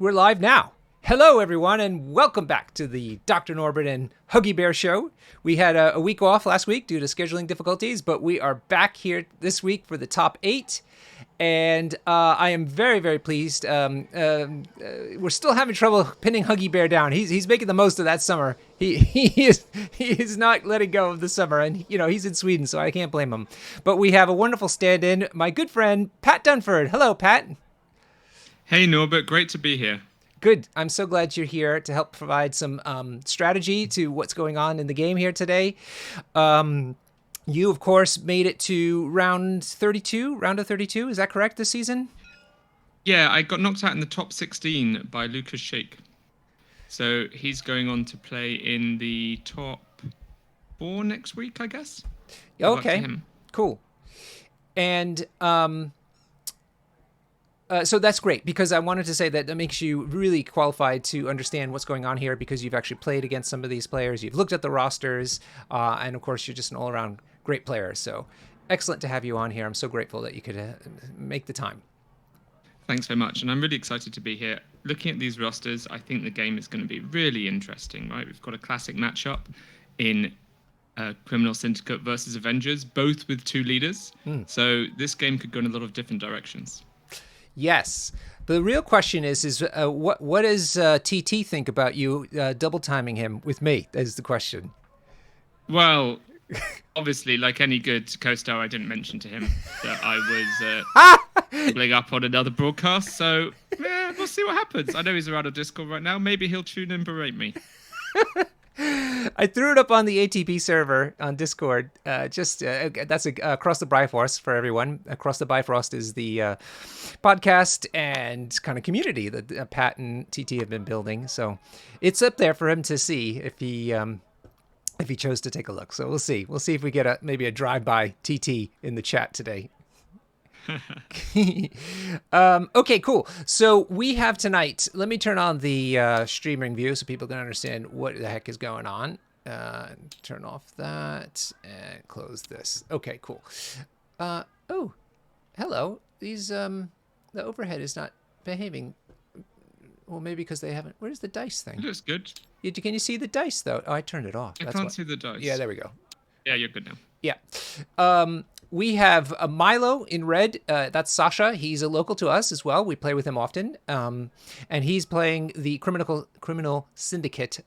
We're live now. Hello, everyone, and welcome back to the Dr. Norbert and Huggy Bear Show. We had a week off last week due to scheduling difficulties, but we are back here this week for the top 8. And I am very, very pleased. We're still having trouble pinning Huggy Bear down. He's making the most of that summer. He is not letting go of the summer, and he's in Sweden, so I can't blame him. But we have a wonderful stand-in, my good friend Pat Dunford. Hello, Pat. Hey Norbert, great to be here. Good. I'm so glad you're here to help provide some strategy to what's going on in the game here today. You, of course, made it to round of 32. Is that correct this season? Yeah, I got knocked out in the top 16 by Lucas Shake. So he's going on to play in the top 4 next week, I guess. Okay, cool. And so that's great, because I wanted to say that makes you really qualified to understand what's going on here, because you've actually played against some of these players. You've looked at the rosters, and of course, you're just an all-around great player. So excellent to have you on here. I'm so grateful that you could make the time. Thanks very much. And I'm really excited to be here. Looking at these rosters, I think the game is going to be really interesting, right? We've got a classic matchup in Criminal Syndicate versus Avengers, both with 2 leaders. So this game could go in a lot of different directions. Yes. The real question is what does TT think about you double timing him with me? Is the question. Well, obviously, like any good co-star, I didn't mention to him that I was doubling up on another broadcast. So yeah, we'll see what happens. I know he's around on Discord right now. Maybe he'll tune in and berate me. I threw it up on the ATP server on Discord. That's Across the Bifrost for everyone. Across the Bifrost is the podcast and kind of community that Pat and TT have been building. So it's up there for him to see if he chose to take a look. So we'll see. We'll see if we get maybe a drive-by TT in the chat today. Okay, cool. So we have tonight, let me turn on the streaming view so people can understand what the heck is going on. Turn off that and close this. Okay, cool. Oh, hello. These, the overhead is not behaving. Well, maybe because they haven't. Where's the dice thing? It looks good. Can you see the dice, though? Oh, I turned it off. I can't see the dice. Yeah, there we go. Yeah, you're good now. Yeah. We have Milo in red. That's Sasa. He's a local to us as well. We play with him often. And he's playing the Criminal Syndicate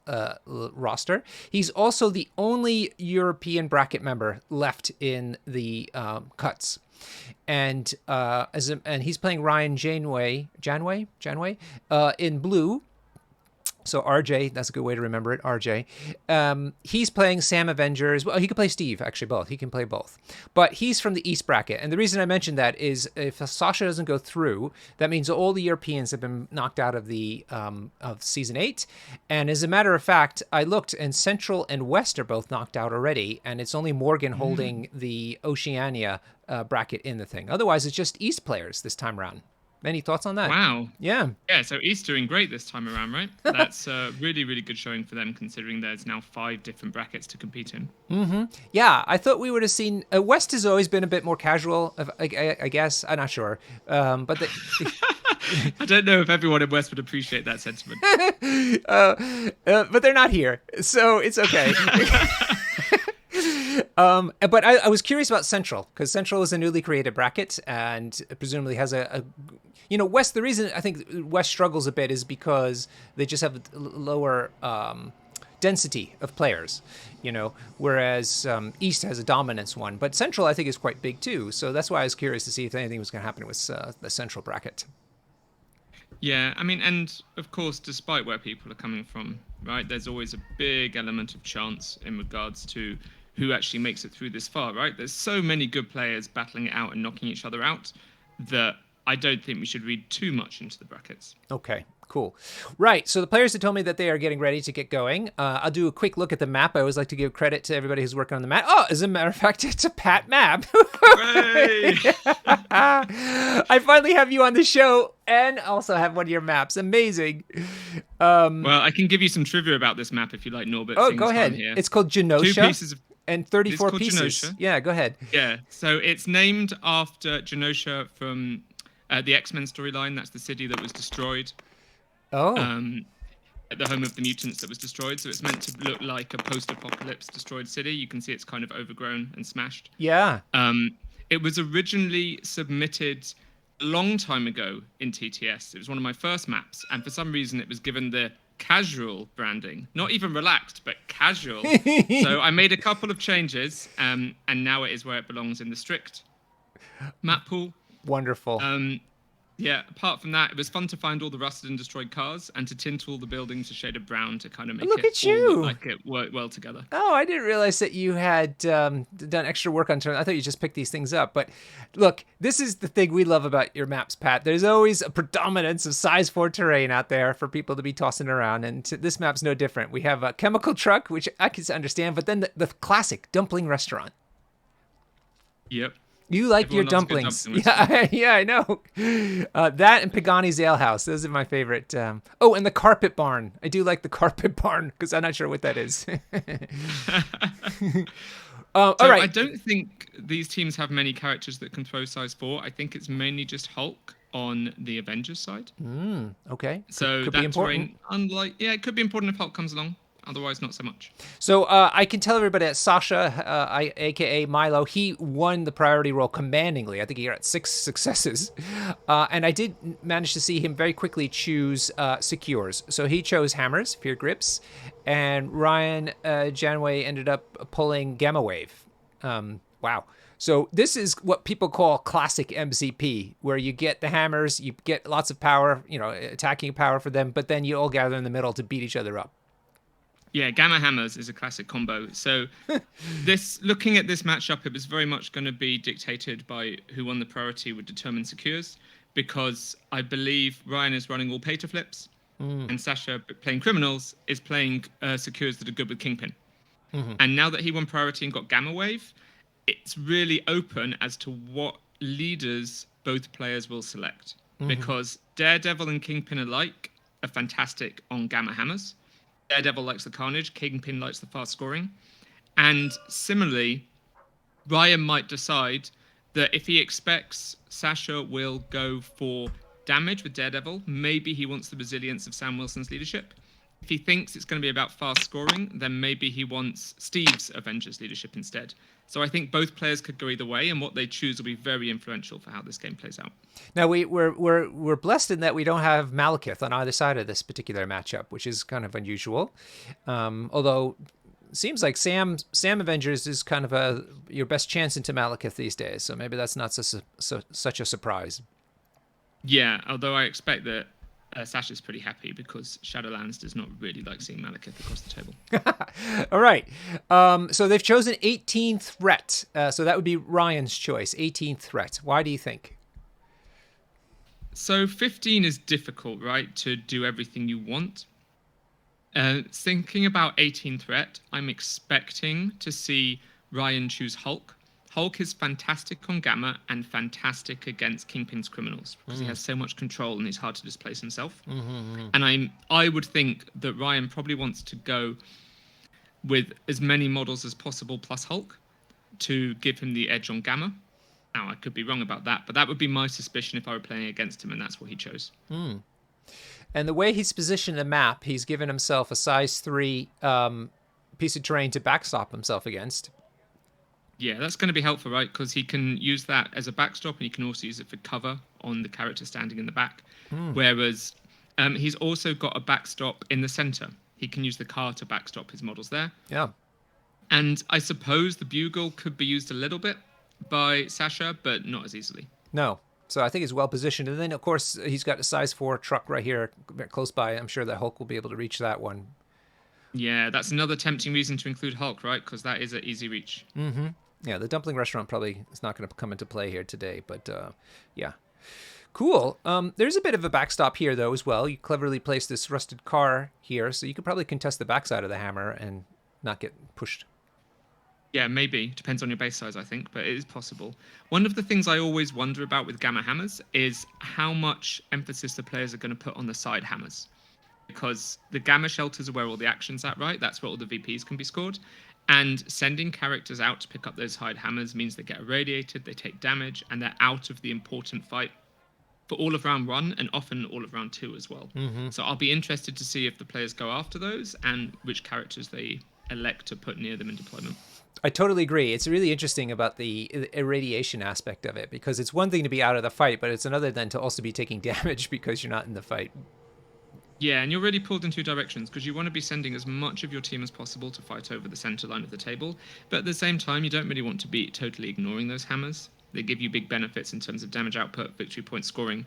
roster. He's also the only European bracket member left in the cuts. And he's playing Ryan Janeway in blue. So RJ, that's a good way to remember it, RJ. He's playing Sam Avengers. Well, he could play Steve, actually, both. He can play both. But he's from the East bracket. And the reason I mentioned that is if Sasha doesn't go through, that means all the Europeans have been knocked out of the of Season 8. And as a matter of fact, I looked, and Central and West are both knocked out already. And it's only Morgan holding the Oceania bracket in the thing. Otherwise, it's just East players this time around. Any thoughts on that? Wow. Yeah. Yeah, so East doing great this time around, right? That's a really, really good showing for them, considering there's now 5 different brackets to compete in. Mm-hmm. Yeah, I thought we would have seen... West has always been a bit more casual, I guess. I'm not sure. But I don't know if everyone in West would appreciate that sentiment. But they're not here, so it's okay. But I was curious about Central, because Central is a newly created bracket and presumably has West. The reason I think West struggles a bit is because they just have lower density of players, whereas East has a dominance one. But Central, I think, is quite big too. So that's why I was curious to see if anything was going to happen with the Central bracket. Yeah, I mean, and of course, despite where people are coming from, right, there's always a big element of chance in regards to who actually makes it through this far, right? There's so many good players battling it out and knocking each other out that I don't think we should read too much into the brackets. Okay, cool. Right, so the players have told me that they are getting ready to get going. I'll do a quick look at the map. I always like to give credit to everybody who's working on the map. Oh, as a matter of fact, it's a Pat map. I finally have you on the show and also have one of your maps. Amazing. Well, I can give you some trivia about this map if you like, Norbert. Oh, go ahead. It's called Genosha. 2 pieces of... And 34 it's pieces. Genosha. Yeah, go ahead. Yeah, so it's named after Genosha from the X-Men storyline. That's the city that was destroyed. Oh, At the home of the mutants that was destroyed. So it's meant to look like a post-apocalypse destroyed city. You can see it's kind of overgrown and smashed. yeah. It was originally submitted a long time ago in TTS. It was one of my first maps, and for some reason it was given the casual branding, not even relaxed, but casual. So I made a couple of changes, and now it is where it belongs in the strict map pool. Wonderful. Yeah, apart from that, it was fun to find all the rusted and destroyed cars and to tint all the buildings a shade of brown to kind of make Look it at all look you. like it worked well together. Oh, I didn't realize that you had done extra work on turn. I thought you just picked these things up. But look, this is the thing we love about your maps, Pat. There's always a predominance of size 4 terrain out there for people to be tossing around. And this map's no different. We have a chemical truck, which I can understand, but then the classic dumpling restaurant. Yep. You like Everyone your loves a good dumplings. dumpling restaurant. Yeah, I know. That and Pagani's Ale House. Those are my favorite. Oh, and the Carpet Barn. I do like the Carpet Barn because I'm not sure what that is. All So right. I don't think these teams have many characters that can throw size 4. I think it's mainly just Hulk on the Avengers side. Okay. So Could be that's where, important. it could be important if Hulk comes along. Otherwise, not so much. So I can tell everybody that Sasha, aka Milo, he won the priority role commandingly. I think he got 6 successes. And I did manage to see him very quickly choose secures. So he chose hammers, fear grips, and Ryan Janway ended up pulling gamma wave. Wow. So this is what people call classic MCP, where you get the hammers, you get lots of power, attacking power for them, but then you all gather in the middle to beat each other up. Yeah, Gamma Hammers is a classic combo. So looking at this matchup, it was very much going to be dictated by who won the priority would determine secures, because I believe Ryan is running all pay to flips, and Sasha, playing criminals, is playing secures that are good with Kingpin. And now that he won priority and got Gamma Wave, it's really open as to what leaders both players will select, because Daredevil and Kingpin alike are fantastic on Gamma Hammers. Daredevil likes the carnage, Kingpin likes the fast scoring. And similarly, Ryan might decide that if he expects Sasha will go for damage with Daredevil, maybe he wants the resilience of Sam Wilson's leadership. If he thinks it's going to be about fast scoring, then maybe he wants Steve's Avengers leadership instead. So I think both players could go either way, and what they choose will be very influential for how this game plays out. Now we're blessed in that we don't have Malekith on either side of this particular matchup, which is kind of unusual. Although it seems like Sam Avengers is kind of your best chance into Malekith these days, so maybe that's not such a surprise. Yeah, although I expect that Sasha's pretty happy because Shadowlands does not really like seeing Malekith across the table. All right. So they've chosen 18th threat. So that would be Ryan's choice, 18th threat. Why do you think? So 15 is difficult, right, to do everything you want. Thinking about 18 threat, I'm expecting to see Ryan choose Hulk. Hulk is fantastic on Gamma and fantastic against Kingpin's criminals because he has so much control and he's hard to displace himself. And I would think that Ryan probably wants to go with as many models as possible plus Hulk to give him the edge on Gamma. Now, I could be wrong about that, but that would be my suspicion if I were playing against him, and that's what he chose. And the way he's positioned the map, he's given himself a size 3 piece of terrain to backstop himself against. Yeah, that's going to be helpful, right? Because he can use that as a backstop, and he can also use it for cover on the character standing in the back. Whereas he's also got a backstop in the center. He can use the car to backstop his models there. Yeah. And I suppose the bugle could be used a little bit by Sasha, but not as easily. No. So I think he's well positioned. And then, of course, he's got a size 4 truck right here close by. I'm sure that Hulk will be able to reach that one. Yeah, that's another tempting reason to include Hulk, right? Because that is an easy reach. Yeah, the dumpling restaurant probably is not going to come into play here today. But, yeah. Cool. There's a bit of a backstop here, though, as well. You cleverly placed this rusted car here, so you could probably contest the backside of the hammer and not get pushed. Yeah, maybe. Depends on your base size, I think, but it is possible. One of the things I always wonder about with Gamma Hammers is how much emphasis the players are going to put on the side hammers. Because the Gamma shelters are where all the action's at, right? That's where all the VPs can be scored. And sending characters out to pick up those side hammers means they get irradiated, they take damage, and they're out of the important fight. for all of round one and often all of round two as well. So I'll be interested to see if the players go after those and which characters they elect to put near them in deployment. I totally agree. It's really interesting about the irradiation aspect of it, because it's one thing to be out of the fight, but it's another then to also be taking damage because you're not in the fight. Yeah, and you're really pulled in two directions because you want to be sending as much of your team as possible to fight over the center line of the table. But at the same time, you don't really want to be totally ignoring those hammers. They give you big benefits in terms of damage output, victory point scoring.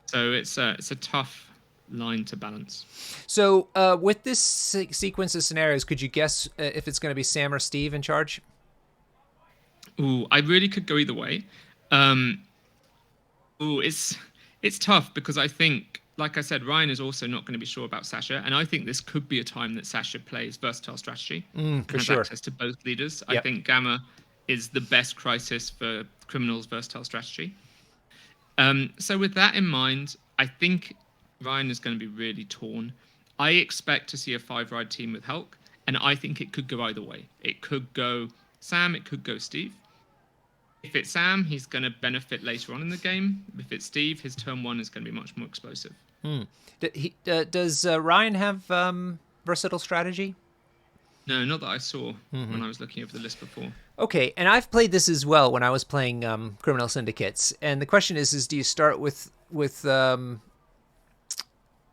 So it's a tough line to balance. So with this sequence of scenarios, could you guess if it's going to be Sam or Steve in charge? Ooh, I really could go either way. It's tough because I think, like I said, Ryan is also not going to be sure about Sasha, and I think this could be a time that Sasha plays versatile strategy and has access to both leaders. Yep. I think Gamma is the best crisis for Criminal's versatile strategy. So with that in mind, I think Ryan is going to be really torn. I expect to see a 5-ride team with Hulk, and I think it could go either way. It could go Sam, it could go Steve. If it's Sam, he's going to benefit later on in the game. If it's Steve, his turn one is going to be much more explosive. Does Ryan have versatile strategy? No, not that I saw when I was looking over the list before. Okay, and I've played this as well when I was playing Criminal Syndicates. And the question is do you start with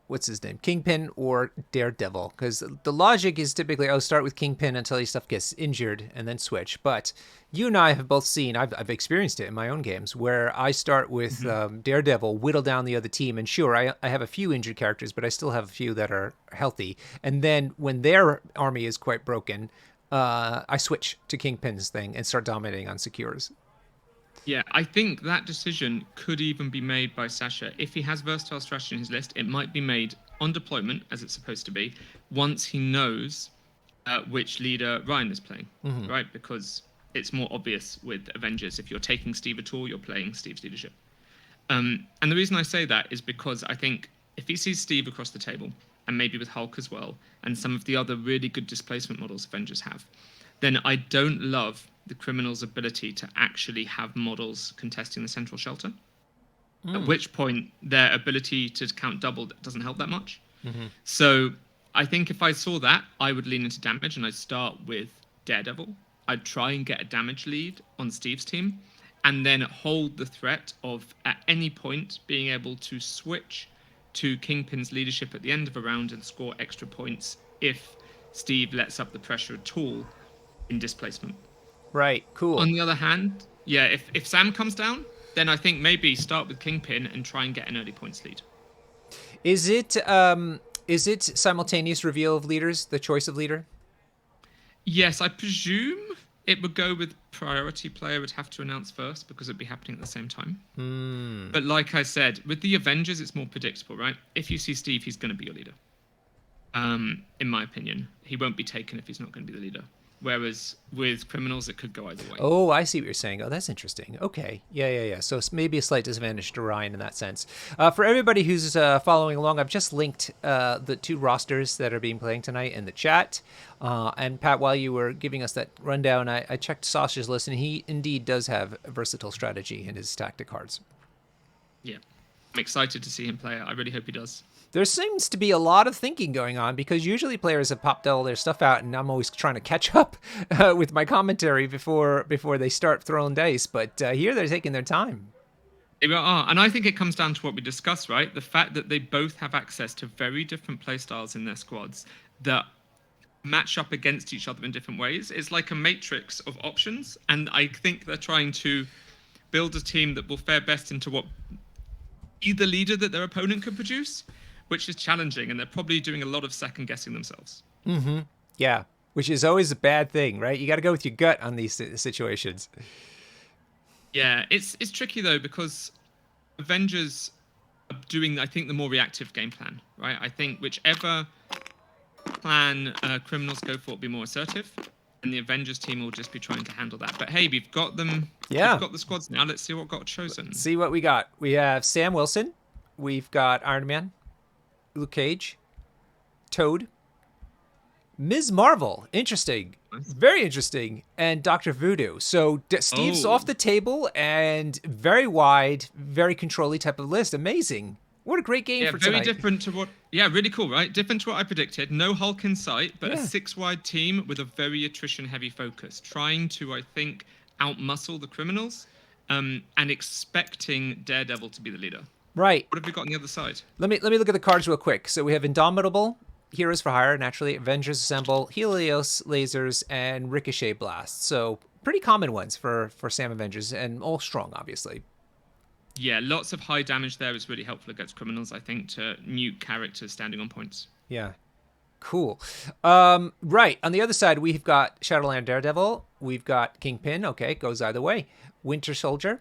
what's his name, Kingpin or Daredevil? Because the logic is typically, start with Kingpin until his stuff gets injured and then switch. But you and I have both seen, I've experienced it in my own games, where I start with Daredevil, whittle down the other team, and sure, I have a few injured characters, but I still have a few that are healthy. And then when their army is quite broken, I switch to Kingpin's thing and start dominating on Secures. Yeah, I think that decision could even be made by Sasha. If he has versatile strategy in his list, it might be made on deployment, as it's supposed to be, once he knows which leader Ryan is playing, right? Because it's more obvious with Avengers. If you're taking Steve at all, you're playing Steve's leadership. And the reason I say that is because I think if he sees Steve across the table, and maybe with Hulk as well, and some of the other really good displacement models Avengers have, then I don't love the Criminal's ability to actually have models contesting the central shelter. At which point, their ability to count double doesn't help that much. So I think if I saw that, I would lean into damage, and I'd start with Daredevil. I'd try and get a damage lead on Steve's team, and then hold the threat of, at any point, being able to switch to Kingpin's leadership at the end of a round and score extra points if Steve lets up the pressure at all in displacement. Right, cool. On the other hand, yeah, if Sam comes down, then I think maybe start with Kingpin and try and get an early points lead. Is it simultaneous reveal of leaders, the choice of leader? Yes, I presume it would go with priority player would have to announce first because it'd be happening at the same time. But like I said, with the Avengers, it's more predictable, right? If you see Steve, he's going to be your leader. In my opinion, he won't be taken if he's not going to be the leader. Whereas with Criminals, it could go either way. Oh, I see what you're saying. Oh, that's interesting. Okay. Yeah. So it's maybe a slight disadvantage to Ryan in that sense. For everybody who's following along, I've just linked the 2 rosters that are being playing tonight in the chat. And Pat, while you were giving us that rundown, I checked Sasha's list, and he indeed does have a versatile strategy in his tactic cards. Yeah. I'm excited to see him play it. I really hope he does. There seems to be a lot of thinking going on because usually players have popped all their stuff out, and I'm always trying to catch up with my commentary before they start throwing dice. But here they're taking their time. They are, and I think it comes down to what we discussed, right? The fact that they both have access to very different playstyles in their squads that match up against each other in different ways. It's like a matrix of options, and I think they're trying to build a team that will fare best into what either leader that their opponent could produce, which is challenging, and they're probably doing a lot of second guessing themselves. Yeah, which is always a bad thing, right? You got to go with your gut on these situations. Yeah, it's tricky though, because Avengers are doing, I think, the more reactive game plan, right? I think whichever plan Criminals go for will be more assertive, and the Avengers team will just be trying to handle that. But hey, we've got them. Yeah, we've got the squads now. Let's see what got chosen. Let's see what we got. We have Sam Wilson. We've got Iron Man, Luke Cage, Toad, Ms. Marvel, interesting. Nice. Very interesting. And Dr. Voodoo. So Steve's Oh, off the table and very wide, very controlly type of list. Amazing. What a great game yeah, for very tonight. different to what. Yeah, really cool, right? Different to what I predicted. No Hulk in sight, but a Yeah. six-wide team with a very attrition-heavy focus, trying to, I think, outmuscle the criminals, and expecting Daredevil to be the leader. Right. What have we got on the other side? Let me look at the cards real quick. So we have Indomitable, Heroes for Hire, naturally, Avengers Assemble, Helios Lasers, and Ricochet Blast. So pretty common ones for Sam Avengers, and all strong, obviously. Yeah, lots of high damage there is really helpful against criminals, I think, to nuke characters standing on points. Yeah. Cool. Right. On the other side, we've got Shadowland Daredevil. We've got Kingpin. Okay, goes either way. Winter Soldier.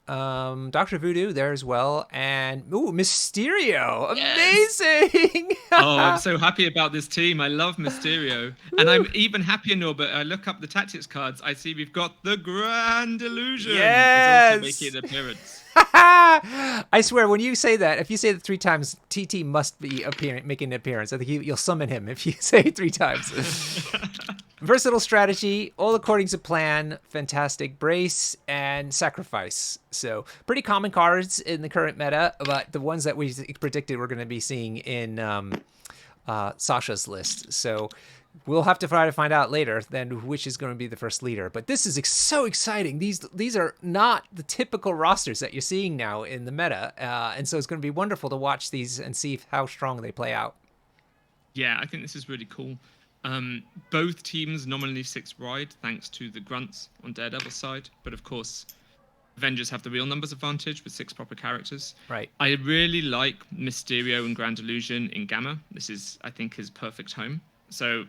Doctor Voodoo there as well, and Mysterio, Yes. amazing. Oh, I'm so happy about this team. I love Mysterio. And I'm even happier, Norbert. I look up the tactics cards. I see we've got the Grand Illusion. Is also Yes. making an appearance. I swear, when you say that, if you say it 3 times, TT must be making an appearance. I think you'll summon him if you say it 3 times. Versatile strategy, all according to plan, fantastic brace, and sacrifice. So pretty common cards in the current meta, but the ones that we predicted we're going to be seeing in Sasha's list. So we'll have to try to find out later then which is going to be the first leader. But this is so exciting. These are not the typical rosters that you're seeing now in the meta, and so it's going to be wonderful to watch these and see how strong they play out. Yeah, I think this is really cool. Both teams nominally 6 wide, thanks to the grunts on Daredevil's side. But of course, Avengers have the real numbers advantage with 6 proper characters. Right. I really like Mysterio and Grand Illusion in Gamma. This is, I think, his perfect home. So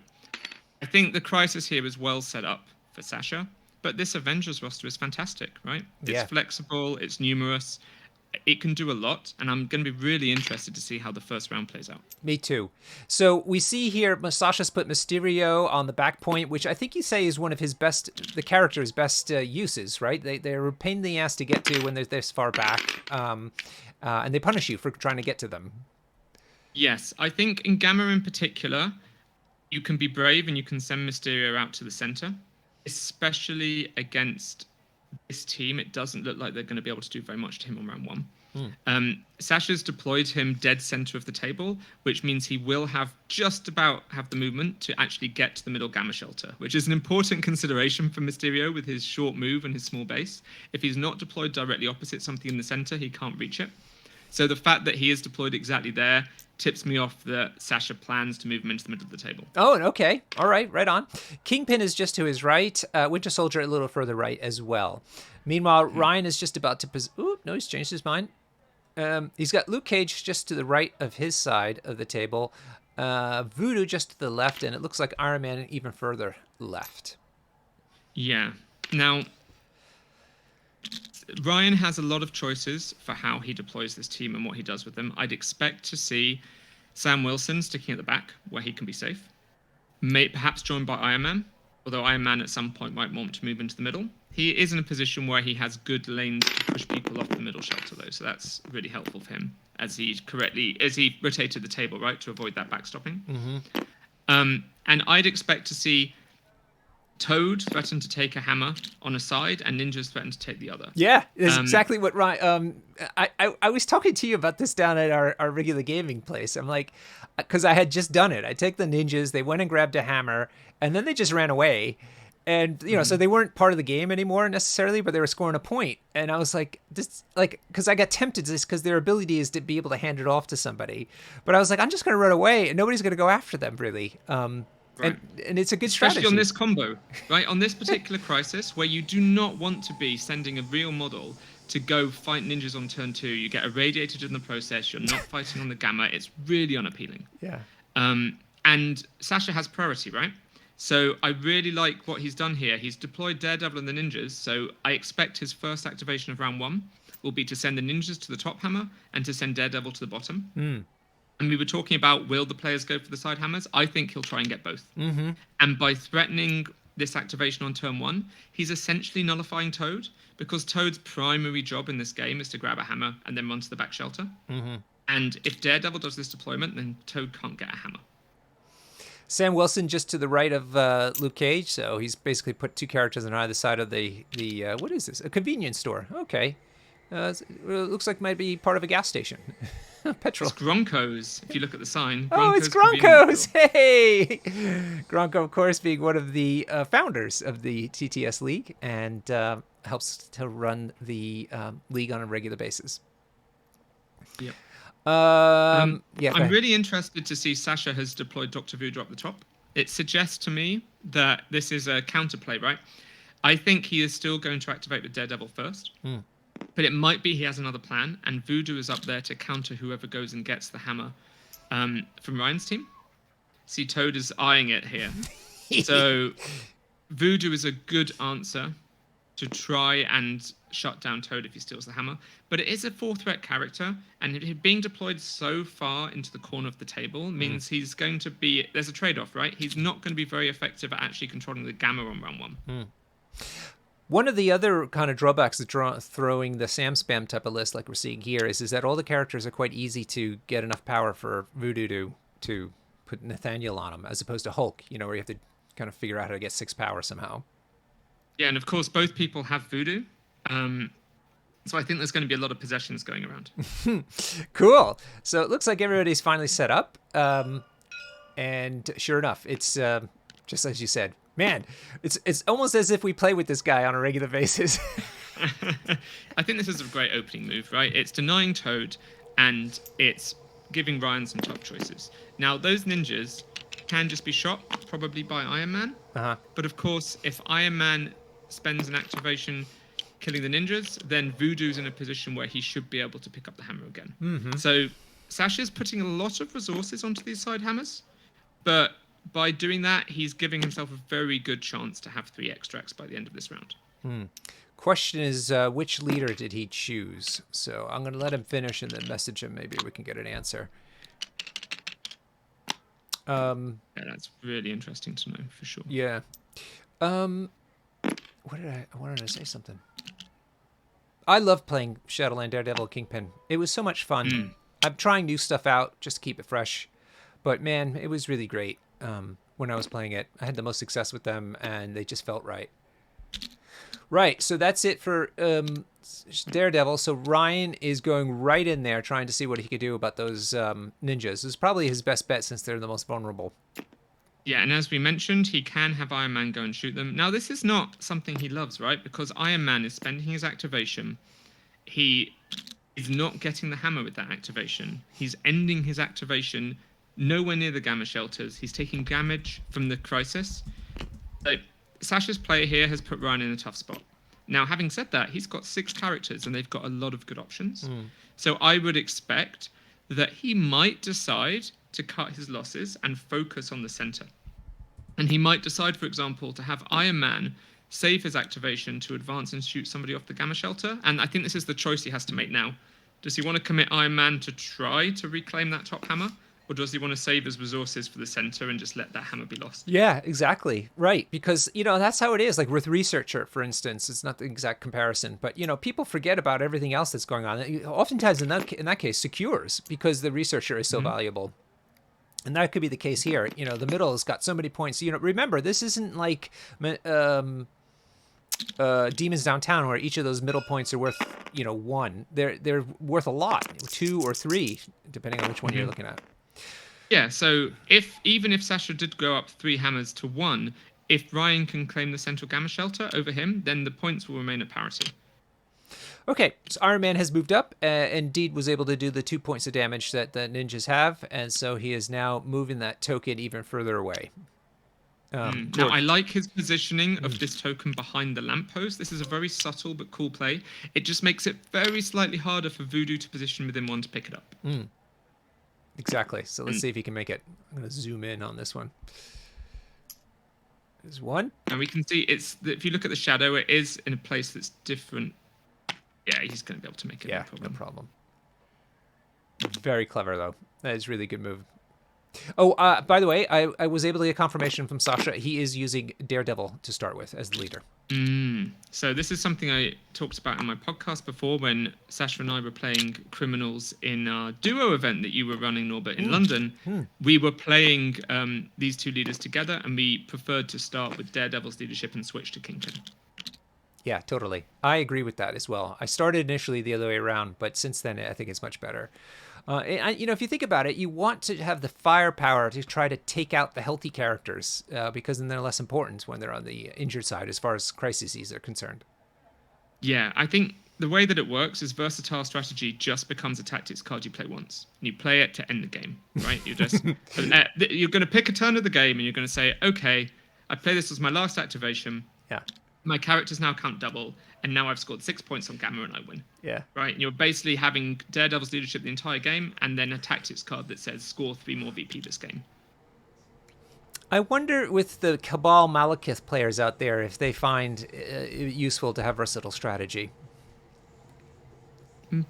I think the crisis here is well set up for Sasha. But this Avengers roster is fantastic, right? It's flexible, it's numerous. It can do a lot, and I'm going to be really interested to see how the first round plays out. Me too. So we see here Sasha's put Mysterio on the back point, which I think you say is one of his best, the character's best uses, right? They're a pain in the ass to get to when they're this far back, and they punish you for trying to get to them. Yes, I think in Gamma in particular, you can be brave and you can send Mysterio out to the center, especially against this team. It doesn't look like they're going to be able to do very much to him on round 1. Sasha's deployed him dead center of the table, which means he will just about have the movement to actually get to the middle Gamma shelter, which is an important consideration for Mysterio with his short move and his small base. If he's not deployed directly opposite something in the center, he can't reach it. So the fact that he is deployed exactly there tips me off that Sasha plans to move him into the middle of the table. Oh, okay. All right, right on. Kingpin is just to his right. Winter Soldier a little further right as well. Meanwhile, Ryan is just about to... no, he's changed his mind. He's got Luke Cage just to the right of his side of the table. Voodoo just to the left, and it looks like Iron Man even further left. Yeah. Now, Ryan has a lot of choices for how he deploys this team and what he does with them. I'd expect to see Sam Wilson sticking at the back where he can be safe. Perhaps joined by Iron Man, although Iron Man at some point might want to move into the middle. He is in a position where he has good lanes to push people off the middle shelter, though, so that's really helpful for him as he rotated the table, right, to avoid that backstopping. And I'd expect to see Toad threaten to take a hammer on a side, and Ninjas threaten to take the other. Yeah, that's exactly what Ryan... I was talking to you about this down at our regular gaming place. I'm like, because I had just done it. I take the Ninjas, they went and grabbed a hammer, and then they just ran away. And, so they weren't part of the game anymore necessarily, but they were scoring a point. And I was like, because I got tempted because their ability is to be able to hand it off to somebody. But I was like, I'm just going to run away, and nobody's going to go after them, really. Right. And it's a good strategy. Especially on this combo, right? On this particular crisis, where you do not want to be sending a real model to go fight ninjas on turn 2. You get irradiated in the process. You're not fighting on the Gamma. It's really unappealing. Yeah. And Sasha has priority, right? So I really like what he's done here. He's deployed Daredevil and the ninjas. So I expect his first activation of round 1 will be to send the ninjas to the top hammer and to send Daredevil to the bottom. And we were talking about, will the players go for the side hammers? I think he'll try and get both. And by threatening this activation on turn 1, he's essentially nullifying Toad, because Toad's primary job in this game is to grab a hammer and then run to the back shelter. And if Daredevil does this deployment, then Toad can't get a hammer. Sam Wilson just to the right of Luke Cage, so he's basically put two characters on either side of the what is this? A convenience store. Okay, it looks like it might be part of a gas station. It's Petrol. Gronko's. If you look at the sign, Oh, it's Gronko's convenience Gronko's! store. Hey, Gronko, of course, being one of the founders of the TTS League and helps to run the league on a regular basis. Yep. Yeah, go I'm ahead. really interested to see Sasha has deployed Doctor Voodoo up the top. It suggests to me that this is a counterplay, right? I think he is still going to activate the Daredevil first, but it might be he has another plan, and Voodoo is up there to counter whoever goes and gets the hammer from Ryan's team. See, Toad is eyeing it here. So Voodoo is a good answer to try and shut down Toad if he steals the hammer. But it is a four threat character, and it being deployed so far into the corner of the table means he's going to be. There's a trade off, right? He's not going to be very effective at actually controlling the gamma on round one. One of the other kind of drawbacks to throwing the Sam spam type of list like we're seeing here is that all the characters are quite easy to get enough power for Voodoo to put Nathaniel on him, as opposed to Hulk, where you have to kind of figure out how to get 6 power somehow. Yeah, and of course, both people have Voodoo. So I think there's going to be a lot of possessions going around. Cool. So it looks like everybody's finally set up. And sure enough, it's just as you said. Man, it's almost as if we play with this guy on a regular basis. I think this is a great opening move, right? It's denying Toad, and it's giving Ryan some tough choices. Now, those ninjas can just be shot, probably by Iron Man. Uh-huh. But of course, if Iron Man spends an activation killing the ninjas, then Voodoo's in a position where he should be able to pick up the hammer again. So Sasha's putting a lot of resources onto these side hammers, but by doing that, he's giving himself a very good chance to have 3 extracts by the end of this round. Question is, which leader did he choose? So I'm going to let him finish and then message him. Maybe we can get an answer. Yeah, that's really interesting to know for sure. Yeah. I wanted to say something. I love playing Shadowland Daredevil Kingpin. It was so much fun. I'm trying new stuff out just to keep it fresh. But man, it was really great when I was playing it. I had the most success with them, and they just felt right. Right, so that's it for Daredevil. So Ryan is going right in there trying to see what he could do about those ninjas. This is probably his best bet since they're the most vulnerable. Yeah, and as we mentioned, he can have Iron Man go and shoot them. Now, this is not something he loves, right? Because Iron Man is spending his activation. He is not getting the hammer with that activation. He's ending his activation nowhere near the gamma shelters. He's taking damage from the crisis. So Sasha's play here has put Ryan in a tough spot. Now, having said that, he's got 6 characters, and they've got a lot of good options. So I would expect that he might decide to cut his losses and focus on the center. And he might decide, for example, to have Iron Man save his activation to advance and shoot somebody off the gamma shelter. And I think this is the choice he has to make now. Does he want to commit Iron Man to try to reclaim that top hammer? Or does he want to save his resources for the center and just let that hammer be lost? Yeah, exactly. Right. Because, that's how it is. Like with Researcher, for instance, it's not the exact comparison, but, people forget about everything else that's going on. Oftentimes in that case, secures because the Researcher is so valuable. And that could be the case here. The middle has got so many points. Remember, this isn't like Demons Downtown where each of those middle points are worth, 1. They're worth a lot, 2 or 3, depending on which one you're looking at. Yeah, so even if Sasha did go up 3 hammers to 1, if Ryan can claim the central gamma shelter over him, then the points will remain at parity. Okay, so Iron Man has moved up. Indeed was able to do the 2 points of damage that the ninjas have, and so he is now moving that token even further away. Now, I like his positioning of this token behind the lamppost. This is a very subtle but cool play. It just makes it very slightly harder for Voodoo to position within one to pick it up. Exactly. So let's see if he can make it. I'm going to zoom in on this one. There's one. And we can see if you look at the shadow, it is in a place that's different. Yeah, he's going to be able to make it. Yeah, no problem. Very clever, though. That is a really good move. Oh, by the way, I was able to get confirmation from Sasha. He is using Daredevil to start with as the leader. So this is something I talked about in my podcast before when Sasha and I were playing Criminals in our duo event that you were running, Norbert, in London. We were playing these two leaders together, and we preferred to start with Daredevil's leadership and switch to Kingpin. Yeah, totally. I agree with that as well. I started initially the other way around, but since then I think it's much better. If you think about it, you want to have the firepower to try to take out the healthy characters because then they're less important when they're on the injured side as far as crises are concerned. Yeah, I think the way that it works is versatile strategy just becomes a tactics card you play once. And you play it to end the game, right? You're just you're going to pick a turn of the game and you're going to say, okay, I play this as my last activation. Yeah. My characters now count double, and now I've scored 6 points on Gamma and I win. Yeah. Right? And you're basically having Daredevil's leadership the entire game, and then a tactics card that says score 3 more VP this game. I wonder with the Cabal Malekith players out there if they find it useful to have versatile strategy.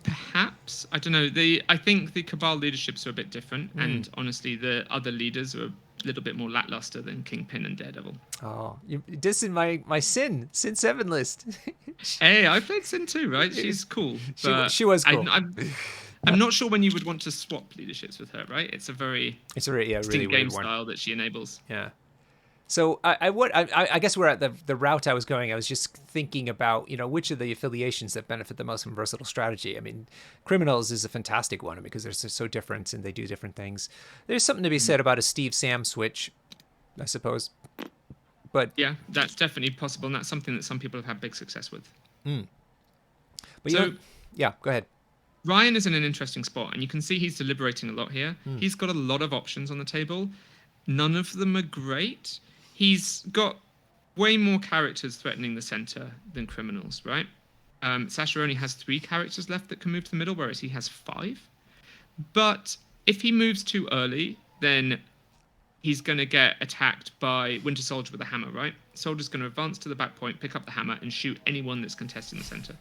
Perhaps. I don't know. I think the Cabal leaderships are a bit different, and honestly, the other leaders are a little bit more lackluster than Kingpin and Daredevil. Oh, you're dissing my Sin 7 list. Hey, I played Sin too, right? She's cool. She was cool. I'm not sure when you would want to swap leaderships with her, right? It's a really distinct game weird style that she enables. Yeah. So I guess we're at the route I was going. I was just thinking about, which of the affiliations that benefit the most from versatile strategy. I mean, Criminals is a fantastic one because they're so different and they do different things. There's something to be said about a Steve Sam switch, I suppose. But yeah, that's definitely possible, and that's something that some people have had big success with. But yeah, go ahead. Ryan is in an interesting spot, and you can see he's deliberating a lot here. He's got a lot of options on the table. None of them are great. He's got way more characters threatening the center than Criminals, right? Sasha only has 3 characters left that can move to the middle, whereas he has 5. But if he moves too early, then he's going to get attacked by Winter Soldier with a hammer, right? Soldier's going to advance to the back point, pick up the hammer, and shoot anyone that's contesting the center.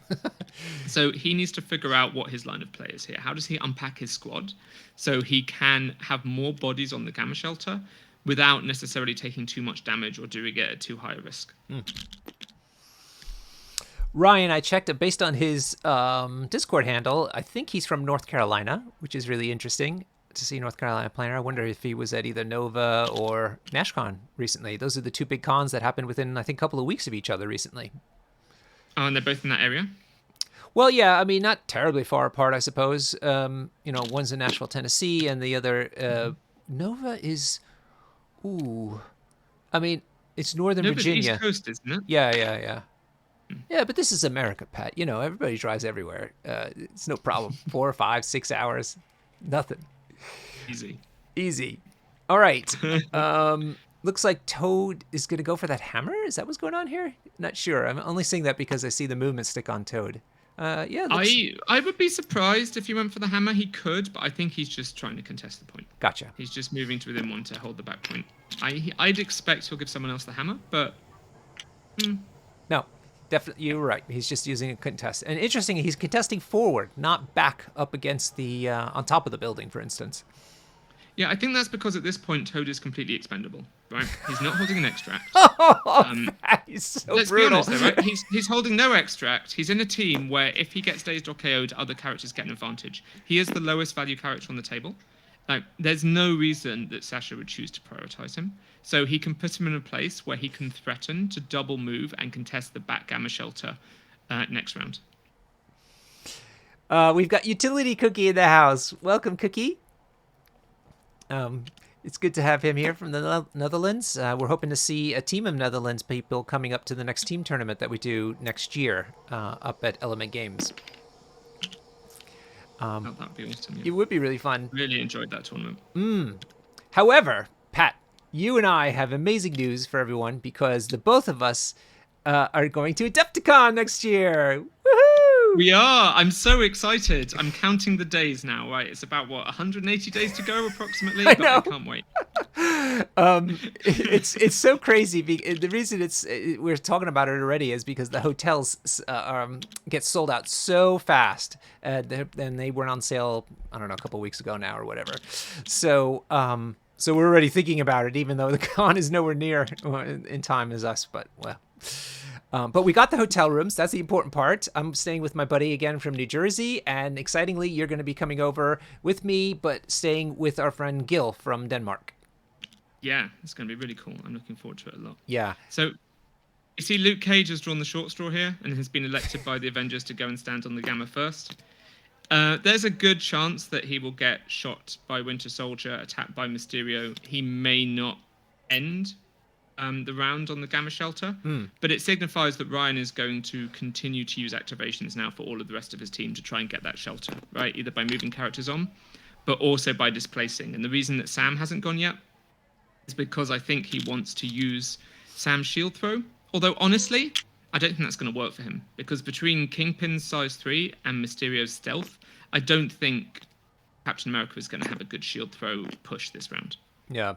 So he needs to figure out what his line of play is here. How does he unpack his squad so he can have more bodies on the Gamma Shelter without necessarily taking too much damage or doing it at too high a risk? Ryan, I checked based on his Discord handle. I think he's from North Carolina, which is really interesting to see North Carolina player. I wonder if he was at either Nova or NashCon recently. Those are the 2 big cons that happened within, I think, a couple of weeks of each other recently. Oh, and they're both in that area? Well, yeah, I mean, not terribly far apart, I suppose. One's in Nashville, Tennessee, and the other, Nova is, it's Northern Nova's Virginia. East Coast, isn't it? Yeah. Yeah, but this is America, Pat. Everybody drives everywhere. It's no problem. 4, 5, 6 hours, nothing. Easy. All right. Looks like Toad is going to go for that hammer. Is that what's going on here? Not sure. I'm only saying that because I see the movement stick on Toad. Yeah. I would be surprised if he went for the hammer. He could, but I think he's just trying to contest the point. Gotcha. He's just moving to within 1 to hold the back point. I'd expect he'll give someone else the hammer, but No, definitely you're right. He's just using a contest. And interesting, he's contesting forward, not back up against the on top of the building, for instance. Yeah, I think that's because at this point Toad is completely expendable, right? He's not holding an extract. He's so let's brutal. be honest, though, right? He's holding no extract. He's in a team where if he gets dazed or KO'd, other characters get an advantage. He is the lowest value character on the table. Like, there's no reason that Sasha would choose to prioritize him. So he can put him in a place where he can threaten to double move and contest the back Gamma Shelter next round. We've got Utility Cookie in the house. Welcome, Cookie. It's good to have him here from the Netherlands. We're hoping to see a team of Netherlands people coming up to the next team tournament that we do next year up at Element Games. That would be awesome. Yeah. It would be really fun. Really enjoyed that tournament. However, Pat, you and I have amazing news for everyone because the both of us are going to Adepticon next year. Woohoo! We are. I'm so excited. I'm counting the days now. Right, it's about 180 days to go approximately. I know. I can't wait. It's so crazy. The reason we're talking about it already is because the hotels get sold out so fast, and they went on sale. I don't know, a couple weeks ago now or whatever. So So we're already thinking about it, even though the con is nowhere near in time as us. But well, but we got the hotel rooms. That's the important part. I'm staying with my buddy again from New Jersey, and excitingly, you're going to be coming over with me, but staying with our friend Gil from Denmark. Yeah, it's going to be really cool. I'm looking forward to it a lot. Yeah. So you see, Luke Cage has drawn the short straw here and has been elected by the Avengers to go and stand on the Gamma first. There's a good chance that he will get shot by Winter Soldier, attacked by Mysterio. He may not end the round on the Gamma shelter, but it signifies that Ryan is going to continue to use activations now for all of the rest of his team to try and get that shelter, right? Either by moving characters on, but also by displacing. And the reason that Sam hasn't gone yet is because I think he wants to use Sam's shield throw. Although, honestly, I don't think that's going to work for him. Because between Kingpin's size 3 and Mysterio's stealth, I don't think Captain America is going to have a good shield throw push this round. Yeah.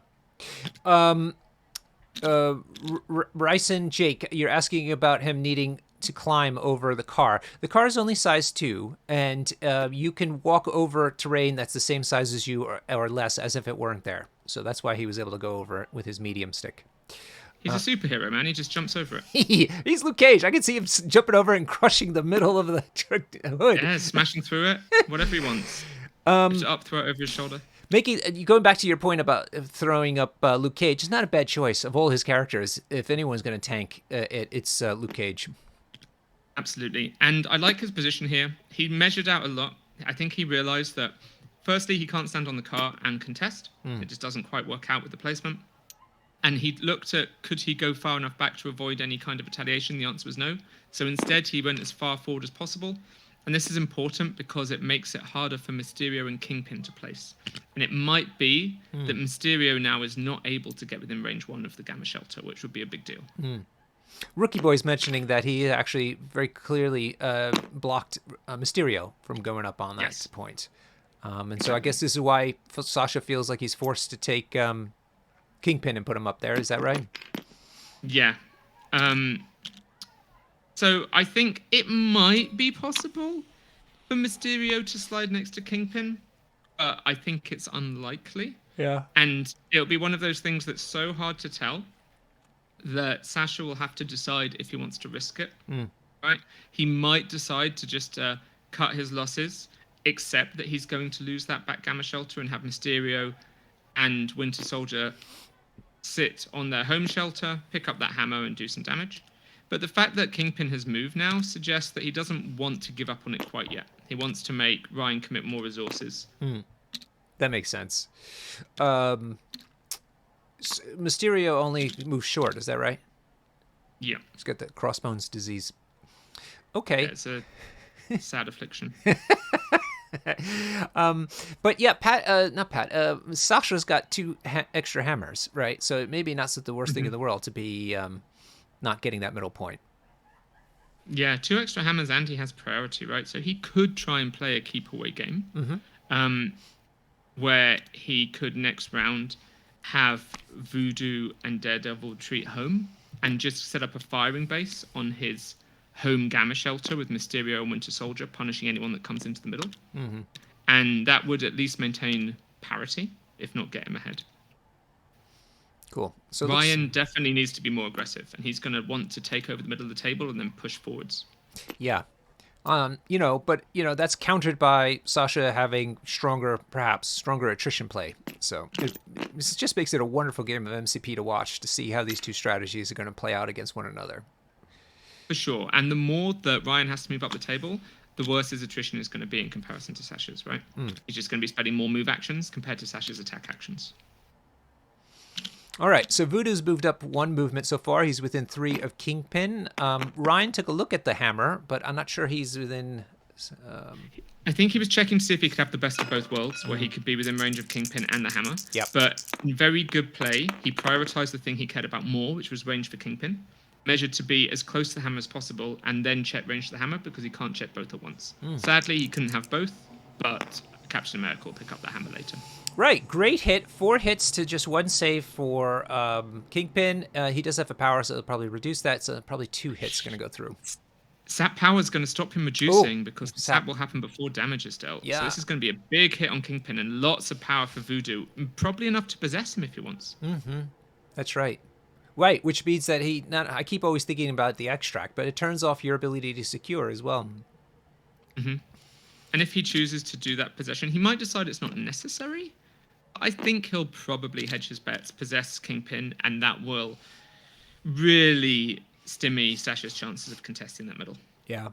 Ryson Jake, you're asking about him needing to climb over the car. The car is only size 2, and you can walk over terrain that's the same size as you or less as if it weren't there. So that's why he was able to go over it with his medium stick. He's a superhero, man. He just jumps over it. He's Luke Cage. I can see him jumping over and crushing the middle of the hood. Yeah, smashing through it. Whatever he wants. Up, throw it over his shoulder. Going back to your point about throwing up Luke Cage, it's not a bad choice. Of all his characters, if anyone's going to tank, it's Luke Cage. Absolutely. And I like his position here. He measured out a lot. I think he realized that, firstly, he can't stand on the car and contest. It just doesn't quite work out with the placement. And he looked at, could he go far enough back to avoid any kind of retaliation? The answer was no. So instead, he went as far forward as possible. And this is important because it makes it harder for Mysterio and Kingpin to place. And it might be that Mysterio now is not able to get within range 1 of the Gamma Shelter, which would be a big deal. Rookie Boy's mentioning that he actually very clearly blocked Mysterio from going up on that point. And so I guess this is why Sasha feels like he's forced to take Kingpin and put him up there. Is that right? Yeah. So I think it might be possible for Mysterio to slide next to Kingpin, but I think it's unlikely. Yeah. And it'll be one of those things that's so hard to tell that Sasha will have to decide if he wants to risk it. Right? He might decide to just cut his losses, accept that he's going to lose that back Gamma Shelter and have Mysterio and Winter Soldier sit on their home shelter, pick up that hammer and do some damage. But the fact that Kingpin has moved now suggests that he doesn't want to give up on it quite yet. He wants to make Ryan commit more resources. That makes sense. Mysterio only moves short, is that right? Yeah. He's got the crossbones disease. Okay. Yeah, it's a sad affliction. But yeah, not Pat. Sasha's got 2 extra hammers, right? So it may be not the worst thing in the world to be not getting that middle point. Yeah, 2 extra hammers and he has priority, right? So he could try and play a keep away game, where he could next round have Voodoo and Daredevil retreat home and just set up a firing base on his home Gamma Shelter with Mysterio and Winter Soldier punishing anyone that comes into the middle. And that would at least maintain parity, if not get him ahead. Cool. So Ryan definitely needs to be more aggressive, and he's going to want to take over the middle of the table and then push forwards. Yeah. That's countered by Sasha having stronger attrition play. So this just makes it a wonderful game of MCP to watch, to see how these 2 strategies are going to play out against one another. For sure. And the more that Ryan has to move up the table, the worse his attrition is going to be in comparison to Sasha's, right? He's just going to be spending more move actions compared to Sasha's attack actions. All right, so Voodoo's moved up 1 movement so far. He's within 3 of Kingpin. Ryan took a look at the hammer, but I'm not sure he's within... I think he was checking to see if he could have the best of both worlds, where he could be within range of Kingpin and the hammer. Yep. But in very good play, he prioritized the thing he cared about more, which was range for Kingpin, measured to be as close to the hammer as possible, and then check range to the hammer because he can't check both at once. Sadly, he couldn't have both, but Captain America will pick up the hammer later. Right, great hit. 4 hits to just 1 save for Kingpin. He does have a power, so it'll probably reduce that. So probably 2 hits going to go through. Sap power is going to stop him Oh, reducing because the Sap. sap will happen before damage is dealt. So Yeah. this is going to be a big hit on Kingpin and lots of power for Voodoo. Probably enough to possess him if he wants. That's right. Right, which means that he not. I keep always thinking about the extract, but it turns off your ability to secure as well. And if he chooses to do that possession, he might decide it's not necessary. I think he'll probably hedge his bets, possess Kingpin, and that will really stymie Sasha's chances of contesting that middle. Yeah.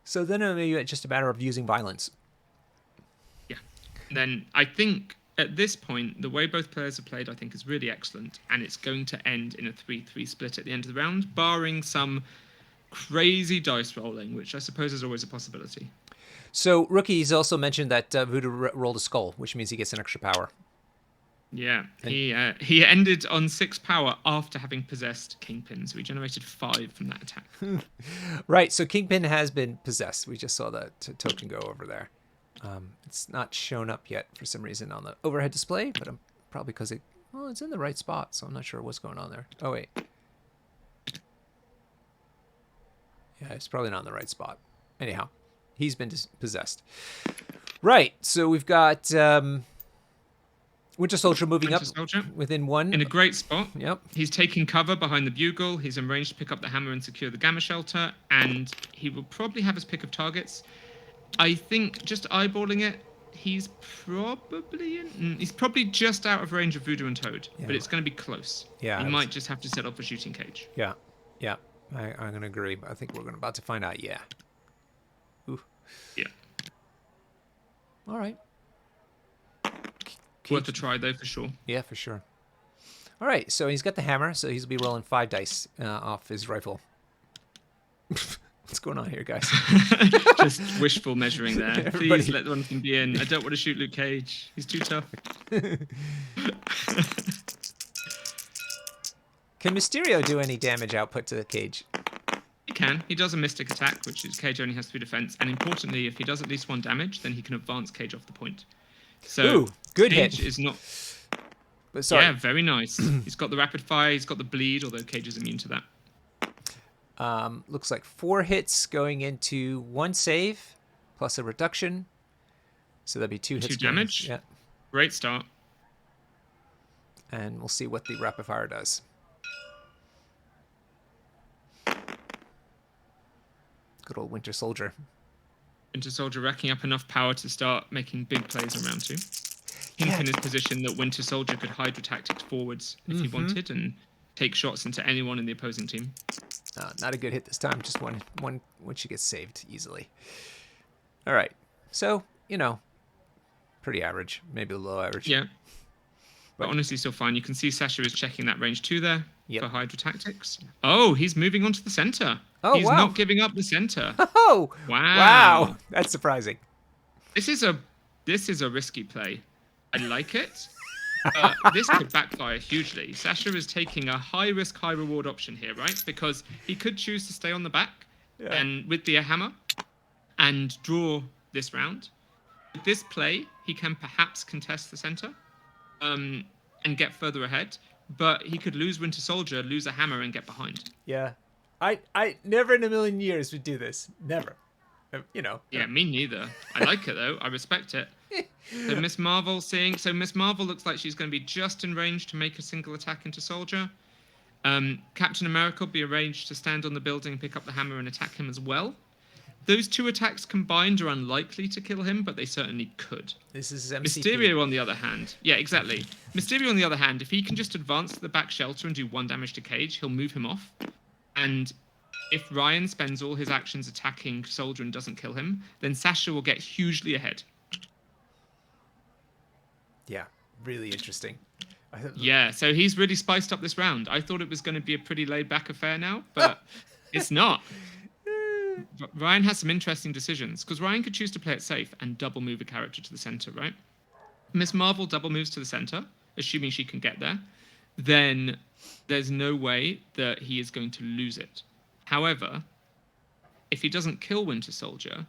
So then maybe it's just a matter of using violence. Yeah. And then I think at this point, the way both players have played, I think, is really excellent, and it's going to end in a 3-3 split at the end of the round, barring some crazy dice rolling, which I suppose is always a possibility. So Rookie's also mentioned that Voodoo rolled a skull, which means he gets an extra power. Yeah, he ended on 6 power after having possessed Kingpin, so he generated 5 from that attack. Right, so Kingpin has been possessed. We just saw the token go over there. It's not shown up yet for some reason on the overhead display, but probably because it's in the right spot, so I'm not sure what's going on there. Oh, wait. Yeah, it's probably not in the right spot. Anyhow, he's been possessed. Right, so we've got Winter Soldier moving up within 1. In a great spot. Yep. He's taking cover behind the bugle. He's in range to pick up the hammer and secure the gamma shelter, and he will probably have his pick of targets. I think just eyeballing it, he's probably just out of range of Voodoo and Toad, but it's going to be close. Yeah, he might just have to set up a shooting cage. Yeah, I'm going to agree. I think we're about to find out. Yeah. Ooh. Yeah. All right. Worth a try though, for sure. Yeah, for sure. All right, so he's got the hammer, so he'll be rolling 5 dice off his rifle. What's going on here, guys? Just wishful measuring there. Please let one thing be in. I don't want to shoot Luke Cage. He's too tough. Can Mysterio do any damage output to the Cage? He can. He does a mystic attack, which is Cage only has 3 defense. And importantly, if he does at least 1 damage, then he can advance Cage off the point. So ooh, good Cage hit. Is not. But sorry. Yeah, very nice. He's got the rapid fire. He's got the bleed, although Cage is immune to that. Looks like 4 hits going into 1 save, plus a reduction. So that'd be 2 hits. 2 damage. Yeah. Great start. And we'll see what the rapid fire does. Good old Winter Soldier. Winter Soldier racking up enough power to start making big plays in round 2. Kingpin is positioned that Winter Soldier could Hydra tactics forwards if he wanted and take shots into anyone in the opposing team. Not a good hit this time. Just one she gets saved easily. All right. So, pretty average. Maybe a low average. Yeah. But honestly, still fine. You can see Sasha is checking that range 2 there for Hydra tactics. Oh, he's moving on to the center. Oh, he's not giving up the center. Oh, wow. That's surprising. This is a risky play. I like it. This could backfire hugely. Sasha is taking a high-risk, high-reward option here, right? Because he could choose to stay on the back and with the hammer and draw this round. With this play, he can perhaps contest the center and get further ahead. But he could lose Winter Soldier, lose a hammer, and get behind. Yeah. I never in a million years would do this. Never. Yeah, me neither. I like it, though. I respect it. So Miss Marvel looks like she's going to be just in range to make a single attack into Soldier. Captain America will be arranged to stand on the building, pick up the hammer, and attack him as well. Those 2 attacks combined are unlikely to kill him, but they certainly could. This is MCP. Mysterio, on the other hand. Yeah, exactly. Mysterio, on the other hand, if he can just advance to the back shelter and do 1 damage to Cage, he'll move him off. And if Ryan spends all his actions attacking Soldier and doesn't kill him, then Sasha will get hugely ahead. Yeah, really interesting. Yeah, so he's really spiced up this round. I thought it was going to be a pretty laid-back affair now, but it's not. Ryan has some interesting decisions, because Ryan could choose to play it safe and double move a character to the center, right? Miss Marvel double moves to the center, assuming she can get there. Then there's no way that he is going to lose it. However, if he doesn't kill Winter Soldier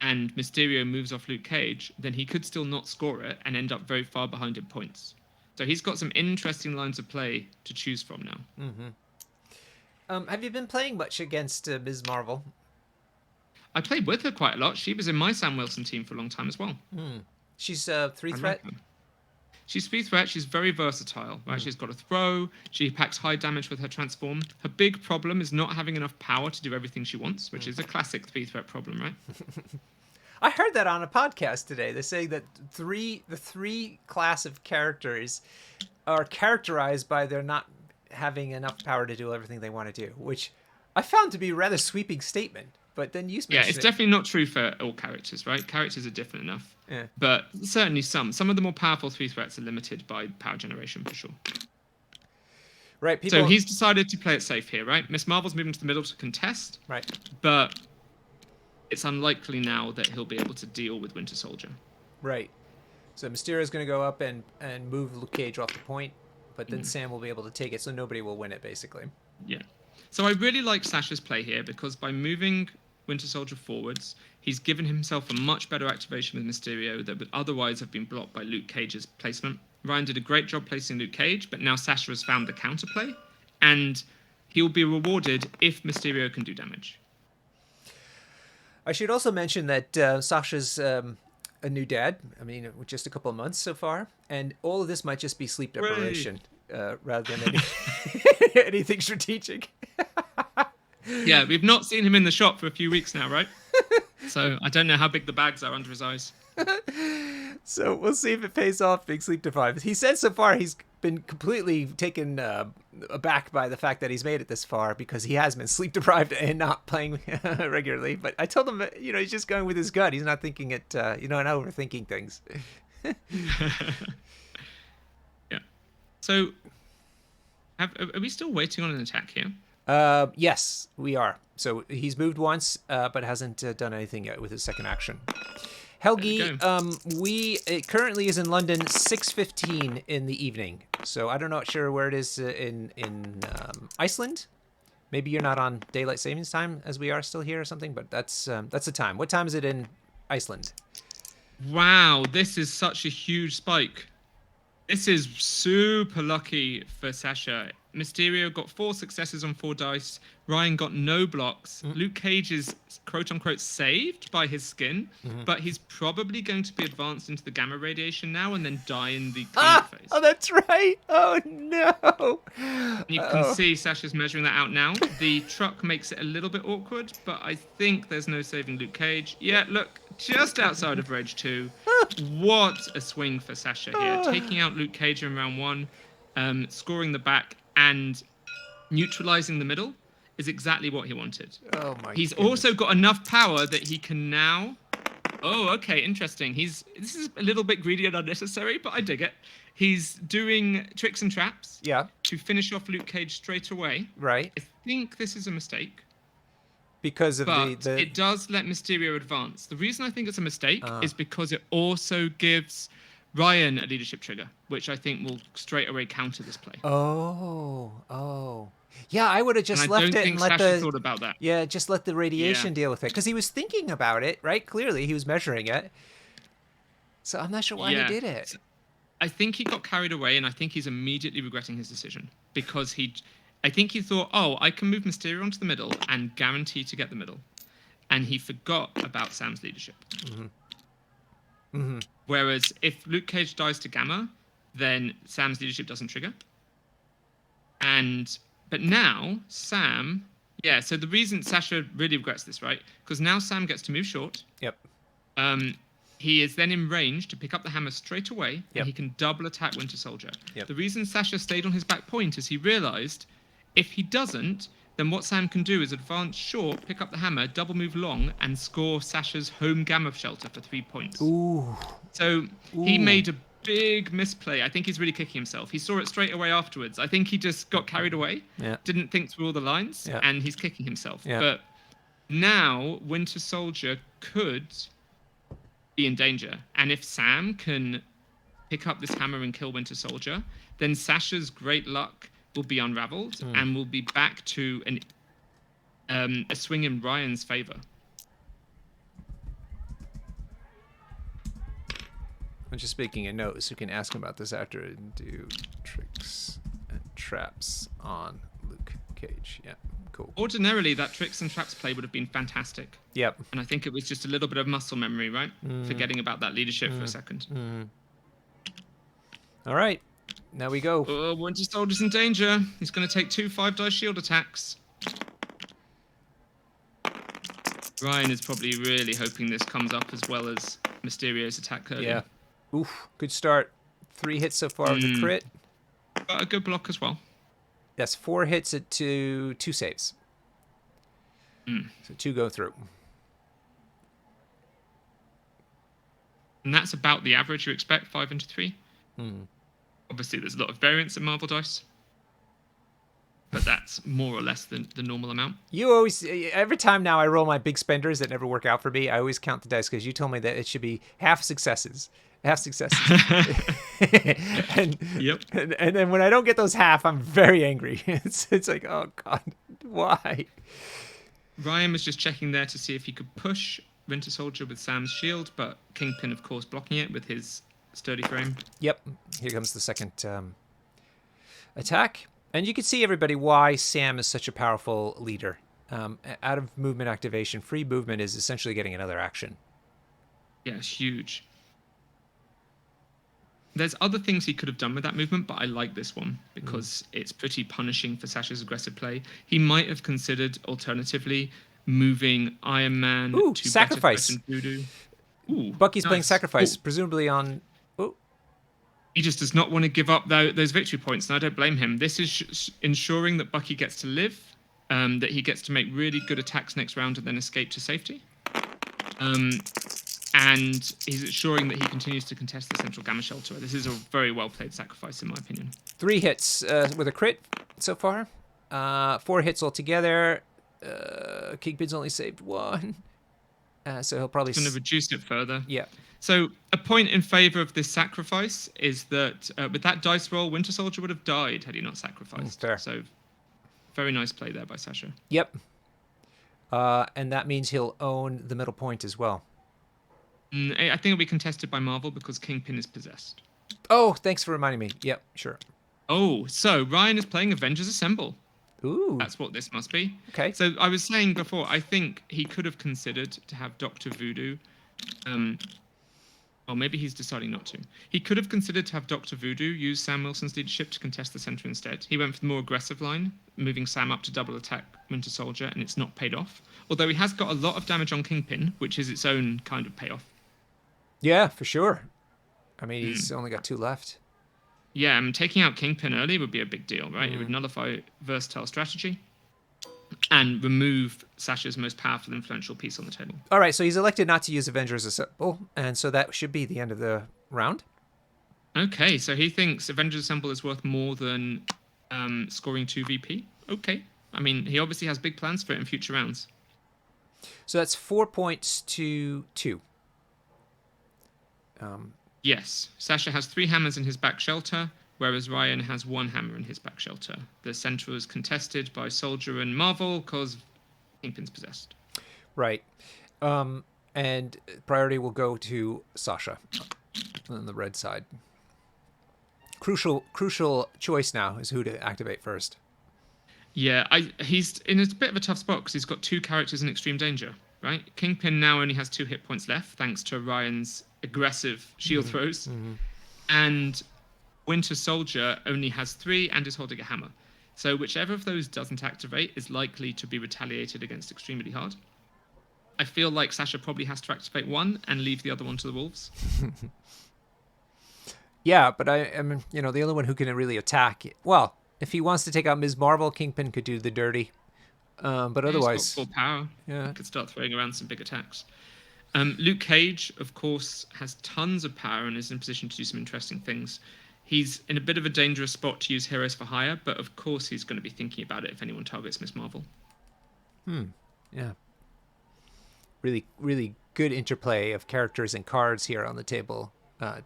and Mysterio moves off Luke Cage, then he could still not score it and end up very far behind in points. So he's got some interesting lines of play to choose from now. Have you been playing much against Ms. Marvel? I played with her quite a lot. She was in my Sam Wilson team for a long time as well. She's three I like threat. her. She's free threat. She's very versatile, right? She's got a throw. She packs high damage with her transform. Her big problem is not having enough power to do everything she wants, which is a classic three threat problem, right? I heard that on a podcast today. They say that the three class of characters are characterized by their not having enough power to do everything they want to do, which I found to be a rather sweeping statement. But then you Yeah, mentioned it's it. definitely not true for all characters, right? Characters are different enough. Yeah. But certainly some. Some of the more powerful three threats are limited by power generation for sure. Right, people. So he's decided to play it safe here, right? Miss Marvel's moving to the middle to contest. Right. But it's unlikely now that he'll be able to deal with Winter Soldier. Right. So Mysterio's going to go up and move Luke Cage off the point, but then Sam will be able to take it, so nobody will win it, basically. Yeah. So I really like Sasha's play here because by moving Winter Soldier forwards, he's given himself a much better activation with Mysterio that would otherwise have been blocked by Luke Cage's placement. Ryan did a great job placing Luke Cage, but now Sasha has found the counterplay, and he'll be rewarded if Mysterio can do damage. I should also mention that Sasha's a new dad. I mean, just a couple of months so far, and all of this might just be sleep deprivation rather than anything strategic. Yeah, we've not seen him in the shop for a few weeks now, right? So I don't know how big the bags are under his eyes. So we'll see if it pays off being sleep deprived. He said so far he's been completely taken aback by the fact that he's made it this far because he has been sleep deprived and not playing regularly. But I told him, he's just going with his gut. He's not thinking it, not overthinking things. Yeah. So are we still waiting on an attack here? Yes, we are. So he's moved once, but hasn't done anything yet with his second action. Helgi, it currently is in London, 6:15 in the evening. So I'm not sure where it is in Iceland. Maybe you're not on daylight savings time as we are still here or something, but that's the time. What time is it in Iceland? Wow, this is such a huge spike. This is super lucky for Sasha. Mysterio got 4 successes on 4 dice. Ryan got no blocks. Luke Cage is quote-unquote saved by his skin, but he's probably going to be advanced into the gamma radiation now and then die in the cleanup phase. Oh, that's right. Oh, no. You can see Sasha's measuring that out now. The truck makes it a little bit awkward, but I think there's no saving Luke Cage. Yeah, look, just outside of Rage 2. What a swing for Sasha here. Taking out Luke Cage in round 1, scoring the back, and neutralizing the middle is exactly what he wanted. Oh my He's goodness. also got enough power that he can now... Oh, okay, interesting. This is a little bit greedy and unnecessary, but I dig it. He's doing tricks and traps to finish off Luke Cage straight away. Right. I think this is a mistake. Because of But the... it does let Mysterio advance. The reason I think it's a mistake is because it also gives Ryan a leadership trigger, which I think will straight away counter this play. Oh. Yeah, I would have just And I left don't it think and let Sasha thought about that. Yeah, just let the radiation Yeah. deal with it. Because he was thinking about it, right? Clearly, he was measuring it. So I'm not sure why he did it. I think he got carried away, and I think he's immediately regretting his decision because I think he thought, I can move Mysterio onto the middle and guarantee to get the middle, and he forgot about Sam's leadership. Whereas if Luke Cage dies to Gamma, then Sam's leadership doesn't trigger. But now Sam, so the reason Sasha really regrets this, right? Because now Sam gets to move short. Yep. He is then in range to pick up the hammer straight away, Yep. and he can double attack Winter Soldier. Yep. The reason Sasha stayed on his back point is he realized if he doesn't, then what Sam can do is advance short, pick up the hammer, double move long, and score Sasha's home gamma shelter for 3 points. Ooh. So he made a big misplay. I think he's really kicking himself. He saw it straight away afterwards. I think he just got carried away, didn't think through all the lines, and he's kicking himself. Yeah. But now Winter Soldier could be in danger. And if Sam can pick up this hammer and kill Winter Soldier, then Sasha's great luck will be unraveled and will be back to a swing in Ryan's favor. I'm just making a note so you can ask him about this after and do tricks and traps on Luke Cage. Yeah, Cool. Ordinarily, that tricks and traps play would have been fantastic. Yep. And I think it was just a little bit of muscle memory, right? Forgetting about that leadership for a second. All right. Now we go. Oh, Winter Soldier's in danger. He's going to take 2 5-dice shield attacks. Ryan is probably really hoping this comes up as well as Mysterio's attack earlier. Yeah. Oof. Good start. 3 hits so far with a crit. But a good block as well. That's 4 hits at 2 saves. So 2 go through. And that's about the average you expect, 5 into 3. Obviously, there's a lot of variance in Marvel dice. But that's more or less the normal amount. You always, every time now I roll my big spenders that never work out for me, I always count the dice because you told me that it should be half successes. Half successes. and then when I don't get those half, I'm very angry. It's like, oh God, why? Ryan was just checking there to see if he could push Winter Soldier with Sam's shield, but Kingpin, of course, blocking it with his sturdy frame. Yep. Here comes the second attack. And you can see, everybody, why Sam is such a powerful leader. Out of movement activation, free movement is essentially getting another action. Yeah, it's huge. There's other things he could have done with that movement, but I like this one because it's pretty punishing for Sasha's aggressive play. He might have considered, alternatively, moving Iron Man to sacrifice. Voodoo. Bucky's playing sacrifice, presumably on... He just does not want to give up those victory points, and I don't blame him. This is ensuring that Bucky gets to live, that he gets to make really good attacks next round and then escape to safety. And he's ensuring that he continues to contest the central gamma shelter. This is a very well-played sacrifice, in my opinion. 3 hits with a crit so far. 4 hits altogether. Kingpin's only saved 1. So he'll probably... He's going to reduce it further. Yeah. So a point in favor of this sacrifice is that with that dice roll, Winter Soldier would have died had he not sacrificed. Fair. So very nice play there by Sasha. Yep. And that means he'll own the middle point as well. I think it'll be contested by Marvel because Kingpin is possessed. Oh, thanks for reminding me. Yep, sure. Oh, so Ryan is playing Avengers Assemble. Ooh. That's what this must be. Okay. So I was saying before, I think he could have considered to have Dr. Voodoo. Or maybe he's deciding not to. He could have considered to have Dr. Voodoo use Sam Wilson's leadership to contest the center instead. He went for the more aggressive line, moving Sam up to double attack Winter Soldier, and it's not paid off. Although he has got a lot of damage on Kingpin, which is its own kind of payoff. Yeah, for sure. I mean, he's only got 2 left. Yeah, taking out Kingpin early would be a big deal, right? It would nullify versatile strategy and remove Sasha's most powerful, influential piece on the table. All right, so he's elected not to use Avengers Assemble, and so that should be the end of the round. Okay, so he thinks Avengers Assemble is worth more than scoring 2 VP. Okay. I mean, he obviously has big plans for it in future rounds. So that's 4 points to 2. Yes, Sasha has 3 hammers in his back shelter, whereas Ryan has 1 hammer in his back shelter. The center is contested by Soldier and Marvel because Kingpin's possessed. Right. And priority will go to Sasha on the red side. Crucial choice now is who to activate first. Yeah, he's in a bit of a tough spot because he's got 2 characters in extreme danger, right? Kingpin now only has 2 hit points left thanks to Ryan's aggressive shield throws. And Winter Soldier only has 3 and is holding a hammer. So whichever of those doesn't activate is likely to be retaliated against extremely hard. I feel like Sasha probably has to activate 1 and leave the other one to the wolves. Yeah, but I mean, the only one who can really attack... Well, if he wants to take out Ms. Marvel, Kingpin could do the dirty. But otherwise... He's got full power. Yeah. He could start throwing around some big attacks. Luke Cage, of course, has tons of power and is in a position to do some interesting things. He's in a bit of a dangerous spot to use Heroes for Hire, but of course he's going to be thinking about it if anyone targets Ms. Marvel. Yeah. Really, really good interplay of characters and cards here on the table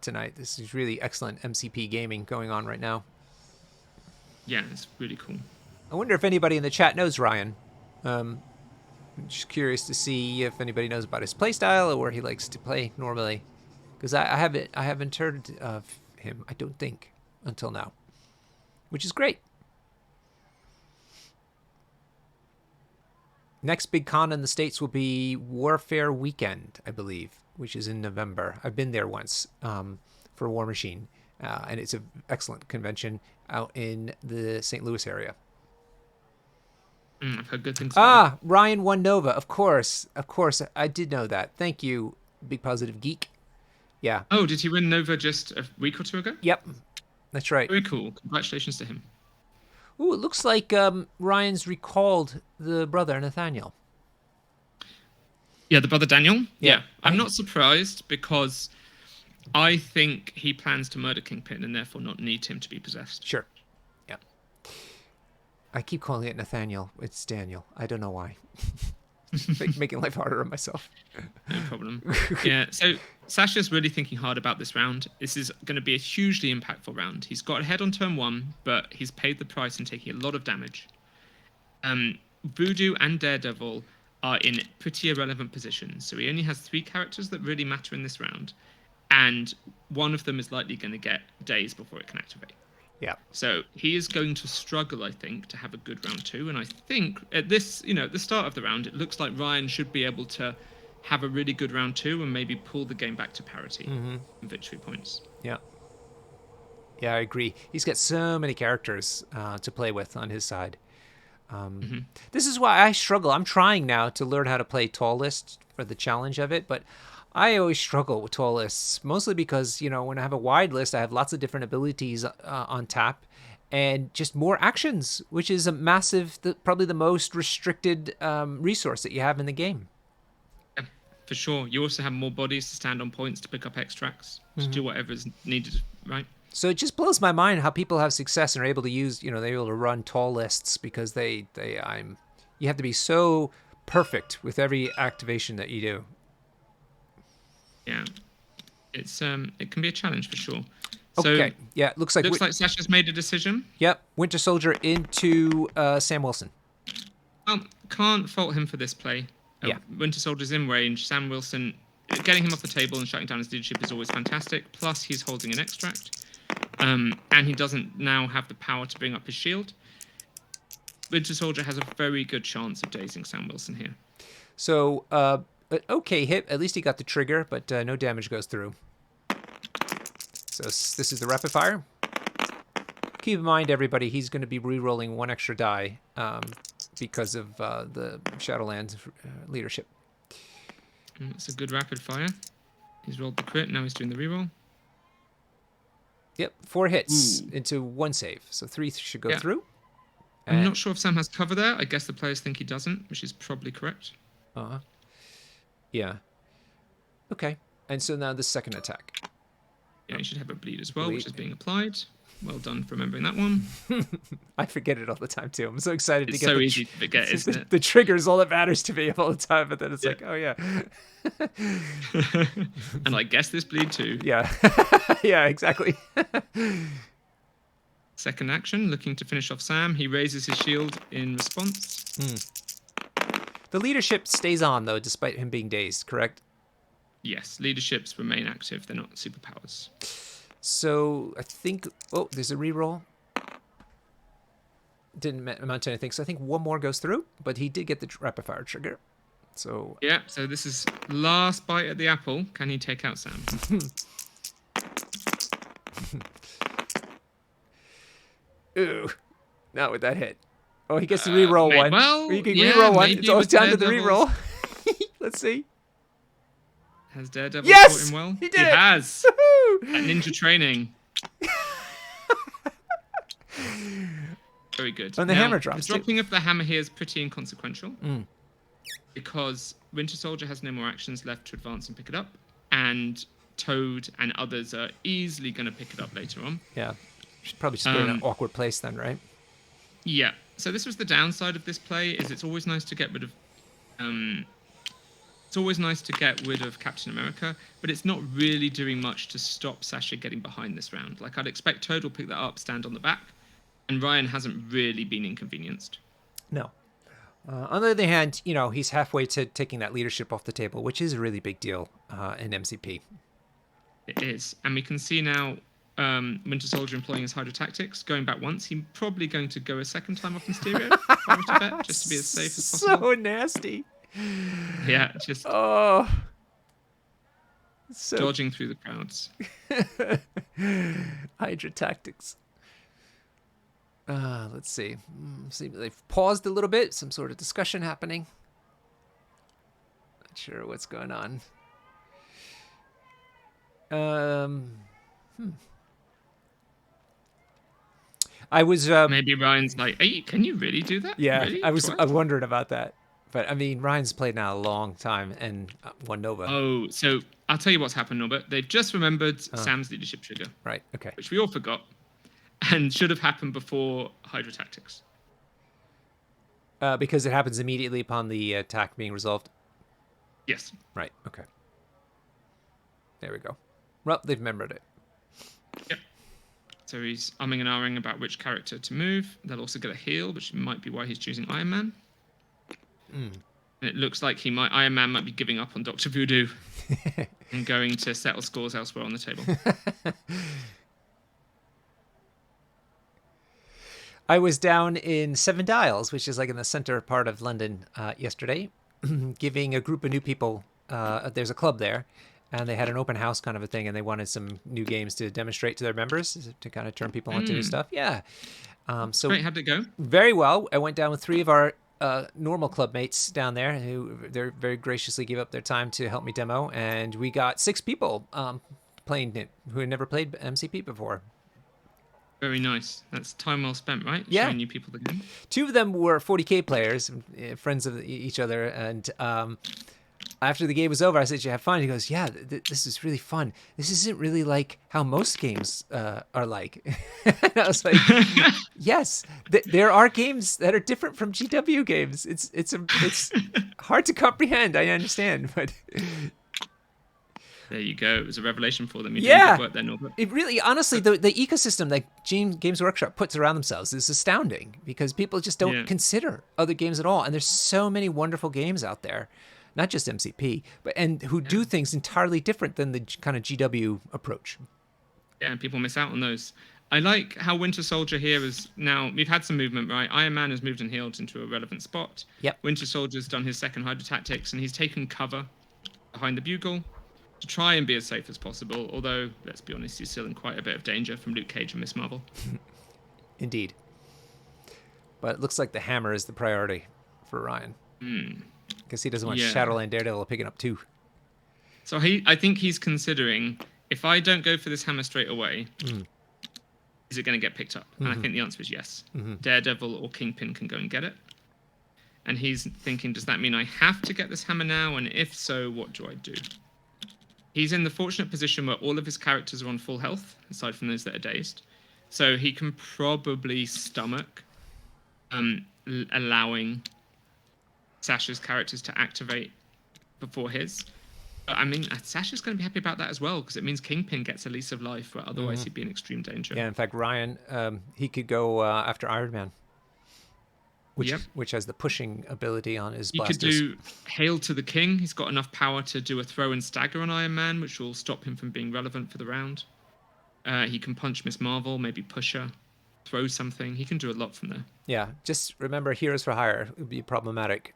tonight. This is really excellent MCP gaming going on right now. Yeah, it's really cool. I wonder if anybody in the chat knows Ryan. I'm just curious to see if anybody knows about his playstyle or where he likes to play normally. Because I haven't heard of him, I don't think, until now. Which is great. Next big con in the States will be Warfare Weekend, I believe, which is in November. I've been there once for War Machine, and it's an excellent convention out in the St. Louis area. I've heard good things about it. Ryan won Nova. Of course. I did know that. Thank you, Big Positive Geek. Yeah. Oh, did he win Nova just a week or two ago? Yep. That's right. Very cool. Congratulations to him. Ooh, it looks like Ryan's recalled the brother, Nathaniel. Yeah, the brother Daniel. Yeah. I'm not surprised because I think he plans to murder Kingpin and therefore not need him to be possessed. Sure. Yeah. I keep calling it Nathaniel. It's Daniel. I don't know why. Making life harder on myself. No problem. Yeah, so Sasha's really thinking hard about this round. This is going to be a hugely impactful round. He's got ahead on turn 1, but he's paid the price in taking a lot of damage. Voodoo and Daredevil are in pretty irrelevant positions, so he only has 3 characters that really matter in this round, and one of them is likely going to get days before it can activate. Yeah. So he is going to struggle, I think, to have a good round 2. And I think at this, at the start of the round, it looks like Ryan should be able to have a really good round 2 and maybe pull the game back to parity and victory points. Yeah. Yeah, I agree. He's got so many characters to play with on his side. This is why I struggle. I'm trying now to learn how to play tall list for the challenge of it, but I always struggle with tall lists, mostly because, when I have a wide list, I have lots of different abilities on tap and just more actions, which is a massive, probably the most restricted resource that you have in the game. Yeah, for sure. You also have more bodies to stand on points to pick up extracts, to do whatever is needed, right? So it just blows my mind how people have success and are able to use, they're able to run tall lists because you have to be so perfect with every activation that you do. Yeah, it can be a challenge for sure. Okay, so, yeah, it looks like Sasha's made a decision. Yep, Winter Soldier into Sam Wilson. Can't fault him for this play. Yeah, Winter Soldier's in range. Sam Wilson, getting him off the table and shutting down his leadership is always fantastic. Plus, he's holding an extract, and he doesn't now have the power to bring up his shield. Winter Soldier has a very good chance of dazing Sam Wilson here. So, okay hit. At least he got the trigger, but no damage goes through. So this is the rapid fire. Keep in mind, everybody, he's going to be re-rolling 1 extra die because of the Shadowlands leadership. It's a good rapid fire. He's rolled the crit. Now he's doing the re-roll. Yep, 4 hits into 1 save. So 3 should go through. I'm not sure if Sam has cover there. I guess the players think he doesn't, which is probably correct. Yeah. Okay. And so now the second attack. Yeah, you should have a bleed as well, which is being applied. Well done for remembering that one. I forget it all the time, too. I'm so excited to get so easy to forget, isn't it? The trigger is all that matters to me all the time, but then it's like, oh, yeah. And I guess this bleed, too. Yeah. Yeah, exactly. Second action, looking to finish off Sam. He raises his shield in response. The leadership stays on, though, despite him being dazed, correct? Yes, leaderships remain active. They're not superpowers. So I think... Oh, there's a reroll. Didn't amount to anything. So I think 1 more goes through, but he did get the rapid fire trigger. So... Yeah, so this is last bite at the apple. Can he take out Sam? Ooh, not with that hit. Oh, he gets to re-roll 1. Well, or you can re-roll 1. It's always down to the re-roll. Let's see. Has Daredevil yes! taught him well? He did it! Has. Woo-hoo! At ninja training. Very good. And the hammer drops, the dropping of the hammer here is pretty inconsequential. Because Winter Soldier has no more actions left to advance and pick it up. And Toad and others are easily going to pick it up later on. Yeah. Should probably just put it in an awkward place then, right? Yeah. So this was the downside of this play, is it's always nice to get rid of... It's always nice to get rid of Captain America, but it's not really doing much to stop Sasha getting behind this round. Like, I'd expect Toad will pick that up, stand on the back, and Ryan hasn't really been inconvenienced. No. On the other hand, he's halfway to taking that leadership off the table, which is a really big deal in MCP. It is. And we can see now Winter Soldier employing his hydro tactics, going back once. He's probably going to go a second time off Mysterio, if I were to bet, just to be as safe as possible. So nasty. Yeah, just Oh. So dodging through the crowds. Hydra tactics. Let's see. See, they've paused a little bit. Some sort of discussion happening. Not sure what's going on. I was. Maybe Ryan's like, "Hey, can you really do that?" Yeah, Really? I was. Twice? I wondered about that. But I mean, Ryan's played now a long time and won Nova. Oh, so I'll tell you what's happened, Norbert. They've just remembered Sam's leadership trigger, Right. Okay. which we all forgot, and should have happened before Hydra Tactics. Because it happens immediately upon the attack being resolved. Yes. Right. Okay. There we go. Well, they've remembered it. Yep. So he's umming and ahhing about which character to move. They'll also get a heal, which might be why he's choosing Iron Man. And it looks like Iron Man might be giving up on Dr. Voodoo and going to settle scores elsewhere on the table. I was down in Seven Dials, which is like in the center part of London, yesterday, giving a group of new people. There's a club there, and they had an open house kind of a thing, and they wanted some new games to demonstrate to their members to kind of turn people on to new stuff. Yeah. So Great, how'd it go? very well. I went down with 3 of our normal club mates down there who they're very graciously gave up their time to help me demo, and we got 6 people playing it who had never played MCP before. Very nice. That's time well spent, right? Yeah. Showing new people the game. 2 of them were 40k players, friends of each other, and after the game was over, I said, "Did you have fun?" He goes, "Yeah, this is really fun. This isn't really like how most games are like." And I was like, "Yes, there are games that are different from GW games. It's hard to comprehend. I understand, but." There you go. It was a revelation for them. You're Yeah. doing good work there, Norbert. It really, honestly, the ecosystem that Games Workshop puts around themselves is astounding because people just don't consider other games at all. And there's so many wonderful games out there, not just MCP, but who do things entirely different than the kind of GW approach. Yeah, and people miss out on those. I like how Winter Soldier here is now. We've had some movement, right? Iron Man has moved and healed into a relevant spot. Yep. Winter Soldier's done his second Hydra Tactics, and he's taken cover behind the bugle to try and be as safe as possible. Although, let's be honest, he's still in quite a bit of danger from Luke Cage and Miss Marvel. Indeed. But it looks like the hammer is the priority for Ryan. Because he doesn't want Shadowland Daredevil picking up 2. So I think he's considering, if I don't go for this hammer straight away, is it going to get picked up? And I think the answer is yes. Daredevil or Kingpin can go and get it. And he's thinking, does that mean I have to get this hammer now? And if so, what do I do? He's in the fortunate position where all of his characters are on full health, aside from those that are dazed. So he can probably stomach allowing Sasha's characters to activate before his. But I mean, Sasha's going to be happy about that as well, because it means Kingpin gets a lease of life where otherwise he'd be in extreme danger. Yeah, in fact, Ryan, he could go after Iron Man, which has the pushing ability on his blasters. He could do Hail to the King. He's got enough power to do a throw and stagger on Iron Man, which will stop him from being relevant for the round. He can punch Miss Marvel, maybe push her, throw something. He can do a lot from there. Yeah, just remember, Heroes for Hire would be problematic.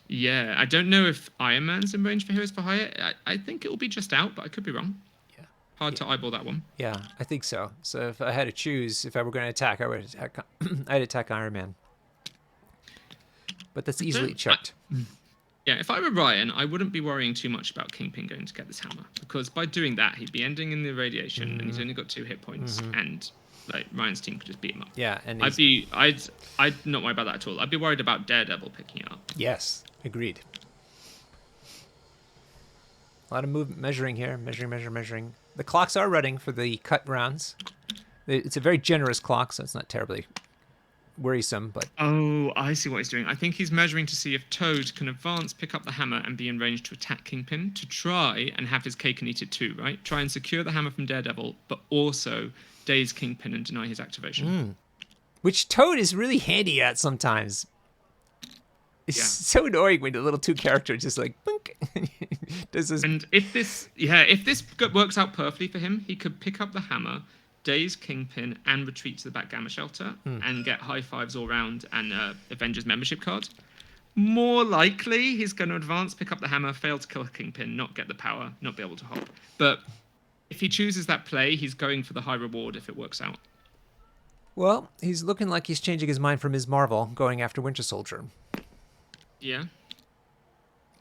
Yeah, I don't know if Iron Man's in range for Heroes for Hire. I think it will be just out, but I could be wrong. Yeah. Hard to eyeball that one. Yeah, I think so. So if I had to choose, if I were going to attack, I'd attack Iron Man. But that's easily checked. Yeah, if I were Ryan, I wouldn't be worrying too much about Kingpin going to get this hammer, because by doing that, he'd be ending in the radiation, and he's only got 2 hit points, and like Ryan's team could just beat him up. Yeah, and I'd not worry about that at all. I'd be worried about Daredevil picking it up. Yes, agreed. A lot of movement measuring here, measuring. The clocks are running for the cut rounds. It's a very generous clock, so it's not terribly worrisome, but oh, I see what he's doing. I think he's measuring to see if Toad can advance, pick up the hammer, and be in range to attack Kingpin to try and have his cake and eat it too, right? Try and secure the hammer from Daredevil, but also daze Kingpin and deny his activation. Which Toad is really handy at sometimes. It's so annoying when the little 2 character just like blink. This is And if this works out perfectly for him, he could pick up the hammer, daze Kingpin, and retreat to the backgammon shelter and get high fives all round and Avengers membership card. More likely, he's going to advance, pick up the hammer, fail to kill Kingpin, not get the power, not be able to hop. But if he chooses that play, he's going for the high reward if it works out. well, he's looking like he's changing his mind from Ms. Marvel, going after Winter Soldier. Yeah.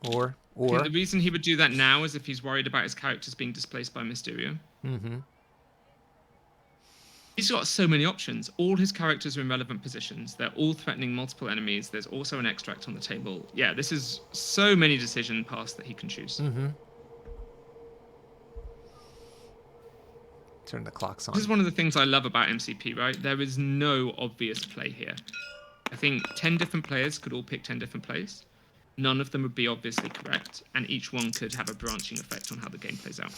Or I think the reason he would do that now is if he's worried about his characters being displaced by Mysterio. Mm-hmm. He's got so many options. All his characters are in relevant positions. They're all threatening multiple enemies. There's also an extract on the table. Yeah, this is so many decision paths that he can choose. Mm-hmm. Turn the clocks on. This is one of the things I love about MCP, right? There is no obvious play here. I think 10 different players could all pick 10 different plays. None of them would be obviously correct, and each one could have a branching effect on how the game plays out.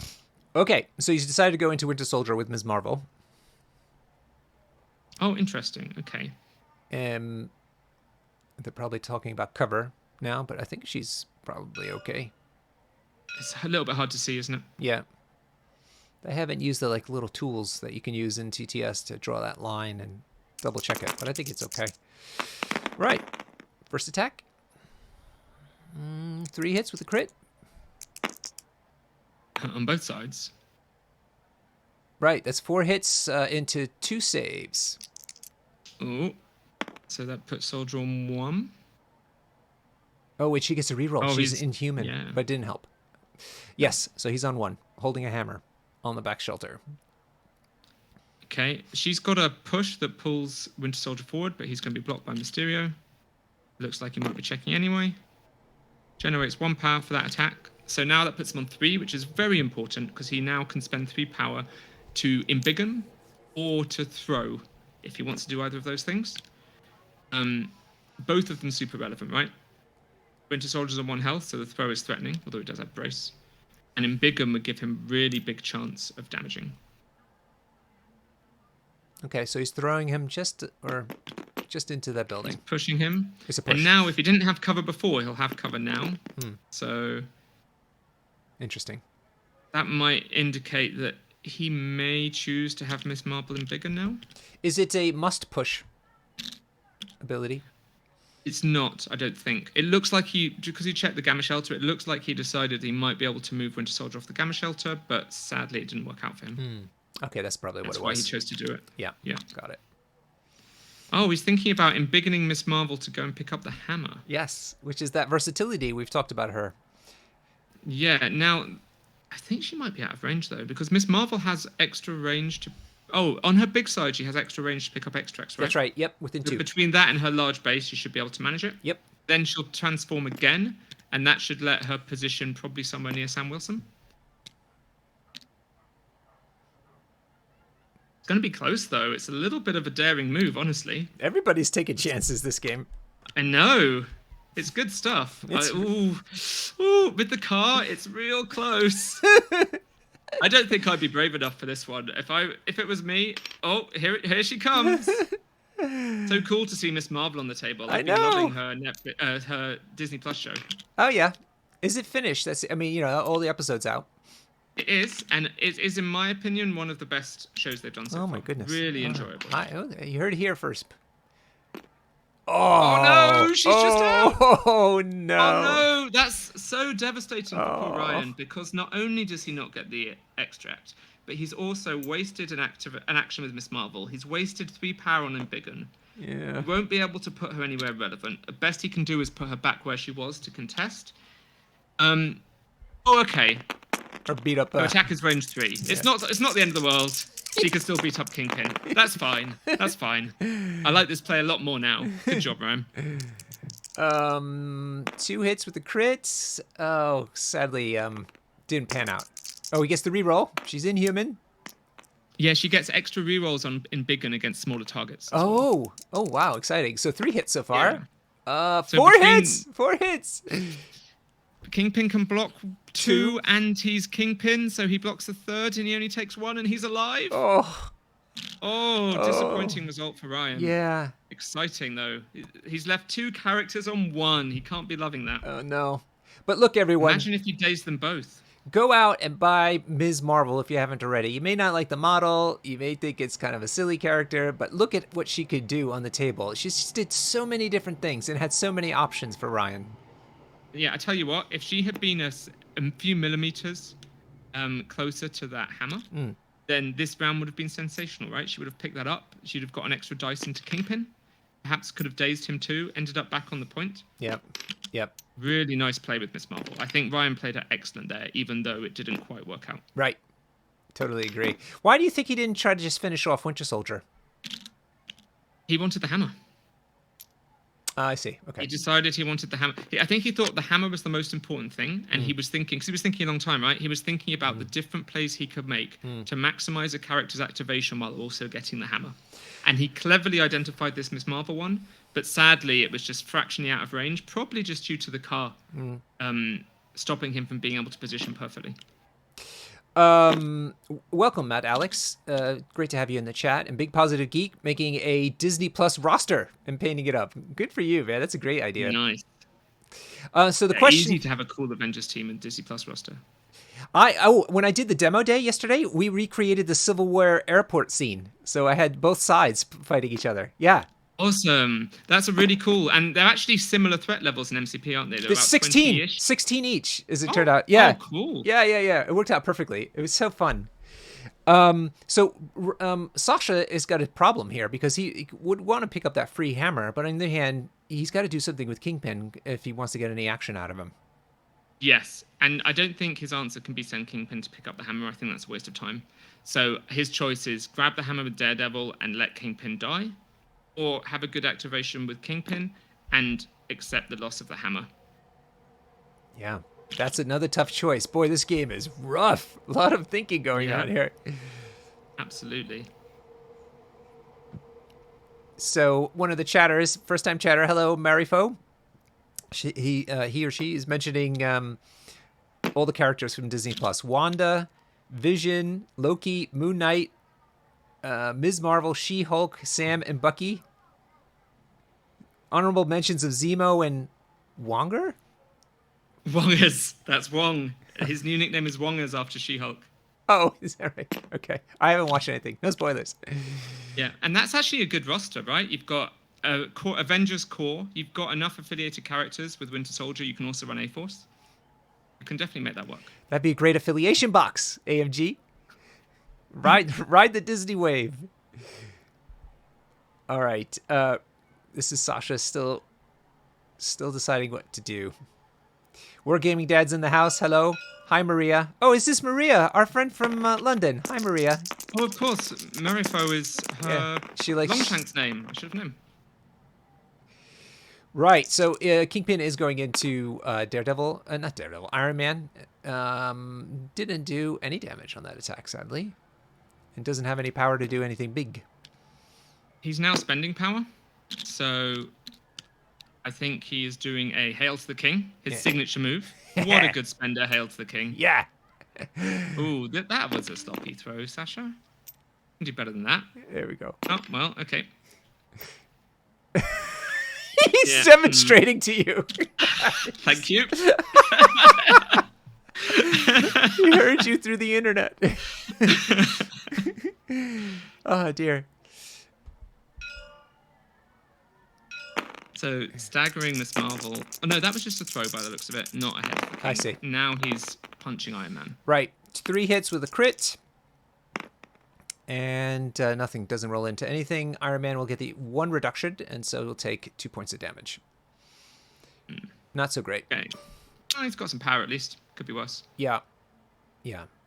Okay, so he's decided to go into Winter Soldier with Ms. Marvel. Oh, interesting. Okay. They're probably talking about cover now, but I think she's probably okay. It's a little bit hard to see, isn't it? Yeah. They haven't used the like little tools that you can use in TTS to draw that line and double check it, but I think it's okay. Right. First attack. 3 hits with a crit. On both sides. Right, that's 4 hits into 2 saves. Oh. So that puts Soldier on 1. Oh, wait, she gets a reroll. Oh, She's inhuman, yeah. but it didn't help. Yes, so he's on 1, holding a hammer on the back shelter. Okay, she's got a push that pulls Winter Soldier forward, but he's going to be blocked by Mysterio. Looks like he might be checking anyway. Generates 1 power for that attack. So now that puts him on 3, which is very important because he now can spend 3 power to embiggen or to throw if he wants to do either of those things. Both of them super relevant, right? Winter Soldier's on 1 health, so the throw is threatening, although he does have brace. And embiggen would give him really big chance of damaging. Okay, so he's throwing him just into that building. He's pushing him. It's a push. And now, if he didn't have cover before, he'll have cover now. So Interesting. that might indicate that he may choose to have Miss Marvel embiggen now. Is it a must push ability? It's not, I don't think. It looks like because he checked the Gamma Shelter, it looks like he decided he might be able to move Winter Soldier off the Gamma Shelter, but sadly it didn't work out for him. Okay, that's probably That's what it why was. he chose to do it. Yeah, Yeah. got it. Oh, he's thinking about embiggening Miss Marvel to go and pick up the hammer. Yes, which is that versatility. We've talked about her. Yeah, now, I think she might be out of range, though, because Miss Marvel has extra range to... Oh, on her big side, she has extra range to pick up extracts, right? That's right, yep, within So 2. between that and her large base, she should be able to manage it. Yep. Then she'll transform again, and that should let her position probably somewhere near Sam Wilson. It's going to be close, though. It's a little bit of a daring move, honestly. Everybody's taking chances this game. I know. It's good stuff. Ooh, with the car, it's real close. I don't think I'd be brave enough for this one. If it was me, oh, here she comes. So cool to see Miss Marvel on the table. I've been loving her her Disney Plus show. Oh yeah, is it finished? All the episodes out. It is, and it is, in my opinion, one of the best shows they've done so far. Oh my goodness, really enjoyable. You heard it here first. Oh no, she's just out. Oh no. Oh no, that's so devastating for poor Ryan, because not only does he not get the extract, but he's also wasted an action with Miss Marvel. He's wasted 3 power on embiggen. Yeah. He won't be able to put her anywhere relevant. The best he can do is put her back where she was to contest. Oh, okay. Or beat up. Her attack is range 3. Yeah. It's not the end of the world. She can still beat up Kingpin. That's fine. That's fine. I like this play a lot more now. Good job, Ryan. 2 hits with the crits. Oh, sadly, didn't pan out. Oh, he gets the reroll. She's inhuman. Yeah, she gets extra rerolls on embiggen against smaller targets. Oh, wow, exciting. So 3 hits so far. Yeah. So 4 hits. 4 hits. Kingpin can block 2, and he's Kingpin, so he blocks the 3rd, and he only takes 1, and he's alive. Oh, disappointing result for Ryan. Yeah. Exciting, though. He's left 2 characters on 1. He can't be loving that. Oh, no. But look, everyone, Imagine if you dazed them both. go out and buy Ms. Marvel if you haven't already. You may not like the model, you may think it's kind of a silly character, but look at what she could do on the table. She just did so many different things and had so many options for Ryan. Yeah, I tell you what, if she had been a few millimeters closer to that hammer, then this round would have been sensational, right? She would have picked that up. She'd have got an extra dice into Kingpin. Perhaps could have dazed him too. Ended up back on the point. Yep. Yep. Really nice play with Miss Marvel. I think Ryan played her excellent there, even though it didn't quite work out. Right. Totally agree. Why do you think he didn't try to just finish off Winter Soldier? He wanted the hammer. I see. Okay. He decided he wanted the hammer. I think he thought the hammer was the most important thing, and he was thinking, because he was thinking a long time, right? He was thinking about the different plays he could make to maximize a character's activation while also getting the hammer. And he cleverly identified this Miss Marvel one, but sadly it was just fractionally out of range, probably just due to the car stopping him from being able to position perfectly. Welcome, Matt Alex. Great to have you in the chat. And Big Positive Geek making a Disney Plus roster and painting it up. Good for you, man. That's a great idea. Nice. So the question... Easy to have a cool Avengers team in Disney Plus roster. When I did the demo day yesterday, we recreated the Civil War airport scene. So I had both sides fighting each other. Yeah. Awesome. That's a really cool. And they're actually similar threat levels in MCP, aren't they? They're There's about 16. 20-ish. 16 each, as it turned out. Yeah. Oh, cool. Yeah. It worked out perfectly. It was so fun. Sasha has got a problem here because he would want to pick up that free hammer, but on the other hand, he's got to do something with Kingpin if he wants to get any action out of him. Yes, and I don't think his answer can be send Kingpin to pick up the hammer. I think that's a waste of time. So his choice is grab the hammer with Daredevil and let Kingpin die, or have a good activation with Kingpin and accept the loss of the hammer. Yeah, that's another tough choice. Boy, this game is rough. A lot of thinking going on here. Absolutely. So one of the chatters, first-time chatter, hello, Marifo. He or she is mentioning all the characters from Disney Plus: Wanda, Vision, Loki, Moon Knight, Ms. Marvel, She-Hulk, Sam, and Bucky. Honorable mentions of Zemo and Wonger. Wongers. That's Wong. His new nickname is Wongers after She-Hulk. Oh, is that right? Okay, I haven't watched anything. No spoilers. Yeah, and that's actually a good roster, right? You've got core Avengers core. You've got enough affiliated characters with Winter Soldier. You can also run A-Force. You can definitely make that work. That'd be a great affiliation box, AMG. Ride the Disney wave. All right. This is Sasha still deciding what to do. Wargaming Dad's in the house. Hello. Hi, Maria. Oh, is this Maria, our friend from London? Hi, Maria. Oh, of course. Marifo is her Longshank's name. I should have known. Right. So Kingpin is going into Daredevil. Not Daredevil. Iron Man. Didn't do any damage on that attack, sadly. And doesn't have any power to do anything big. He's now spending power. So I think he is doing a Hail to the King, his signature move. What a good spender, Hail to the King. Yeah. Ooh, that was a sloppy throw, Sasha. You can do better than that. There we go. Oh, well, okay. He's demonstrating to you. Thank you. He heard you through the internet. Oh, dear. So, staggering Miss Marvel. Oh, no, that was just a throw by the looks of it, not a hit. I see. Now he's punching Iron Man. Right. 3 hits with a crit. And nothing doesn't roll into anything. Iron Man will get the 1 reduction, and so he'll take 2 points of damage. Not so great. Okay. Oh, he's got some power at least. Could be worse. Yeah.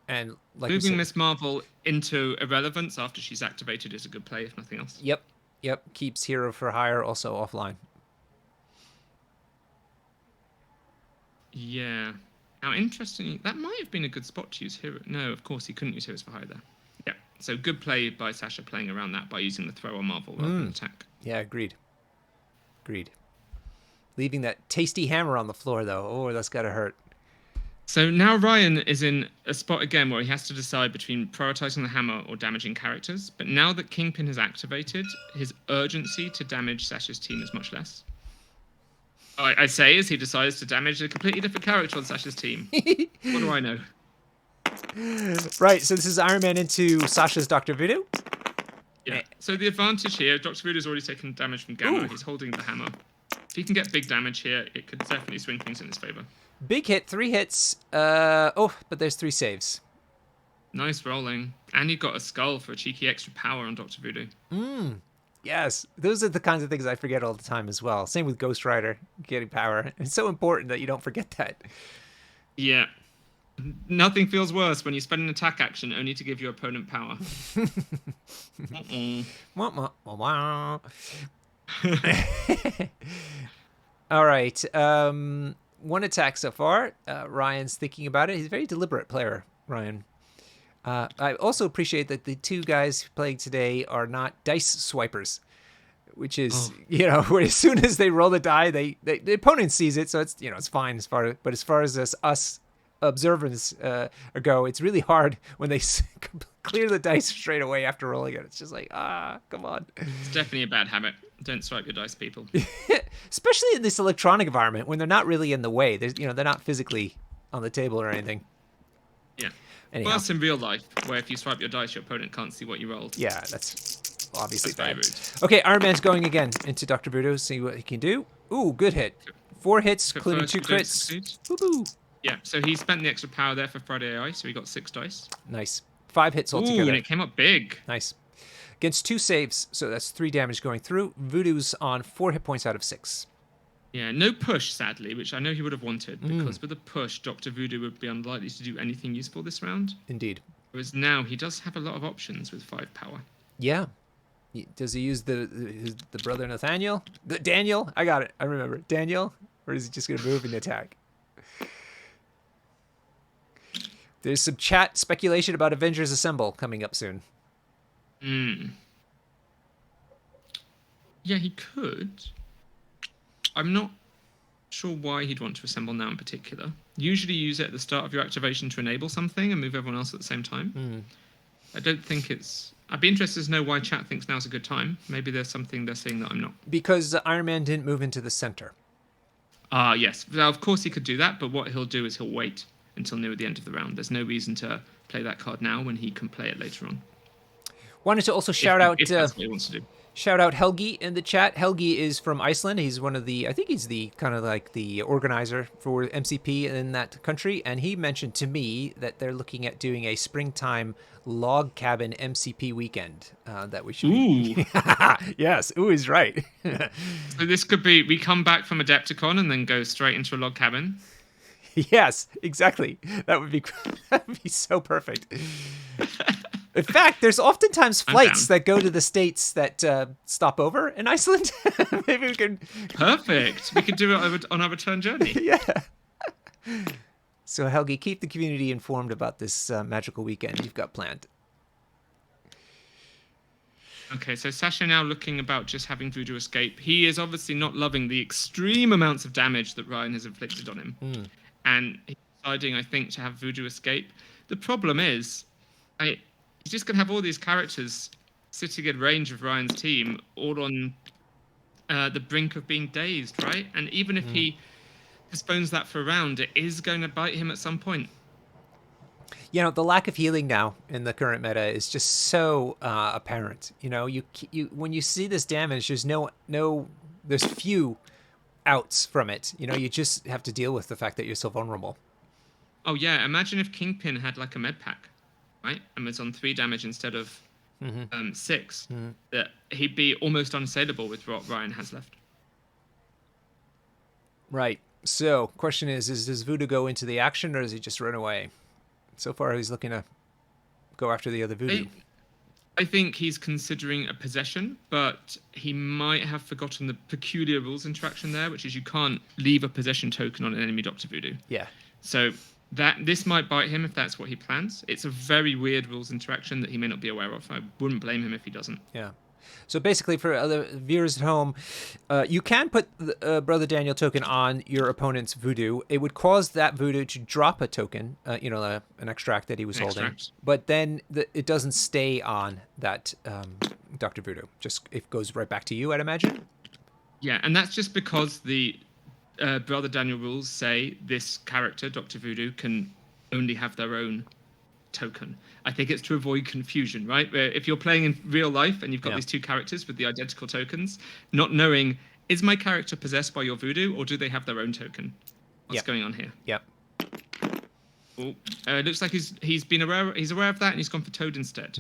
And like moving Miss Marvel into irrelevance after she's activated is a good play, if nothing else. Yep. Keeps Hero for Hire also offline. Yeah. Now, interestingly, that might have been a good spot to use Hero. No, of course, he couldn't use Heroes for Hire there. Yeah. So good play by Sasha playing around that by using the throw on Marvel rather than attack. Yeah, agreed. Leaving that tasty hammer on the floor, though. Oh, that's got to hurt. So now Ryan is in a spot again where he has to decide between prioritizing the hammer or damaging characters. But now that Kingpin has activated, his urgency to damage Sasha's team is much less. I say as he decides to damage a completely different character on Sasha's team. What do I know? Right, so this is Iron Man into Sasha's Dr. Voodoo. Yeah. So the advantage here, Dr. Voodoo's already taken damage from Gamma. Ooh. He's holding the hammer. If he can get big damage here, it could definitely swing things in his favor. Big hit, 3 hits. But there's 3 saves. Nice rolling. And you got a skull for a cheeky extra power on Dr. Voodoo. Yes, those are the kinds of things I forget all the time as well. Same with Ghost Rider, getting power. It's so important that you don't forget that. Yeah. Nothing feels worse when you spend an attack action only to give your opponent power. Wah, wah, wah, wah. All right. One attack so far. Ryan's thinking about it. He's a very deliberate player, Ryan. I also appreciate that the 2 guys playing today are not dice swipers, which is, where as soon as they roll the die, the opponent sees it, so it's, it's fine but as far as us observers go, it's really hard when they clear the dice straight away after rolling it. It's just like, come on. It's definitely a bad habit. Don't swipe your dice, people. Especially in this electronic environment when they're not really in the way. They're not physically on the table or anything. Yeah. Anyhow. Worse in real life, where if you swipe your dice, your opponent can't see what you rolled. Yeah, that's obviously That's very bad. rude. Okay, Iron Man's going again into Dr. Voodoo, see what he can do. Ooh, good hit. 4 hits, including 2 crits. Woo-hoo. Yeah, so he spent the extra power there for Friday AI, so he got 6 dice. Nice. 5 hits Ooh, altogether. and it came up big. Nice. Against 2 saves, so that's 3 damage going through. Voodoo's on 4 hit points out of 6. Yeah, no push, sadly, which I know he would have wanted, because with a push, Dr. Voodoo would be unlikely to do anything useful this round. Indeed. Whereas now he does have a lot of options with 5 power. Yeah. Does he use the brother Nathaniel? Daniel? I got it. I remember. Daniel? Or is he just going to move and attack? There's some chat speculation about Avengers Assemble coming up soon. Yeah, he could. I'm not sure why he'd want to assemble now in particular. Usually use it at the start of your activation to enable something and move everyone else at the same time. I don't think it's... I'd be interested to know why chat thinks now's a good time. Maybe there's something they're seeing that I'm not. Because Iron Man didn't move into the center. Yes. Now, of course he could do that, but what he'll do is he'll wait until near the end of the round. There's no reason to play that card now when he can play it later on. Wanted to also shout out... If that's what he wants to do. Shout out Helgi in the chat. Helgi is from Iceland. He's one of the, I think he's the kind of like the organizer for MCP in that country. And he mentioned to me that they're looking at doing a springtime log cabin MCP weekend that we should be. Yes, ooh is right. So this could be, we come back from Adepticon and then go straight into a log cabin. Yes, exactly. That would be so perfect. In fact, there's oftentimes flights that go to the States that stop over in Iceland. Maybe we can... Perfect. We can do it on our return journey. Yeah. So, Helgi, keep the community informed about this magical weekend you've got planned. Okay, so Sasha now looking about just having Voodoo escape. He is obviously not loving the extreme amounts of damage that Ryan has inflicted on him. And he's deciding, I think, to have Voodoo escape. The problem is... he's just going to have all these characters sitting in range of Ryan's team, all on the brink of being dazed, right? And even if he postpones that for a round, it is going to bite him at some point. The lack of healing now in the current meta is just so apparent. You when you see this damage, there's there's few outs from it. You just have to deal with the fact that you're so vulnerable. Oh yeah, imagine if Kingpin had like a med pack. Right, and was on 3 damage instead of 6, that he'd be almost unassailable with what Ryan has left. Right. So, question is does Voodoo go into the action or does he just run away? So far, he's looking to go after the other Voodoo. I think he's considering a possession, but he might have forgotten the peculiar rules interaction there, which is you can't leave a possession token on an enemy Dr. Voodoo. Yeah. So this might bite him if that's what he plans. It's a very weird rules interaction that he may not be aware of. I wouldn't blame him if he doesn't. Yeah. So basically, for other viewers at home, you can put the Brother Daniel token on your opponent's Voodoo. It would cause that Voodoo to drop a token, an extract that he was holding. But then it doesn't stay on that Dr. Voodoo. Just it goes right back to you, I'd imagine. Yeah, and that's just because the Brother Daniel rules say this character, Dr. Voodoo, can only have their own token. I think it's to avoid confusion, right? Where if you're playing in real life and you've got these two characters with the identical tokens, not knowing, is my character possessed by your voodoo or do they have their own token? What's going on here? Yep. Oh, it looks like he's aware of that and he's gone for Toad instead.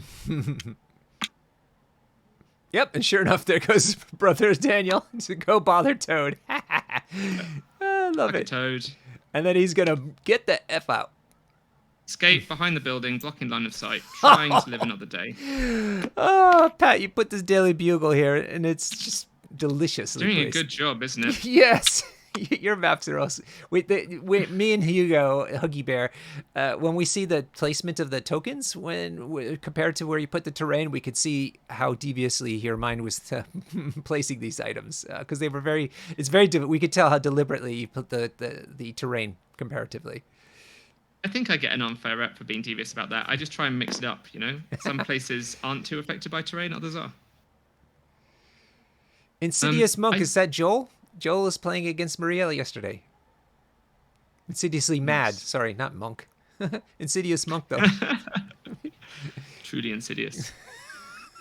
Yep, and sure enough, there goes Brother Daniel to go bother Toad. I love it. Toad. And then he's going to get the F out. Escape behind the building, blocking line of sight, trying to live another day. Oh, Pat, you put this Daily Bugle here, and it's just deliciously Doing placed. a good job, isn't it? Yes. Your maps are also... me and Hugo, Huggy Bear, when we see the placement of the tokens, compared to where you put the terrain, we could see how deviously your mind was placing these items. Because they were very... we could tell how deliberately you put the terrain comparatively. I think I get an unfair rep for being devious about that. I just try and mix it up, you know? Some places aren't too affected by terrain, others are. Insidious Monk, is that Joel? Joel is playing against Marielle yesterday. Insidiously mad. Sorry, not Monk. Insidious Monk, though. Truly insidious.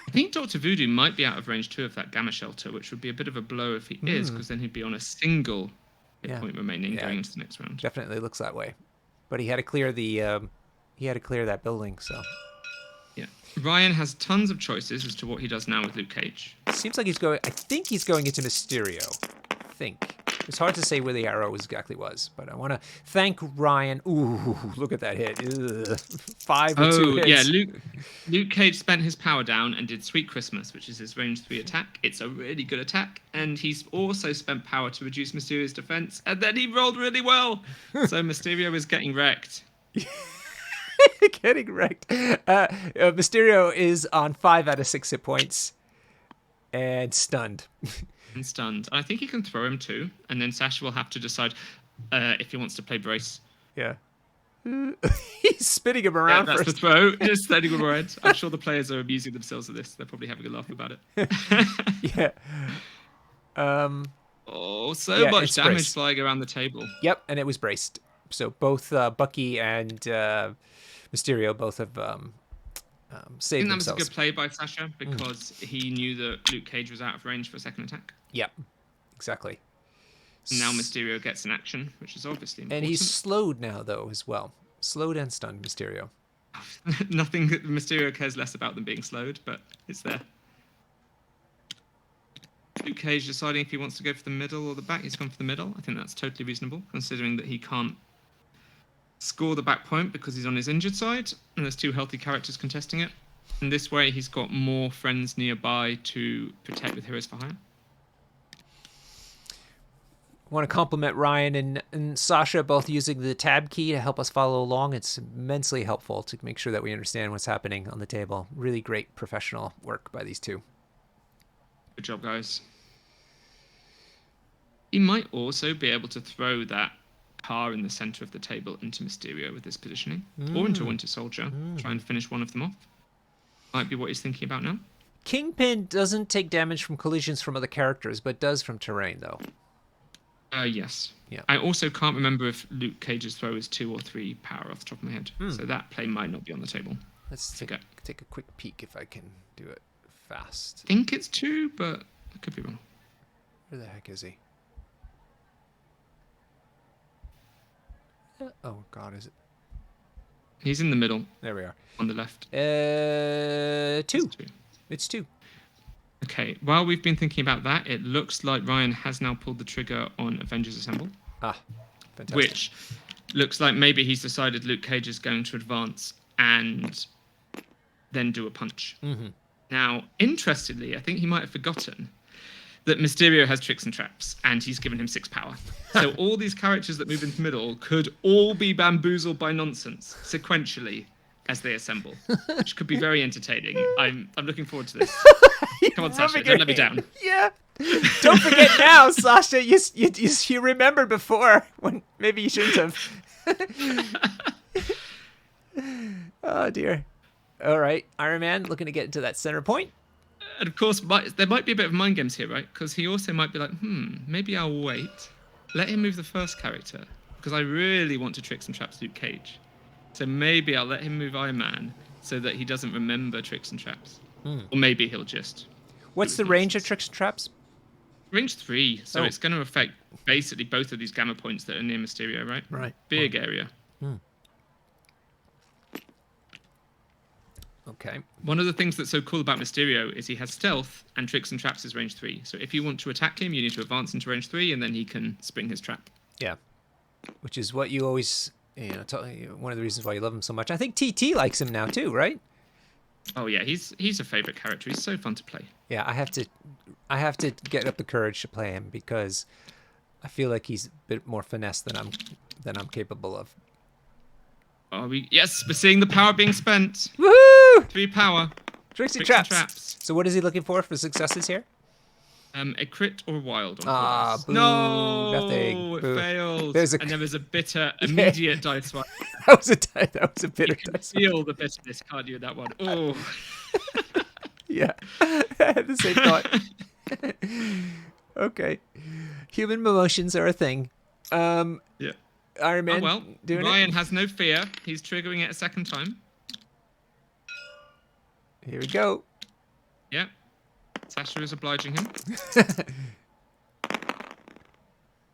I think Dr. Voodoo might be out of range too of that Gamma Shelter, which would be a bit of a blow if he is, because then he'd be on a single hit point remaining going into the next round. Definitely looks that way. But he had to clear that building, so. Yeah. Ryan has tons of choices as to what he does now with Luke Cage. Seems like I think he's going into Mysterio. It's hard to say where the arrow exactly was, but I want to thank Ryan. Ooh, look at that hit. Ugh. 5 with 2 hits. Yeah, Luke Cage spent his power down and did Sweet Christmas, which is his range 3 attack. It's a really good attack, and he's also spent power to reduce Mysterio's defense, and then he rolled really well. So Mysterio is getting wrecked. Getting wrecked. Mysterio is on 5 out of 6 hit points and stunned. Stunned. I think he can throw him too, and then Sasha will have to decide if he wants to play brace. Yeah. He's spinning him around. That's first. the throw. Just spinning him around. I'm sure the players are amusing themselves with this. They're probably having a laugh about it. Yeah. So much damage braced. Flying around the table. Yep, and it was braced. So both Bucky and Mysterio both have saved themselves. I think that was a good play by Sasha because he knew that Luke Cage was out of range for a second attack. Yep, exactly. And now Mysterio gets an action, which is obviously important. And he's slowed now, though, as well. Slowed and stunned, Mysterio. Nothing. Mysterio cares less about than being slowed, but it's there. Luke Cage deciding if he wants to go for the middle or the back. He's gone for the middle. I think that's totally reasonable, considering that he can't score the back point because he's on his injured side, and there's 2 healthy characters contesting it. And this way, he's got more friends nearby to protect with Heroes for Hire. I want to compliment Ryan and Sasha both using the tab key to help us follow along. It's immensely helpful to make sure that we understand what's happening on the table. Really great professional work by these 2. Good job, guys. He might also be able to throw that car in the center of the table into Mysterio with this positioning, or into Winter Soldier. Try and finish one of them off. Might be what he's thinking about now. Kingpin doesn't take damage from collisions from other characters, but does from terrain, though. Yes. Yeah. I also can't remember if Luke Cage's throw is 2 or 3 power off the top of my head. So that play might not be on the table. Let's take a quick peek if I can do it fast. I think it's 2, but I could be wrong. Where the heck is he? Oh, God, is it? He's in the middle. There we are. On the left. 2. It's 2. Okay, while we've been thinking about that, it looks like Ryan has now pulled the trigger on Avengers Assemble. Ah, fantastic. Which looks like maybe he's decided Luke Cage is going to advance and then do a punch. Now, interestingly, I think he might have forgotten that Mysterio has tricks and traps, and he's given him 6 power. So all these characters that move into the middle could all be bamboozled by nonsense sequentially as they assemble, which could be very entertaining. I'm looking forward to this. Come on, Sasha, don't let me down. Yeah. Don't forget now, Sasha. You remembered before when maybe you shouldn't have. Oh, dear. All right. Iron Man looking to get into that center point. And of course, there might be a bit of mind games here, right? Because he also might be like, maybe I'll wait let him move the first character because I really want to Tricks and Traps Luke Cage. So maybe I'll let him move Iron Man so that he doesn't remember Tricks and Traps. Or maybe he'll just. What's the range of Tricks and Traps? Range 3, so it's going to affect basically both of these gamma points that are near Mysterio, right? Right. Big area. Okay. One of the things that's so cool about Mysterio is he has stealth and Tricks and Traps is range 3. So if you want to attack him, you need to advance into range 3 and then he can spring his trap. Yeah. Which is what you always, one of the reasons why you love him so much. I think TT likes him now too, right? Oh yeah, he's a favorite character. He's so fun to play. Yeah, I have to get up the courage to play him because I feel like he's a bit more finesse than I'm capable of. Oh, yes, we're seeing the power being spent. Woohoo! 3 power. Tricks and Tricks traps. So what is he looking for successes here? A crit or wild. Ah, boo, no, nothing. It Boo. failed. And there was a bitter, immediate dice swipe. That was a bitter You can dice. feel the bitterness, can't you? That one. Oh. Yeah, I had the same thought. Okay, human emotions are a thing. Yeah. Iron Man. Doing Ryan it. has no fear. He's triggering it a second time. Here we go. Yeah. Sasha is obliging him.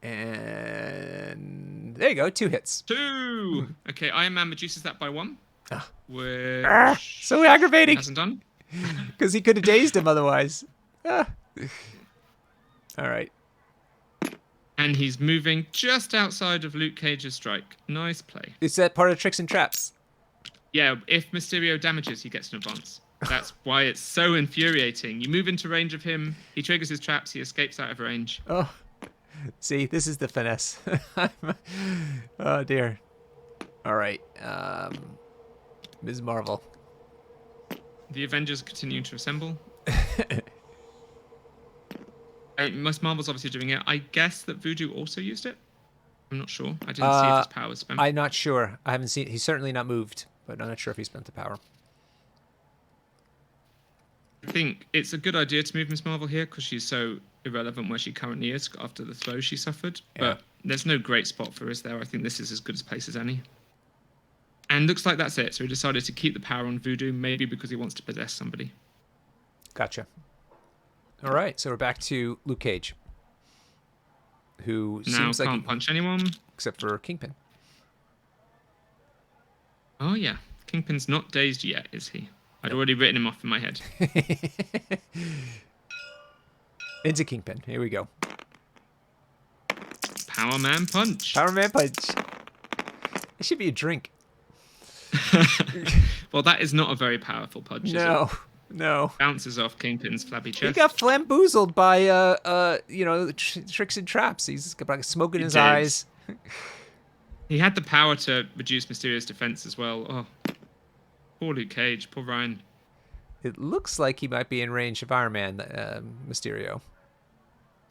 And there you go. 2 hits. 2. Okay, Iron Man reduces that by 1. Which So aggravating. hasn't done. Because he could have dazed him otherwise. All right. And he's moving just outside of Luke Cage's strike. Nice play. Is that part of Tricks and Traps? Yeah, if Mysterio damages, he gets an advance. That's why it's so infuriating. You move into range of him, he triggers his traps, he escapes out of range. Oh, see, this is the finesse. Oh, dear. All right. Ms. Marvel. The Avengers continue to assemble. Most Marvel's obviously doing it. I guess that Voodoo also used it. I'm not sure. I didn't see if his power was spent. I'm not sure. I haven't seen. He's certainly not moved, but I'm not sure if he spent the power. I think it's a good idea to move Miss Marvel here because she's so irrelevant where she currently is after the throw she suffered. Yeah. But there's no great spot for us there. I think this is as good a place as any. And looks like that's it. So he decided to keep the power on Voodoo, maybe because he wants to possess somebody. Gotcha. All right, so we're back to Luke Cage, who Now seems like can't punch anyone. except for Kingpin. Oh yeah, Kingpin's not dazed yet, is he? I'd already written him off in my head. Into Kingpin. Here we go. Power Man Punch. Power Man Punch. It should be a drink. Well, that is not a very powerful punch, is it? No. Bounces off Kingpin's flabby chest. He got flamboozled by Tricks and Traps. He's got like smoke in his eyes. He had the power to reduce Mysterio's defense as well. Oh, poor Luke Cage, poor Ryan. It looks like he might be in range of Iron Man, Mysterio.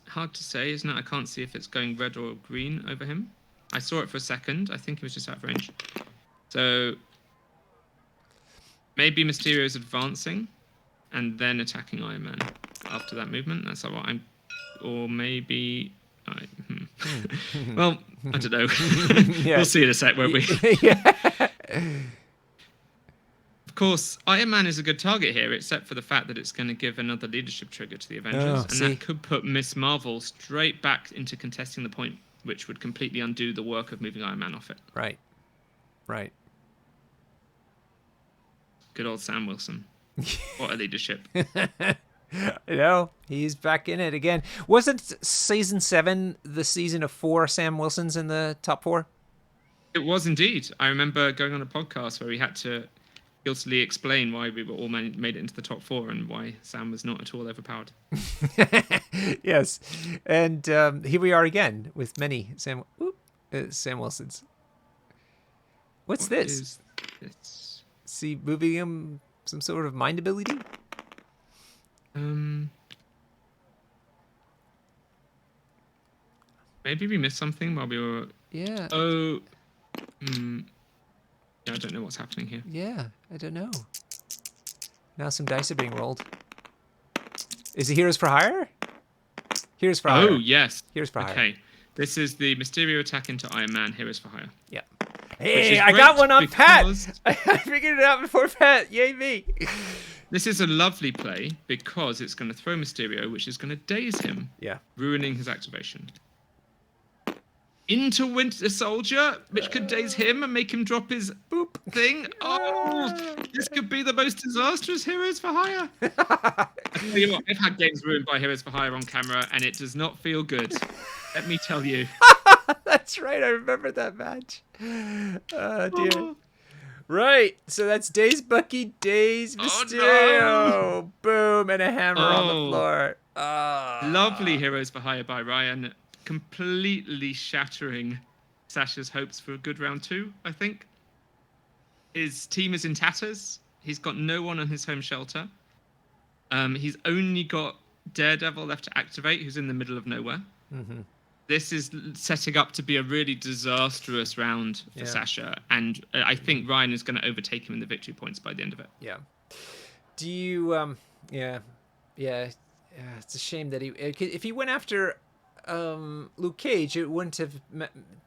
Hard to say, isn't it? I can't see if it's going red or green over him. I saw it for a second. I think he was just out of range. So maybe Mysterio's advancing and then attacking Iron Man after that movement. That's all right. Or maybe... Well, I don't know. Yeah. We'll see in a sec, won't we? Yeah. Of course, Iron Man is a good target here, except for the fact that it's going to give another leadership trigger to the Avengers. That could put Miss Marvel straight back into contesting the point, which would completely undo the work of moving Iron Man off it. Right. Good old Sam Wilson. What a leadership. He's back in it again. Wasn't season 7 the season of 4 Sam Wilson's in the top 4? It was indeed. I remember going on a podcast where we had to guiltily explain why we were all made it into the top 4 and why Sam was not at all overpowered. Yes. And here we are again with many Sam Wilsons. What's this? Is this? Is he moving him some sort of mind ability? Maybe we missed something while we were... Yeah. Oh. Yeah, I don't know what's happening here. Yeah, I don't know. Now some dice are being rolled. Is it Heroes for Hire? Heroes for Hire. Oh, yes. Heroes for Hire. Okay. This is the Mysterio attack into Iron Man, Heroes for Hire. Yeah. Which Hey, is I got great one on Pat. because- I figured it out before Pat. Yay me. This is a lovely play because it's going to throw Mysterio, which is going to daze him, Yeah. ruining his activation. Into Winter Soldier, which could daze him and make him drop his Boop. thing. Oh, this could be the most disastrous Heroes for Hire. I tell you what, I've had games ruined by Heroes for Hire on camera, and it does not feel good. Let me tell you. That's right. I remember that match. Oh, dear. Oh, Right. So that's Days Bucky, Days Oh, Mysterio. Boom. And a hammer on the Oh. floor. Ah. lovely Heroes for Hire by Ryan, completely shattering Sasha's hopes for a good round 2, I think. His team is in tatters. He's got no one on his home shelter. He's only got Daredevil left to activate, who's in the middle of nowhere. Mm-hmm. This is setting up to be a really disastrous round for Sasha, and I think Ryan is going to overtake him in the victory points by the end of it. Yeah. Do you? Yeah. It's a shame that if he went after Luke Cage, it wouldn't have.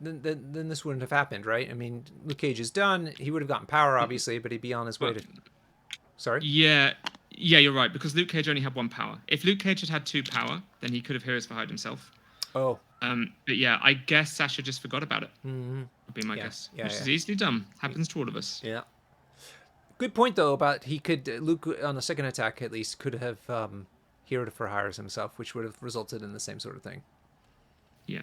Then this wouldn't have happened, right? I mean, Luke Cage is done. He would have gotten power, obviously, but he'd be on his way to. Sorry. Yeah, you're right, because Luke Cage only had 1 power. If Luke Cage had had 2 power, then he could have Heroes for Hide himself. Oh. But yeah, I guess Sasha just forgot about it. Mm-hmm. Would be my guess. Yeah, Which is easily done. Happens to all of us. Yeah. Good point though about he could Luke on the second attack at least could have Hero for Hires himself, which would have resulted in the same sort of thing. Yeah.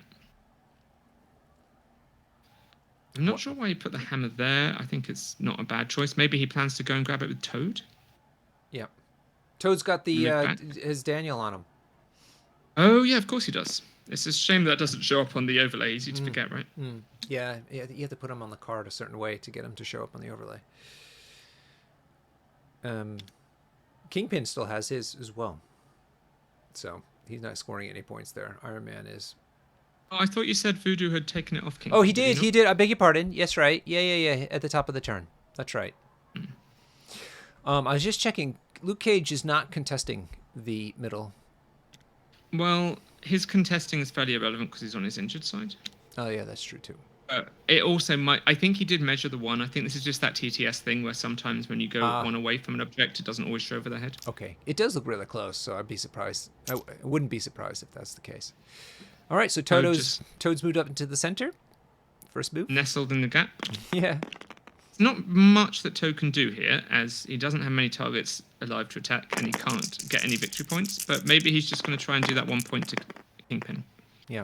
I'm not sure why he put the hammer there. I think it's not a bad choice. Maybe he plans to go and grab it with Toad. Yeah. Toad's got the Move back. his Daniel on him. Oh yeah, of course he does. It's a shame that doesn't show up on the overlay. Easy to forget, right? Yeah, you have to put him on the card a certain way to get him to show up on the overlay. Kingpin still has his as well, so he's not scoring any points there. Iron Man is. Oh, I thought you said Voodoo had taken it off King. Oh, he did. He did. I beg your pardon. Yes, right. Yeah. At the top of the turn. That's right. I was just checking. Luke Cage is not contesting the middle. Well, his contesting is fairly irrelevant because he's on his injured side. Oh yeah, that's true too. It also might. I think he did measure the 1. I think this is just that TTS thing where sometimes when you go 1 away from an object, it doesn't always show over their head. Okay, it does look really close, so I'd be surprised. I wouldn't be surprised if that's the case. All right, so Toad's moved up into the center. First move. Nestled in the gap. Yeah. It's not much that Toad can do here, as he doesn't have many targets alive to attack, and he can't get any victory points. But maybe he's just going to try and do that 1 point to Kingpin. Yeah.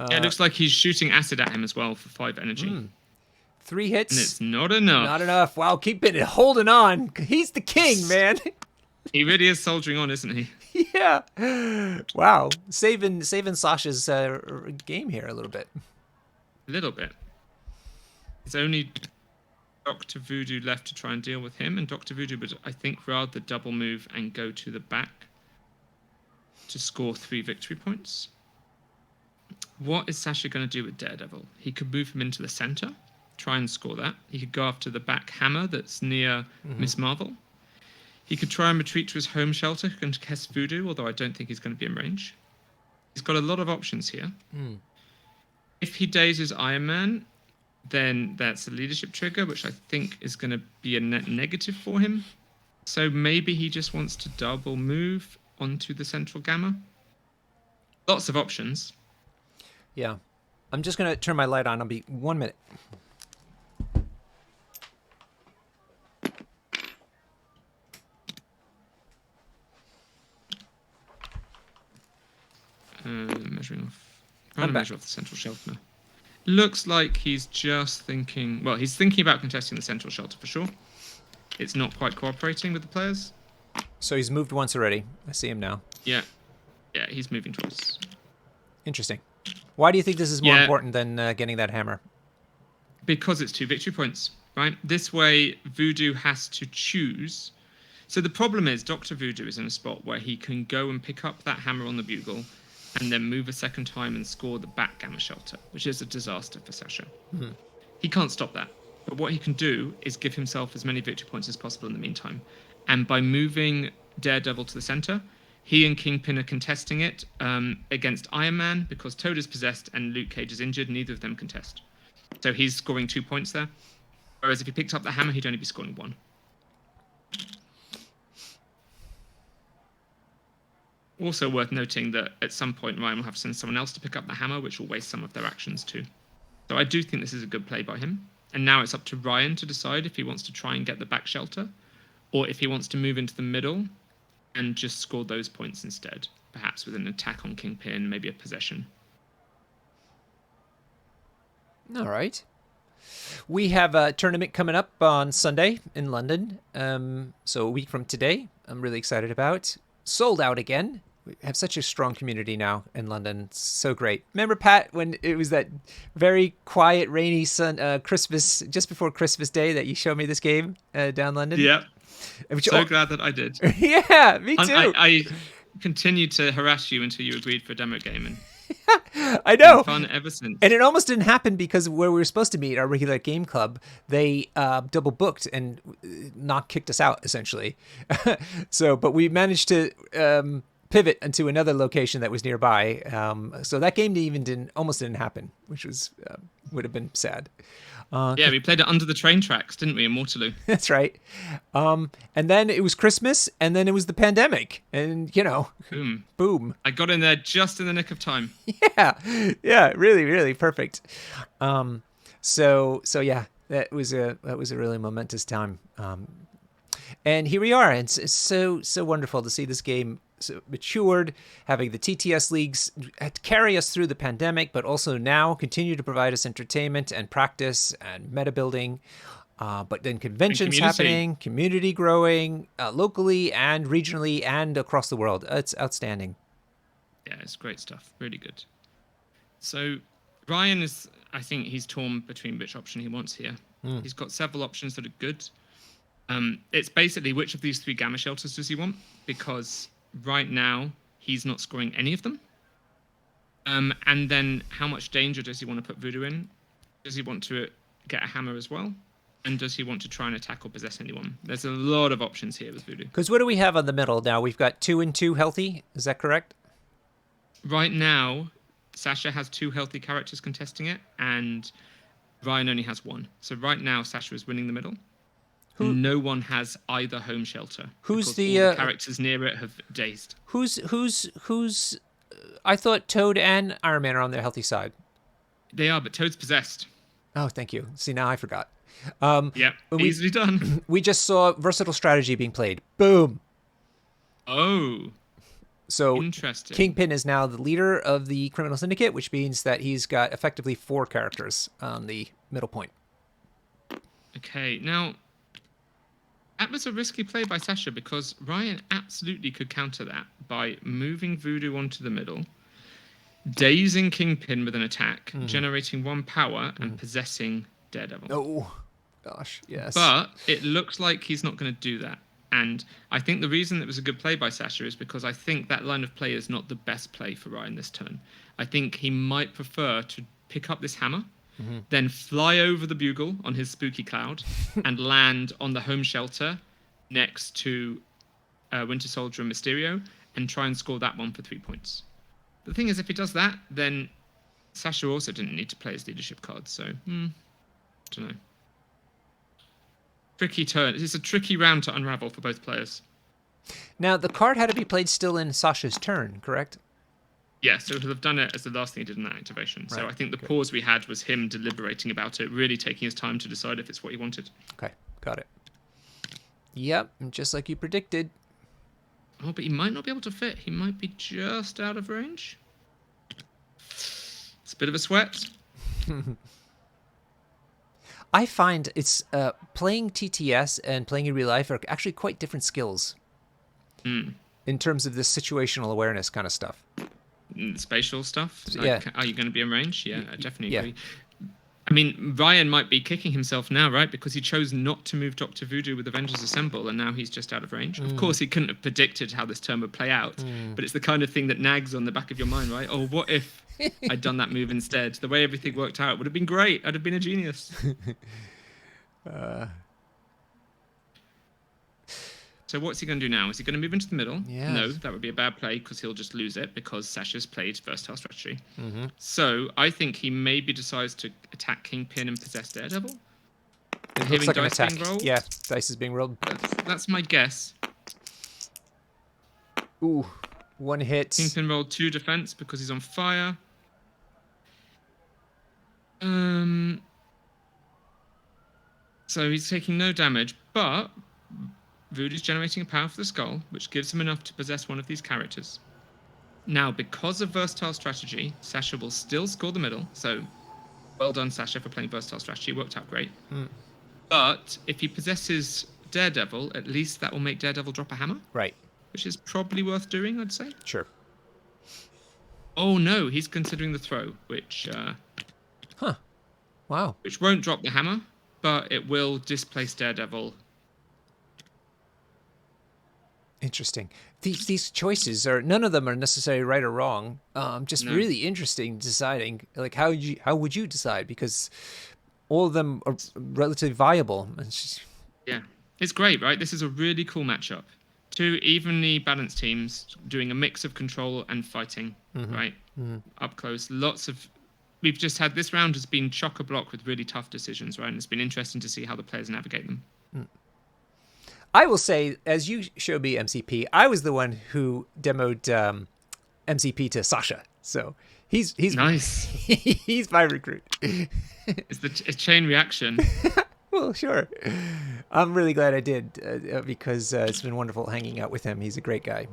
Yeah, it looks like he's shooting acid at him as well for 5 energy. 3 hits. And it's not enough. Not enough. Wow, Kingpin is holding on. He's the king, man. He really is soldiering on, isn't he? Yeah. Wow. Saving Sasha's game here a little bit. A little bit. It's only Dr. Voodoo left to try and deal with him, and Dr. Voodoo would, I think, rather double move and go to the back to score 3 victory points. What is Sasha going to do with Daredevil? He could move him into the center, try and score that. He could go after the back hammer that's near Miss Marvel. He could try and retreat to his home shelter and cast Voodoo, although I don't think he's going to be in range. He's got a lot of options here. If he dazes Iron Man, then that's a leadership trigger, which I think is going to be a net negative for him. So maybe he just wants to double move onto the central gamma. Lots of options. Yeah. I'm just going to turn my light on. I'll be 1 minute. Measuring off. Trying to measure off the central shelter now. Looks like he's just thinking... Well, he's thinking about contesting the central shelter for sure. It's not quite cooperating with the players. So he's moved once already. I see him now. Yeah, he's moving twice. Interesting. Why do you think this is more important than getting that hammer? Because it's 2 victory points, right? This way, Voodoo has to choose. So the problem is Dr. Voodoo is in a spot where he can go and pick up that hammer on the bugle and then move a second time and score the back gamma shelter, which is a disaster for Sasha. He can't stop that. But what he can do is give himself as many victory points as possible in the meantime. And by moving Daredevil to the center, He and Kingpin are contesting it against Iron Man because Toad is possessed and Luke Cage is injured. Neither of them contest. So he's scoring 2 points there. Whereas if he picked up the hammer, he'd only be scoring 1. Also worth noting that at some point Ryan will have to send someone else to pick up the hammer, which will waste some of their actions too. So I do think this is a good play by him. And now it's up to Ryan to decide if he wants to try and get the back shelter, or if he wants to move into the middle and just score those points instead, perhaps with an attack on Kingpin, maybe a possession. All right. We have a tournament coming up on Sunday in London. So a week from today, I'm really excited about. Sold out again. We have such a strong community now in London. It's so great. Remember, Pat, when it was that very quiet, rainy Christmas, just before Christmas Day, that you showed me this game down London? Yeah. So glad that I did. Yeah, me too. I continued to harass you until you agreed for a demo game, and I know. Fun ever since. And it almost didn't happen because where we were supposed to meet, our regular game club, they double booked and kicked us out, essentially. But we managed to pivot into another location that was nearby. So that game almost didn't happen, which would have been sad. Yeah, we played it under the train tracks, didn't we, in Waterloo? That's right. And then it was Christmas, and then it was the pandemic, and boom. I got in there just in the nick of time. Yeah, really, really perfect. So yeah, that was a really momentous time. And here we are, and it's so wonderful to see this game matured, having the TTS leagues carry us through the pandemic, but also now continue to provide us entertainment and practice and meta building. But then conventions happening, community growing locally and regionally and across the world. It's outstanding. Yeah, it's great stuff. Really good. So Ryan I think he's torn between which option he wants here. He's got several options that are good. It's basically which of these 3 gamma shelters does he want? Because right now he's not scoring any of them. And then how much danger does he want to put Voodoo in? Does he want to get a hammer as well? And does he want to try and attack or possess anyone? There's a lot of options here with Voodoo. Because what do we have on the middle now? We've got 2 and 2 healthy. Is that correct? Right now, Sasha has 2 healthy characters contesting it, and Ryan only has 1. So right now, Sasha is winning the middle. No one has either home shelter. Who's all the characters near it have dazed? Who's? I thought Toad and Iron Man are on their healthy side. They are, but Toad's possessed. Oh, thank you. See, now I forgot. Yeah, easily done. We just saw versatile strategy being played. Boom. Oh. So interesting. Kingpin is now the leader of the criminal syndicate, which means that he's got effectively 4 characters on the middle point. Okay, now that was a risky play by Sasha because Ryan absolutely could counter that by moving Voodoo onto the middle, dazing Kingpin with an attack, generating 1 power, and possessing Daredevil. Oh, gosh, yes. But it looks like he's not going to do that. And I think the reason it was a good play by Sasha is because I think that line of play is not the best play for Ryan this turn. I think he might prefer to pick up this hammer, then fly over the bugle on his spooky cloud and land on the home shelter next to Winter Soldier and Mysterio and try and score that one for 3 points. The thing is, if he does that, then Sasha also didn't need to play his leadership card. So, I don't know. Tricky turn. It's a tricky round to unravel for both players. Now, the card had to be played still in Sasha's turn, correct? Yeah, so he'll have done it as the last thing he did in that activation. Right. So I think the pause we had was him deliberating about it, really taking his time to decide if it's what he wanted. Okay, got it. Yep, just like you predicted. Oh, but he might not be able to fit. He might be just out of range. It's a bit of a sweat. I find it's playing TTS and playing in real life are actually quite different skills in terms of this situational awareness kind of stuff. Spatial stuff? Like, yeah. Are you going to be in range? Yeah, I definitely agree. Yeah. I mean, Ryan might be kicking himself now, right? Because he chose not to move Dr. Voodoo with Avengers Assemble, and now he's just out of range. Of course, he couldn't have predicted how this turn would play out, but it's the kind of thing that nags on the back of your mind, right? Oh, what if I'd done that move instead? The way everything worked out would have been great. I'd have been a genius. So what's he going to do now? Is he going to move into the middle? Yes. No, that would be a bad play because he'll just lose it because Sasha's played versatile strategy. Mm-hmm. So I think he maybe decides to attack Kingpin and possess Daredevil. It looks like an attack. Being rolled. Yeah, dice is being rolled. That's my guess. Ooh, one hit. Kingpin rolled 2 defense because he's on fire. So he's taking no damage, but Voodoo's generating a power for the skull, which gives him enough to possess one of these characters. Now, because of versatile strategy, Sasha will still score the middle. So, well done, Sasha, for playing versatile strategy. It worked out great. But if he possesses Daredevil, at least that will make Daredevil drop a hammer. Right. Which is probably worth doing, I'd say. Sure. Oh, no, he's considering the throw, which... Wow. Which won't drop the hammer, but it will displace Daredevil. Interesting. These choices are, none of them are necessarily right or wrong. Just No. really interesting deciding. Like how would you decide? Because all of them are relatively viable. Yeah, it's great, right? This is a really cool matchup. 2 evenly balanced teams doing a mix of control and fighting, right? Up close, we've just had, this round has been chock-a-block with really tough decisions, right? And it's been interesting to see how the players navigate them. I will say, as you showed me MCP, I was the one who demoed MCP to Sasha. So he's nice. He's my recruit. It's a chain reaction. Well, sure. I'm really glad I did because it's been wonderful hanging out with him. He's a great guy.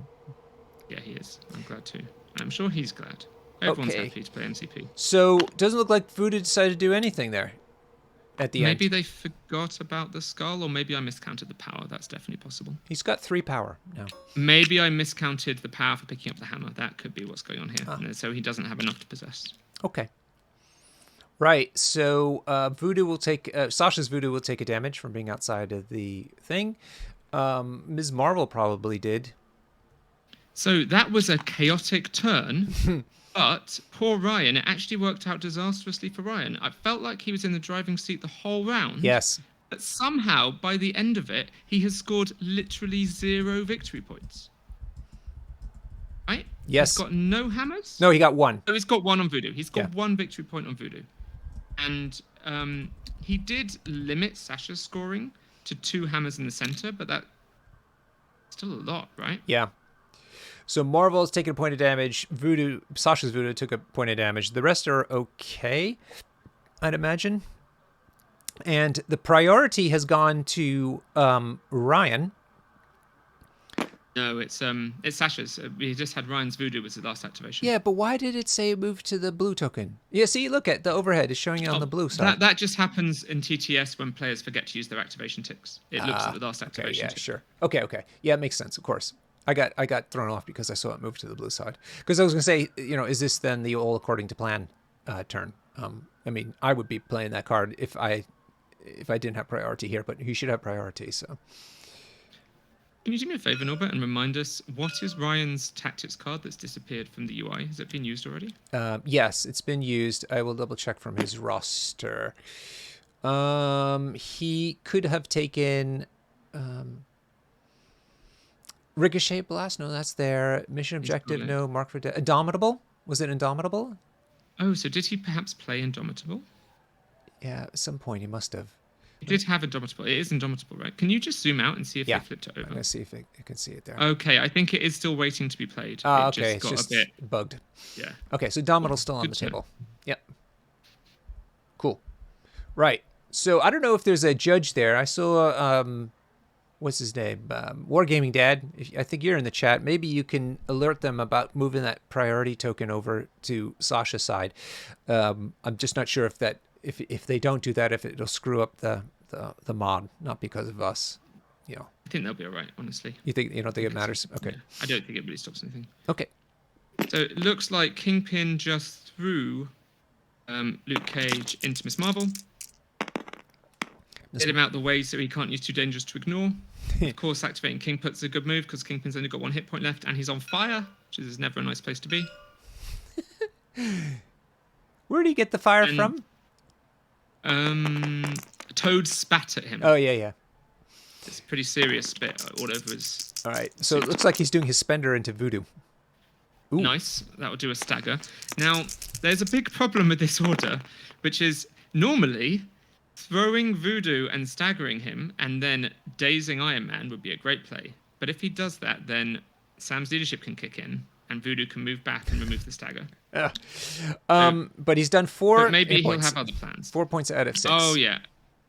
Yeah, he is. I'm glad too. I'm sure he's glad. Everyone's happy to play MCP. So, doesn't look like Voodoo decided to do anything there at the end. Maybe they forgot about the skull, or maybe I miscounted the power. That's definitely possible. He's got 3 power now. Maybe I miscounted the power for picking up the hammer. That could be what's going on here. So he doesn't have enough to possess. Okay. Right, so Voodoo will take... Sasha's Voodoo will take a damage from being outside of the thing. Ms. Marvel probably did. So that was a chaotic turn, but poor Ryan, it actually worked out disastrously for Ryan. I felt like he was in the driving seat the whole round. Yes. But somehow, by the end of it, he has scored literally 0 victory points. Right? Yes. He's got no hammers? No, he got 1. Oh, he's got 1 on Voodoo. He's got 1 victory point on Voodoo. And he did limit Sasha's scoring to 2 hammers in the center, but that's still a lot, right? Yeah. So Marvel's taken a point of damage. Sasha's Voodoo took a point of damage. The rest are okay, I'd imagine. And the priority has gone to Ryan. No, it's Sasha's. We just had Ryan's Voodoo was the last activation. Yeah, but why did it say move to the blue token? Yeah, see, look at the overhead is showing it on the blue side. That just happens in TTS when players forget to use their activation ticks. It looks at the last activation. Okay, yeah, sure. Okay. Yeah, it makes sense, of course. I got thrown off because I saw it move to the blue side. Because I was going to say, is this then the all according to plan turn? I mean, I would be playing that card if I didn't have priority here, but he should have priority, so... Can you do me a favor, Norbert, and remind us, what is Ryan's tactics card that's disappeared from the UI? Has it been used already? Yes, it's been used. I will double check from his roster. He could have taken Ricochet Blast. No, that's there. Mission Objective. No. Mark for Indomitable. Was it Indomitable? Oh, so did he perhaps play Indomitable? Yeah, at some point he must have. It did have Indomitable. It is Indomitable, right? Can you just zoom out and see if they flipped it over? I'm going to see if I can see it there. Okay, I think it is still waiting to be played. Okay, it's just a bit bugged. Yeah. Okay, so Indomitable's still on the table. Yep. Cool. Right. So I don't know if there's a judge there. I saw, what's his name? Wargaming Dad. I think you're in the chat. Maybe you can alert them about moving that priority token over to Sasha's side. I'm just not sure if they don't do that, if it'll screw up the mod, not because of us. I think they'll be all right, honestly. You don't think it matters? Okay. Yeah. I don't think it really stops anything. Okay. So it looks like Kingpin just threw Luke Cage into Miss Marvel. Get him out the way so he can't use Too Dangerous to Ignore. Of course, activating Kingpin's a good move because Kingpin's only got 1 hit point left and he's on fire, which is never a nice place to be. Where did he get the fire from? Toad spat at him. Oh, yeah. It's a pretty serious bit all over his All right. So it suit. looks like he's doing his spender into voodoo. Ooh. Nice. That will do a stagger. Now, there's a big problem with this order, which is normally throwing Voodoo and staggering him and then dazing Iron Man would be a great play. But if he does that, then Sam's leadership can kick in and Voodoo can move back and remove the stagger. But he's done But 4 maybe hit he'll points. have other plans. 4 points out of 6. Oh, yeah.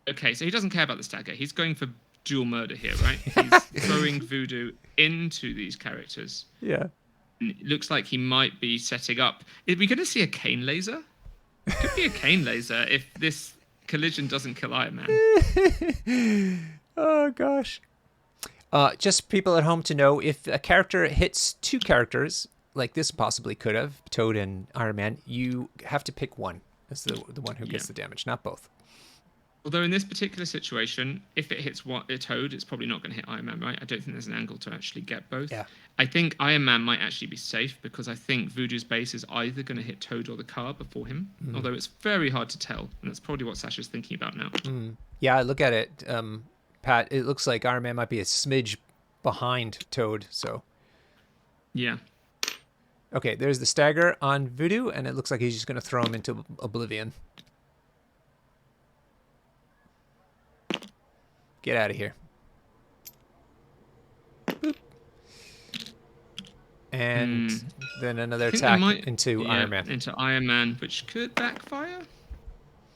Okay, so he doesn't care about the stagger. He's going for dual murder here, right? He's throwing Voodoo into these characters. Yeah. It looks like he might be setting up. Are we going to see a cane laser? It could be a cane laser if this collision doesn't kill Iron Man. Oh, gosh. Just people at home to know, if a character hits 2 characters, like this possibly could have, Toad and Iron Man, you have to pick one as the one who gets the damage, not both. Although in this particular situation, if it hits a Toad, it's probably not going to hit Iron Man, right? I don't think there's an angle to actually get both. Yeah. I think Iron Man might actually be safe because I think Voodoo's base is either going to hit Toad or the car before him. Although it's very hard to tell, and that's probably what Sasha's thinking about now. Yeah, look at it, Pat. It looks like Iron Man might be a smidge behind Toad. So. Yeah. Okay, there's the stagger on Voodoo, and it looks like he's just going to throw him into oblivion. Get out of here. Boop. And then another attack into Iron Man. Into Iron Man, which could backfire.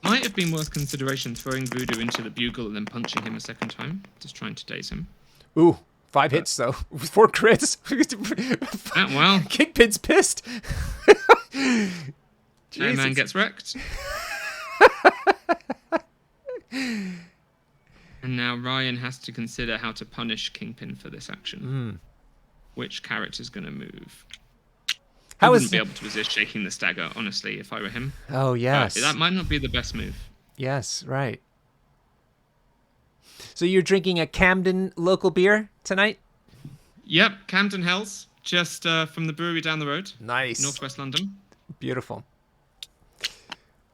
Might have been worth consideration throwing Voodoo into the bugle and then punching him a second time. Just trying to daze him. Ooh, 5 hits, though. 4 crits. Well. Kingpin's pissed. Iron Man gets wrecked. And now Ryan has to consider how to punish Kingpin for this action. Which character's going to move? I wouldn't be able to resist shaking the stagger, honestly, if I were him. Oh, yes. That might not be the best move. Yes, right. So you're drinking a Camden local beer tonight? Yep, Camden Hells, just from the brewery down the road. Nice. Northwest London. Beautiful.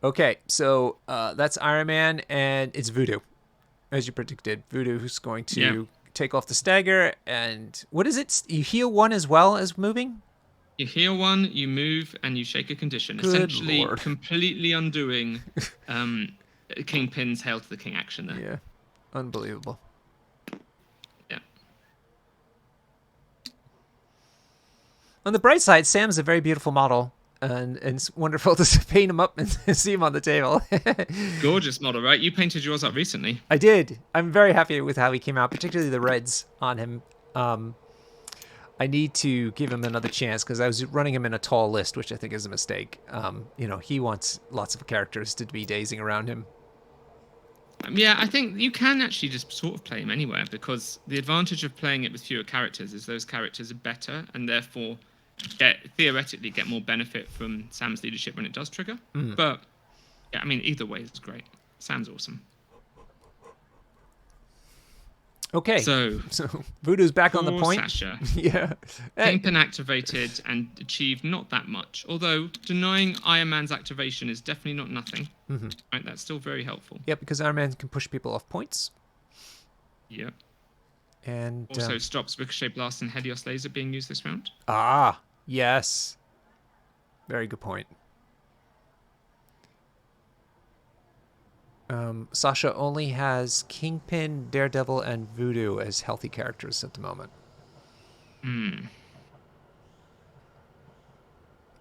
Okay, so that's Iron Man, and it's Voodoo, as you predicted. Voodoo, who's going to take off the stagger, and what is it? You heal 1 as well as moving? You heal 1, you move, and you shake a condition. Good essentially, Lord. completely undoing Kingpin's Hail to the King action there. Yeah, unbelievable. Yeah. On the bright side, Sam's a very beautiful model, and it's wonderful to paint him up and see him on the table. Gorgeous model, right? You painted yours up recently. I did. I'm very happy with how he came out, particularly the reds on him. I need to give him another chance because I was running him in a tall list, which I think is a mistake. He wants lots of characters to be dazing around him. Yeah, I think you can actually just sort of play him anywhere because the advantage of playing it with fewer characters is those characters are better and therefore theoretically get more benefit from Sam's leadership when it does trigger. But, yeah, I mean, either way is great. Sam's awesome. Okay, so Voodoo's back on the point. Sasha. Yeah. Kingpin activated and achieved not that much. Although denying Iron Man's activation is definitely not nothing. Right, that's still very helpful. Yeah, because Iron Man can push people off points. Yep. And also stops Ricochet Blast and Helios Laser being used this round. Ah, yes. Very good point. Sasha only has Kingpin, Daredevil, and Voodoo as healthy characters at the moment.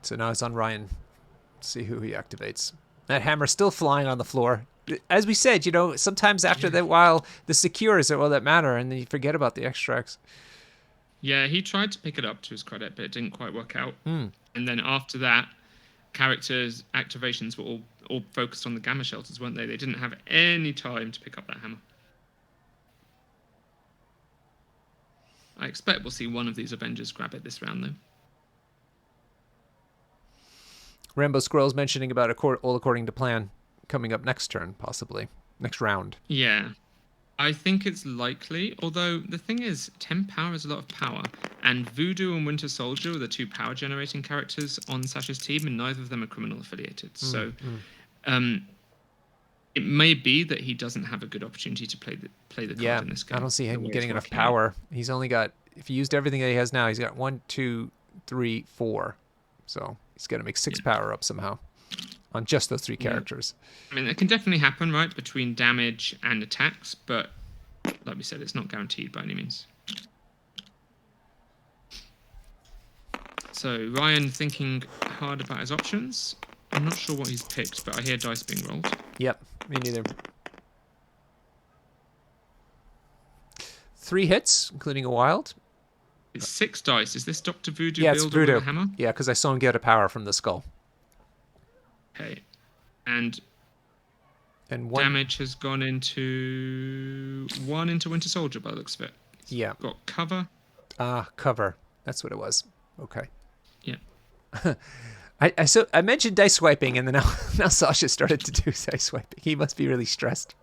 So now it's on Ryan. See who he activates. That hammer's still flying on the floor. As we said, sometimes after that while, the secures are all that matter, and then you forget about the extracts. Yeah, he tried to pick it up to his credit, but it didn't quite work out. And then after that, characters' activations were all focused on the gamma shelters, weren't they? They didn't have any time to pick up that hammer. I expect we'll see one of these Avengers grab it this round, though. Rambo Squirrel's mentioning about all according to plan coming up next turn, possibly. Next round. Yeah. I think it's likely, although the thing is, 10 power is a lot of power, and Voodoo and Winter Soldier are the 2 power-generating characters on Sasha's team, and neither of them are criminal affiliated. So it may be that he doesn't have a good opportunity to play the card Yeah, in this I game. don't see The him way it's getting enough working out. power. He's only got, if he used everything that he has now, he's got 1, 2, 3, 4. So he's got to make 6 Yeah. power up somehow on just those 3 Yeah. characters. I mean, it can definitely happen, right, between damage and attacks, but like we said, it's not guaranteed by any means. So Ryan thinking hard about his options. I'm not sure what he's picked, but I hear dice being rolled. Yep, me neither. 3 hits, including a wild. It's 6 dice. Is this Dr. Voodoo Yeah, it's builder with Voodoo. a hammer? Yeah, because I saw him get a power from the skull. Okay. And And 1. damage has gone into 1 into Winter Soldier by the looks of it. He's Yeah. got cover. Cover. That's what it was. Okay. Yeah. I mentioned dice swiping, and then now Sasha started to do dice swiping. He must be really stressed.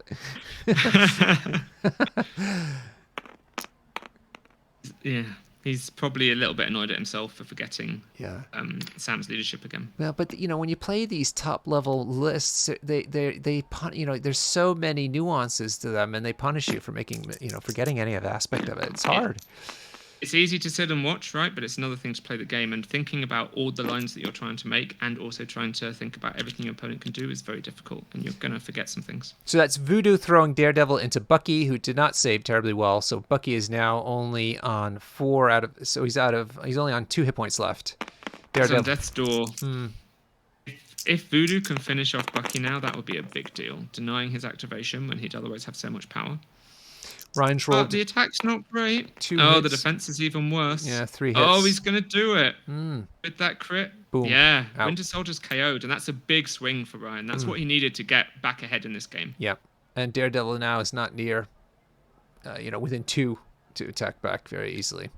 Yeah. He's probably a little bit annoyed at himself for forgetting Yeah. Sam's leadership again. Well, but when you play these top level lists, there's so many nuances to them, and they punish you for making forgetting any of aspect of it. It's hard. It's easy to sit and watch, right? But it's another thing to play the game, and thinking about all the lines that you're trying to make and also trying to think about everything your opponent can do is very difficult, and you're going to forget some things. So that's Voodoo throwing Daredevil into Bucky, who did not save terribly well. So Bucky is now only on 4 out of. So he's only on 2 hit points left. Daredevil. On death's door. If Voodoo can finish off Bucky now, that would be a big deal. Denying his activation when he'd otherwise have so much power. Ryan's rolled. But the attack's not great. 2 hits. hits. The defense is even worse. Yeah, 3 hits. Oh, he's going to do it. With that crit. Boom. Yeah, Out. Winter Soldier's KO'd, and that's a big swing for Ryan. That's what he needed to get back ahead in this game. Yeah. And Daredevil now is not near, within 2 to attack back very easily.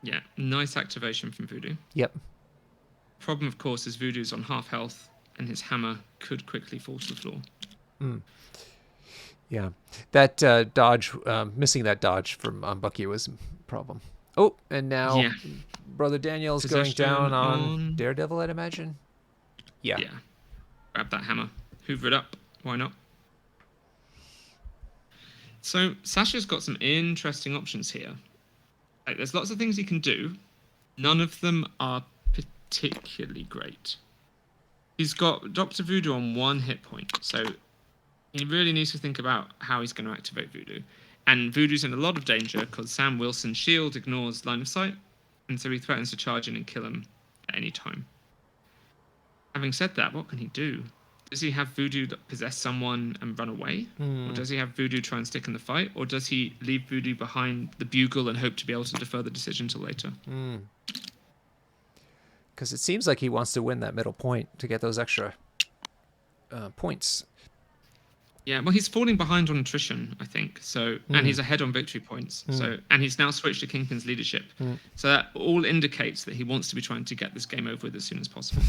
Yeah, nice activation from Voodoo. Yep. Problem, of course, is Voodoo's on half health, and his hammer could quickly fall to the floor. Yeah, that dodge, missing that dodge from Bucky was a problem. Oh, and now Brother Daniel's going down on Daredevil, I'd imagine. Yeah. Yeah. Grab that hammer. Hoover it up. Why not? So Sasha's got some interesting options here. Like, there's lots of things he can do. None of them are particularly great. He's got Dr. Voodoo on 1 hit point, so he really needs to think about how he's going to activate Voodoo. And Voodoo's in a lot of danger because Sam Wilson's shield ignores line of sight, and so he threatens to charge in and kill him at any time. Having said that, what can he do? Does he have Voodoo possess someone and run away? Or does he have Voodoo try and stick in the fight? Or does he leave Voodoo behind the bugle and hope to be able to defer the decision till later? Because it seems like he wants to win that middle point to get those extra points. Yeah, well, he's falling behind on attrition, I think. So, and he's ahead on victory points. So, and he's now switched to Kingpin's leadership. So that all indicates that he wants to be trying to get this game over with as soon as possible.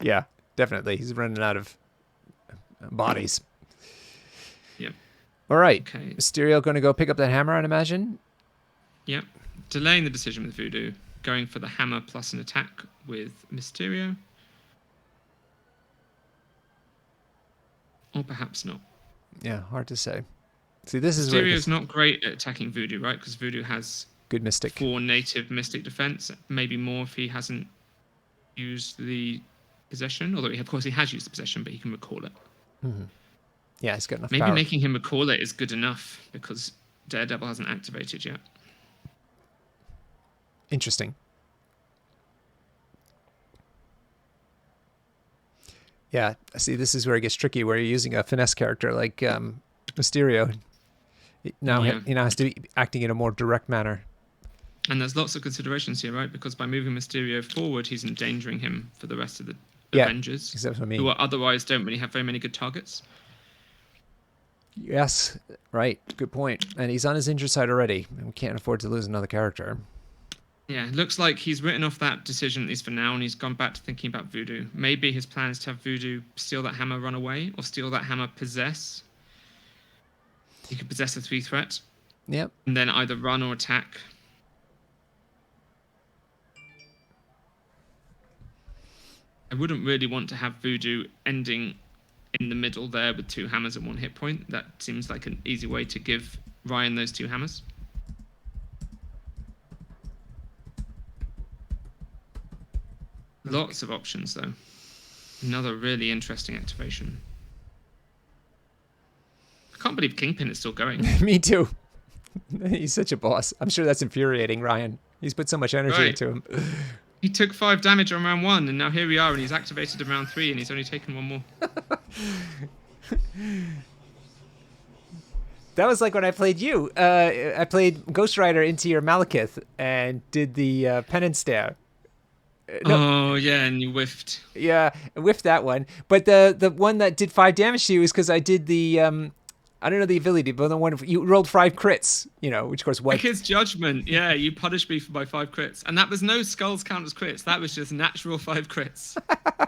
Yeah, definitely. He's running out of bodies. Yep. All right. Okay. Mysterio going to go pick up that hammer, I'd imagine. Yep. Delaying the decision with Voodoo, going for the hammer plus an attack with Mysterio. Or perhaps not. Yeah, hard to say. See, this is Mysterio's not great at attacking Voodoo, right? Because Voodoo has good mystic. 4 native mystic defense, maybe more if he hasn't used the possession. Although, of course, he has used the possession, but he can recall it. Yeah, he's got enough Maybe power. making him recall it is good enough because Daredevil hasn't activated yet. Interesting. Yeah, see, this is where it gets tricky, where you're using a finesse character like Mysterio. Now he now has to be acting in a more direct manner. And there's lots of considerations here, right? Because by moving Mysterio forward, he's endangering him for the rest of the Avengers, exactly what I mean. who otherwise don't really have very many good targets. Yes, right. Good point. And he's on his injured side already, and we can't afford to lose another character. Yeah, it looks like he's written off that decision, at least for now, and he's gone back to thinking about Voodoo. Maybe his plan is to have Voodoo steal that hammer, run away, or steal that hammer, possess. He could possess a 3 threat. Yep. And then either run or attack. I wouldn't really want to have Voodoo ending in the middle there with 2 hammers and 1 hit point. That seems like an easy way to give Ryan those 2 hammers. Lots of options, though. Another really interesting activation. I can't believe Kingpin is still going. Me too. He's such a boss. I'm sure that's infuriating, Ryan. He's put so much energy into him. He took 5 damage on round 1, and now here we are, and he's activated in round 3, and he's only taken 1 more. That was like when I played you. I played Ghost Rider into your Malekith and did the penance stare. No. Oh, yeah, and you whiffed. Yeah, I whiffed that one. But the one that did 5 damage to you is because I did the... I don't know the ability, but the one you rolled 5 crits, which of course wiped. Like his judgment, yeah, you punished me for my 5 crits, and that was no skulls count as crits. That was just natural 5 crits.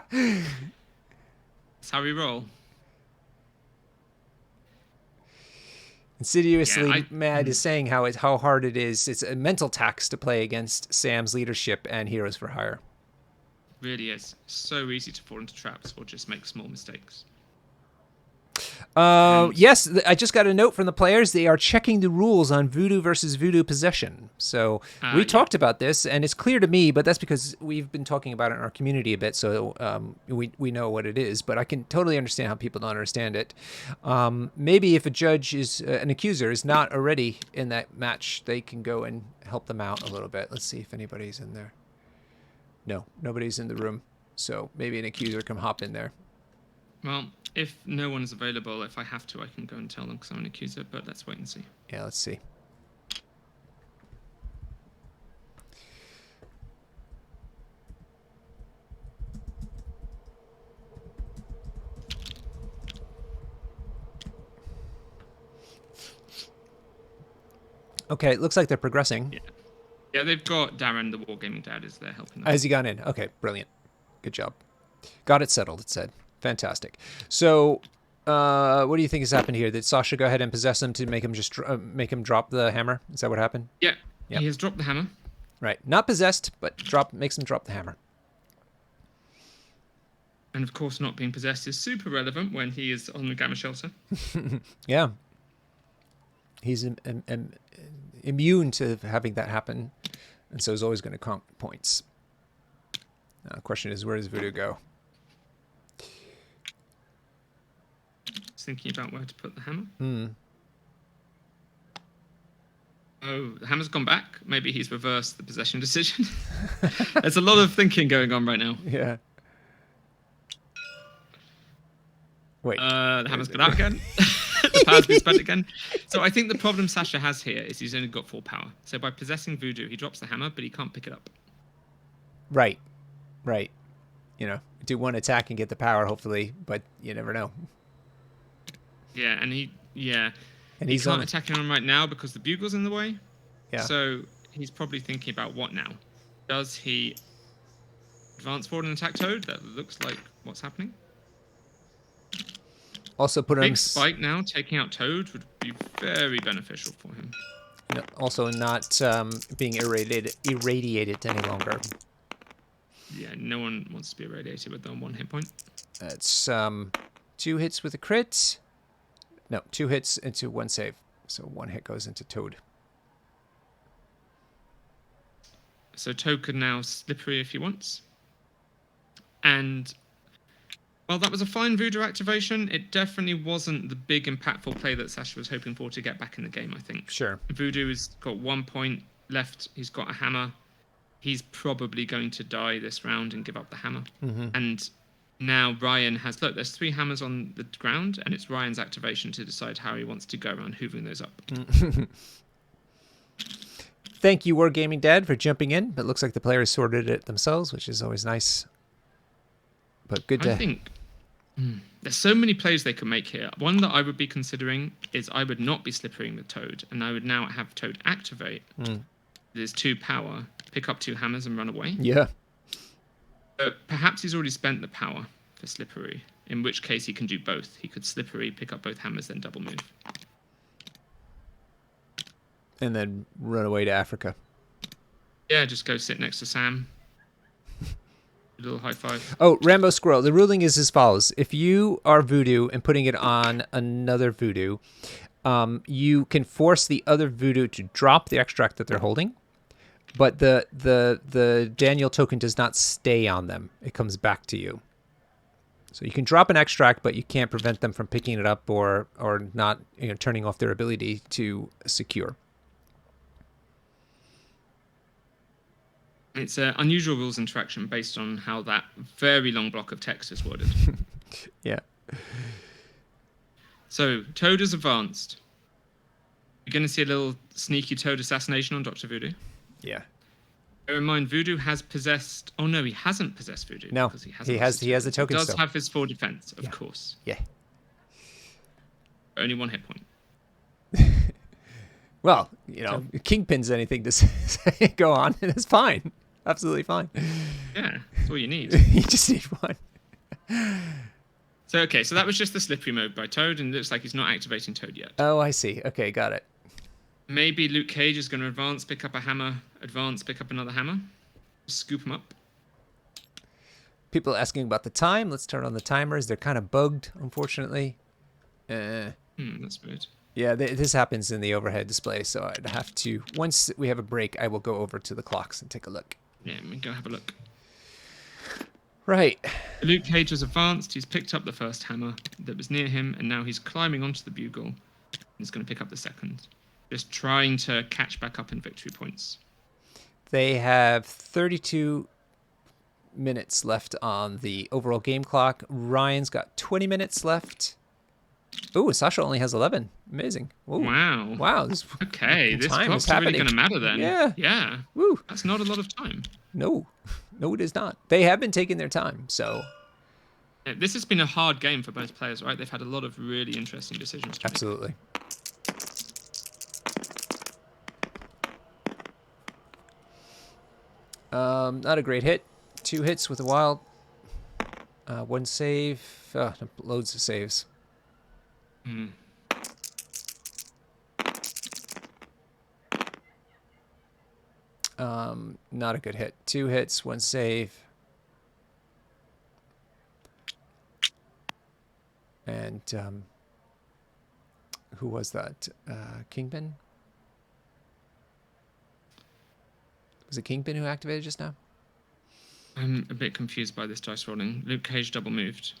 That's how we roll. Insidiously Mad is saying how hard it is. It's a mental tax to play against Sam's leadership and Heroes for Hire. Really is so easy to fall into traps or just make small mistakes. Yes, I just got a note from the players. They are checking the rules on Voodoo versus Voodoo possession. So we talked about this, and it's clear to me, but that's because we've been talking about it in our community a bit, so we know what it is. But I can totally understand how people don't understand it. Maybe if a judge is an accuser is not already in that match, they can go and help them out a little bit. Let's see if anybody's in there. No, nobody's in the room. So maybe an accuser can hop in there. Well, if no one is available, if I have to, I can go and tell them because I'm an accuser, but let's wait and see. Yeah, let's see. Okay, it looks like they're progressing. Yeah, they've got Darren, the Wargaming Dad, is there helping them. Has he gone in? Okay, brilliant. Good job. Got it settled, it said. Fantastic. So, what do you think has happened here? Did Sasha go ahead and possess him to make him drop the hammer? Is that what happened? Yeah, he has dropped the hammer. Right, not possessed, but makes him drop the hammer. And of course, not being possessed is super relevant when he is on the Gamma Shelter. Yeah, he's immune to having that happen, and so he's always going to count points. Now, the question is, where does Voodoo go? Thinking about where to put the hammer. Oh, the hammer's gone back. Maybe he's reversed the possession decision. There's a lot of thinking going on right now. Yeah. Wait. The hammer's gone out again. The power's been spent again. So I think the problem Sasha has here is he's only got 4 power. So by possessing Voodoo, he drops the hammer, but he can't pick it up. Right. Do one attack and get the power, hopefully, but you never know. Yeah, and he he's can't attack him right now because the bugle's in the way. Yeah. So he's probably thinking about what now? Does he advance forward and attack Toad? That looks like what's happening. Also put Big spike now, taking out Toad would be very beneficial for him. Also not being irradiated any longer. Yeah, no one wants to be irradiated with them 1 hit point. That's 2 hits with a crit. No, 2 hits into 1 save. So 1 hit goes into Toad. So Toad can now slippery if he wants. And, well, that was a fine Voodoo activation. It definitely wasn't the big impactful play that Sasha was hoping for to get back in the game, I think. Sure. Voodoo has got 1 point left. He's got a hammer. He's probably going to die this round and give up the hammer. Mm-hmm. And now Ryan has... Look, there's 3 hammers on the ground, and it's Ryan's activation to decide how he wants to go around hoovering those up. Thank you, Wargaming Dad, for jumping in. It looks like the players sorted it themselves, which is always nice. But good to... I think there's so many plays they could make here. One that I would be considering is I would not be slippering the Toad, and I would now have Toad activate. There's 2 power, pick up 2 hammers and run away. Yeah. Perhaps he's already spent the power for slippery, in which case he can do both. He could slippery, pick up both hammers, then double move. And then run away to Africa. Yeah, just go sit next to Sam. A little high five. Oh, Rambo Squirrel. The ruling is as follows: if you are voodoo and putting it on another voodoo, you can force the other voodoo to drop the extract that they're holding, but the Daniel token does not stay on them. It comes back to you. So you can drop an extract, but you can't prevent them from picking it up or not, turning off their ability to secure. It's an unusual rules interaction based on how that very long block of text is worded. Yeah. So Toad is advanced. You're going to see a little sneaky Toad assassination on Dr. Voodoo. Yeah. Bear in mind, Voodoo has possessed. Oh no, he hasn't possessed Voodoo. No, because he has a token. He does still. have his full defense, of course. Yeah. Only 1 hit point. Well, Kingpin's anything to say, go on, and it's fine. Absolutely fine. Yeah, that's all you need. You just need one. So that was just the slippery mode by Toad, and it looks like he's not activating Toad yet. Oh, I see. Okay, got it. Maybe Luke Cage is going to advance, pick up a hammer, advance, pick up another hammer, scoop him up. People asking about the time. Let's turn on the timers. They're kind of bugged, unfortunately. That's weird. Yeah, this happens in the overhead display, so I'd have to, once we have a break, I will go over to the clocks and take a look. Yeah, we can go have a look. Right. Luke Cage has advanced. He's picked up the first hammer that was near him, and now he's climbing onto the bugle. He's going to pick up the second. Just trying to catch back up in victory points. They have 32 minutes left on the overall game clock. Ryan's got 20 minutes left. Ooh, Sasha only has 11. Amazing. Ooh. Wow. Wow. Okay, this clock's really going to matter then. Yeah. Yeah. Woo. That's not a lot of time. No, it is not. They have been taking their time, so. Yeah, this has been a hard game for both players, right? They've had a lot of really interesting decisions to make. Absolutely. Not a great hit. 2 hits with a wild. 1 save. Loads of saves. Not a good hit. 2 hits, 1 save. And who was that? Kingpin? Was it Kingpin who activated just now? I'm a bit confused by this dice rolling. Luke Cage double moved.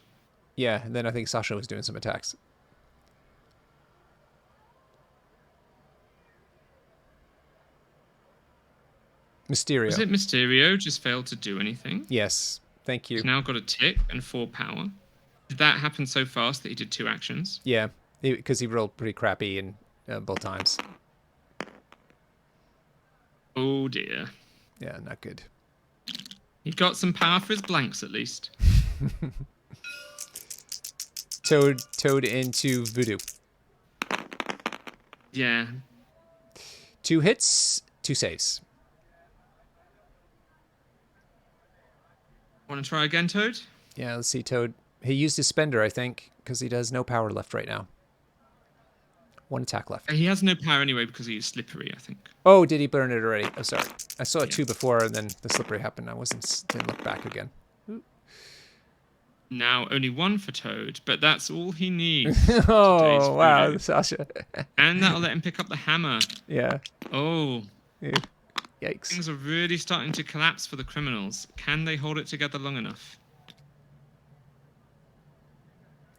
Yeah, and then I think Sasha was doing some attacks. Mysterio. Was it Mysterio just failed to do anything? Yes, thank you. He's now got a tick and 4 power. Did that happen so fast that he did 2 actions? Yeah, because he rolled pretty crappy in both times. Oh dear. Yeah, not good. He got some power for his blanks at least. Toad into Voodoo. Yeah. 2 hits, 2 saves. Want to try again, Toad? Yeah, let's see, Toad. He used his spender, I think, because he does no power left right now. 1 attack left. He has no power anyway because he is slippery, I think. Oh, did he burn it already? Oh, sorry. I saw it 2 before, and then the slippery happened. I didn't look back again. Now only 1 for Toad, but that's all he needs. Oh, wow, Sasha. And that'll let him pick up the hammer. Yeah. Oh. Ew. Yikes. Things are really starting to collapse for the criminals. Can they hold it together long enough?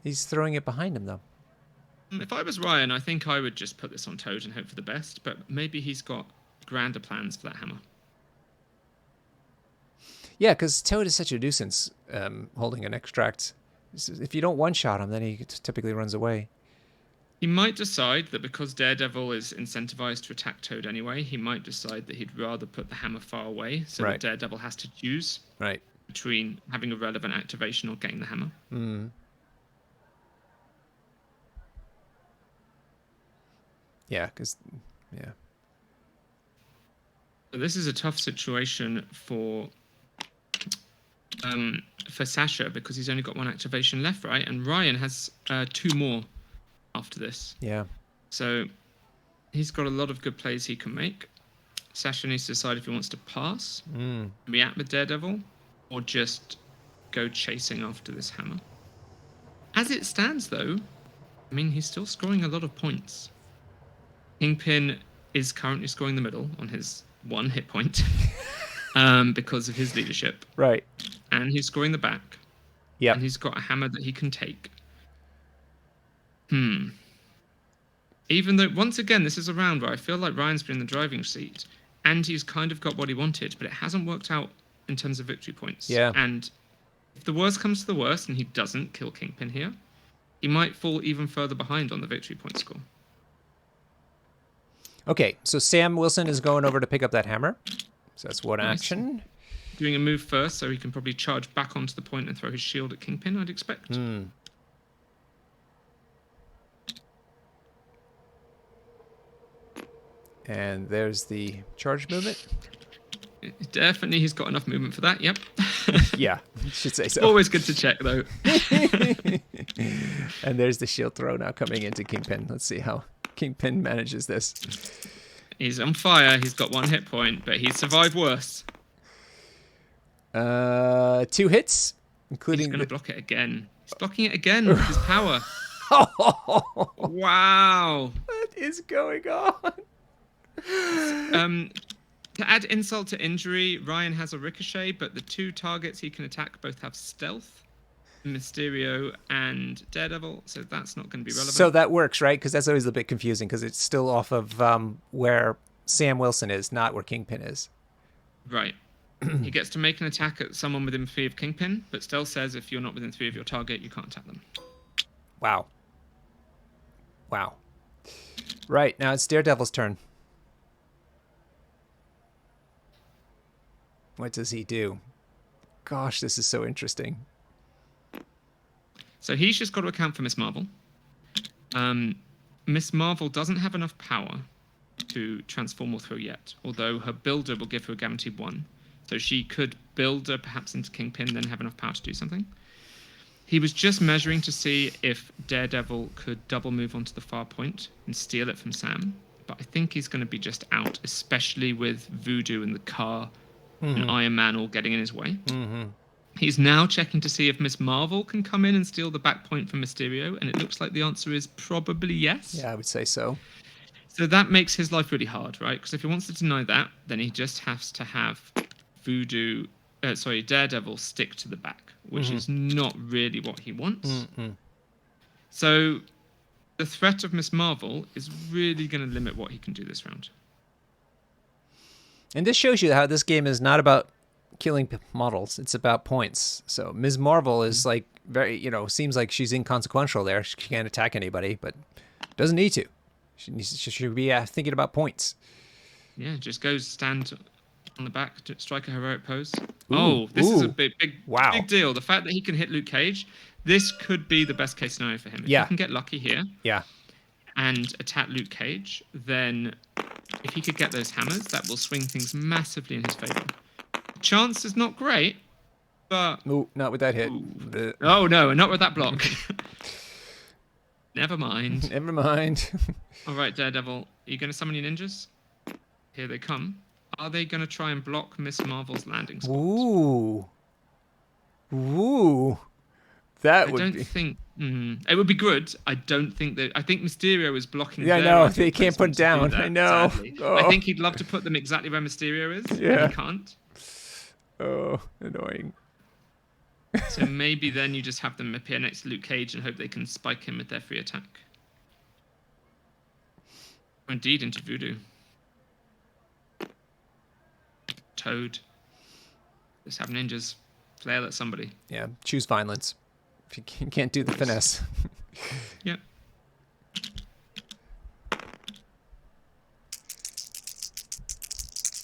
He's throwing it behind him, though. If I was Ryan, I think I would just put this on Toad and hope for the best, but maybe he's got grander plans for that hammer. Yeah, because Toad is such a nuisance holding an extract. If you don't one-shot him, then he typically runs away. He might decide that because Daredevil is incentivized to attack Toad anyway, he might decide that he'd rather put the hammer far away so that Daredevil has to choose between having a relevant activation or getting the hammer. Yeah, because, yeah. This is a tough situation for Sasha because he's only got 1 activation left, right? And Ryan has 2 more after this. Yeah. So he's got a lot of good plays he can make. Sasha needs to decide if he wants to pass, react with Daredevil, or just go chasing after this hammer. As it stands, though, I mean, he's still scoring a lot of points. Kingpin is currently scoring the middle on his 1 hit point because of his leadership. Right. And he's scoring the back. Yeah. And he's got a hammer that he can take. Even though, once again, this is a round where I feel like Ryan's been in the driving seat and he's kind of got what he wanted, but it hasn't worked out in terms of victory points. Yeah. And if the worst comes to the worst and he doesn't kill Kingpin here, he might fall even further behind on the victory point score. Okay, so Sam Wilson is going over to pick up that hammer. So that's one action. Doing a move first, so he can probably charge back onto the point and throw his shield at Kingpin, I'd expect. And there's the charge movement. Definitely, he's got enough movement for that. Yep. Yeah, should say so. Always good to check, though. And there's the shield throw now coming into Kingpin. Let's see how Kingpin manages this. He's on fire. He's got 1 hit point, but he's survived worse. 2 hits, including. He's going to block it again. He's blocking it again with his power. Wow. What is going on? To add insult to injury, Ryan has a ricochet, but the 2 targets he can attack both have stealth, Mysterio and Daredevil, so that's not going to be relevant. So that works, right? Because that's always a bit confusing because it's still off of where Sam Wilson is, not where Kingpin is. Right. He gets to make an attack at someone within 3 of Kingpin, but still says if you're not within 3 of your target, you can't attack them. Wow. Wow. Right, now it's Daredevil's turn. What does he do? Gosh, this is so interesting. So he's just got to account for Miss Marvel. Miss Marvel doesn't have enough power to transform or throw yet, although her builder will give her a guaranteed 1. So she could build her perhaps into Kingpin, then have enough power to do something. He was just measuring to see if Daredevil could double move onto the far point and steal it from Sam. But I think he's going to be just out, especially with Voodoo and the car and Iron Man all getting in his way. He's now checking to see if Miss Marvel can come in and steal the back point from Mysterio, and it looks like the answer is probably yes. Yeah, I would say so. So that makes his life really hard, right? Because if he wants to deny that, then he just has to have Daredevil stick to the back, which is not really what he wants. So the threat of Miss Marvel is really going to limit what he can do this round. And this shows you how this game is not about killing models. It's about points. So Ms. Marvel is like very, seems like she's inconsequential there. She can't attack anybody, but doesn't need to. She should be thinking about points. Yeah, just goes stand on the back, strike a heroic pose. This is a big deal. The fact that he can hit Luke Cage, this could be the best case scenario for him. If he can get lucky here and attack Luke Cage, then if he could get those hammers, that will swing things massively in his favor. Chance is not great, but... Ooh, not with that hit. Oh, no, not with that block. Never mind. Never mind. All right, Daredevil, are you going to summon your ninjas? Here they come. Are they going to try and block Miss Marvel's landing spot? Ooh. That would be... It would be good. I don't think that... I think Mysterio is blocking... Yeah, I know. They can't put down. I know. I think he'd love to put them exactly where Mysterio is. Yeah. And he can't. Oh, annoying. So maybe then you just have them appear next to Luke Cage and hope they can spike him with their free attack. Or indeed into Voodoo. Toad. Just have ninjas flail at somebody. Yeah, choose violence. If you can't do the finesse. Yeah.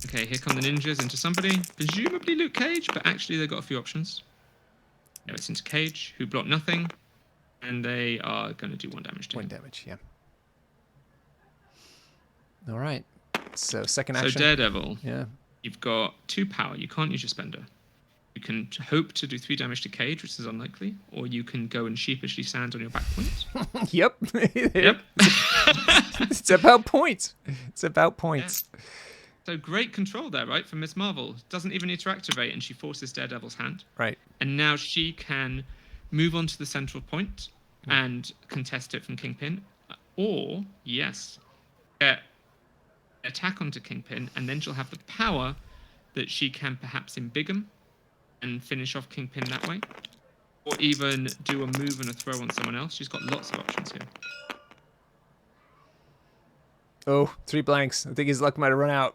Okay, here come the ninjas into somebody. Presumably Luke Cage, but actually they've got a few options. No, it's into Cage, who blocked nothing. And they are going to do 1 damage to him. 1 damage, yeah. All right. So second action. So Daredevil. Yeah. You've got 2 power. You can't use your spender. You can hope to do 3 damage to Cage, which is unlikely, or you can go and sheepishly stand on your back point. Yep. Yep. It's about points. It's about points. So great control there, right, for Miss Marvel. Doesn't even need to activate, and she forces Daredevil's hand. Right. And now she can move on to the central point and contest it from Kingpin. Or, yes, get attack onto Kingpin, and then she'll have the power that she can perhaps embiggen and finish off Kingpin that way. Or even do a move and a throw on someone else. She's got lots of options here. Oh, 3 blanks. I think his luck might have run out.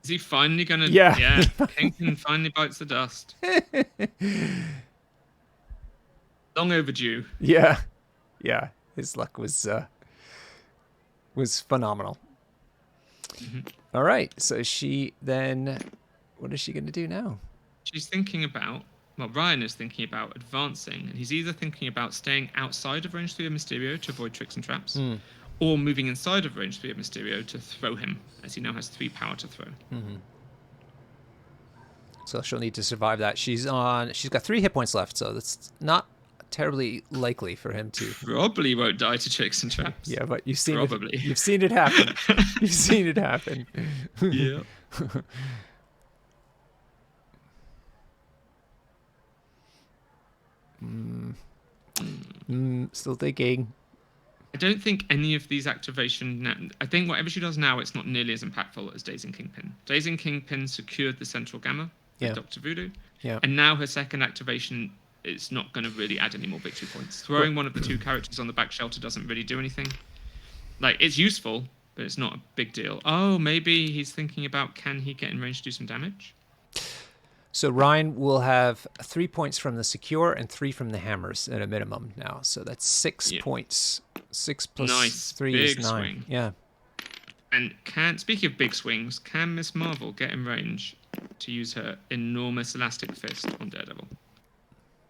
Is he finally going to... Yeah. Yeah, Kingpin finally bites the dust. Long overdue. Yeah. Yeah. His luck was phenomenal. All right. So she then... What is she going to do now? She's thinking about... Well, Ryan is thinking about advancing, and he's either thinking about staying outside of range 3 of Mysterio to avoid tricks and traps, or moving inside of range 3 of Mysterio to throw him, as he now has 3 power to throw. So she'll need to survive that. She's got 3 hit points left, so that's not terribly likely for him to... Probably won't die to tricks and traps. Yeah, but you've seen Probably. it. You've seen it happen. You've seen it happen. Yeah. Still thinking. I don't think any of these activation... I think whatever she does now, it's not nearly as impactful as Dazing Kingpin. Dazing Kingpin secured the central gamma with Dr. Voodoo. Yeah. And now her second activation is not going to really add any more victory points. Throwing one of the 2 characters on the back shelter doesn't really do anything. Like, it's useful, but it's not a big deal. Oh, maybe he's thinking about, can he get in range to do some damage? So Ryan will have 3 points from the secure and 3 from the hammers at a minimum now. So that's 6 points. 6 plus 3 is 9. Swing. Yeah. And speaking of big swings, can Miss Marvel get in range to use her enormous elastic fist on Daredevil?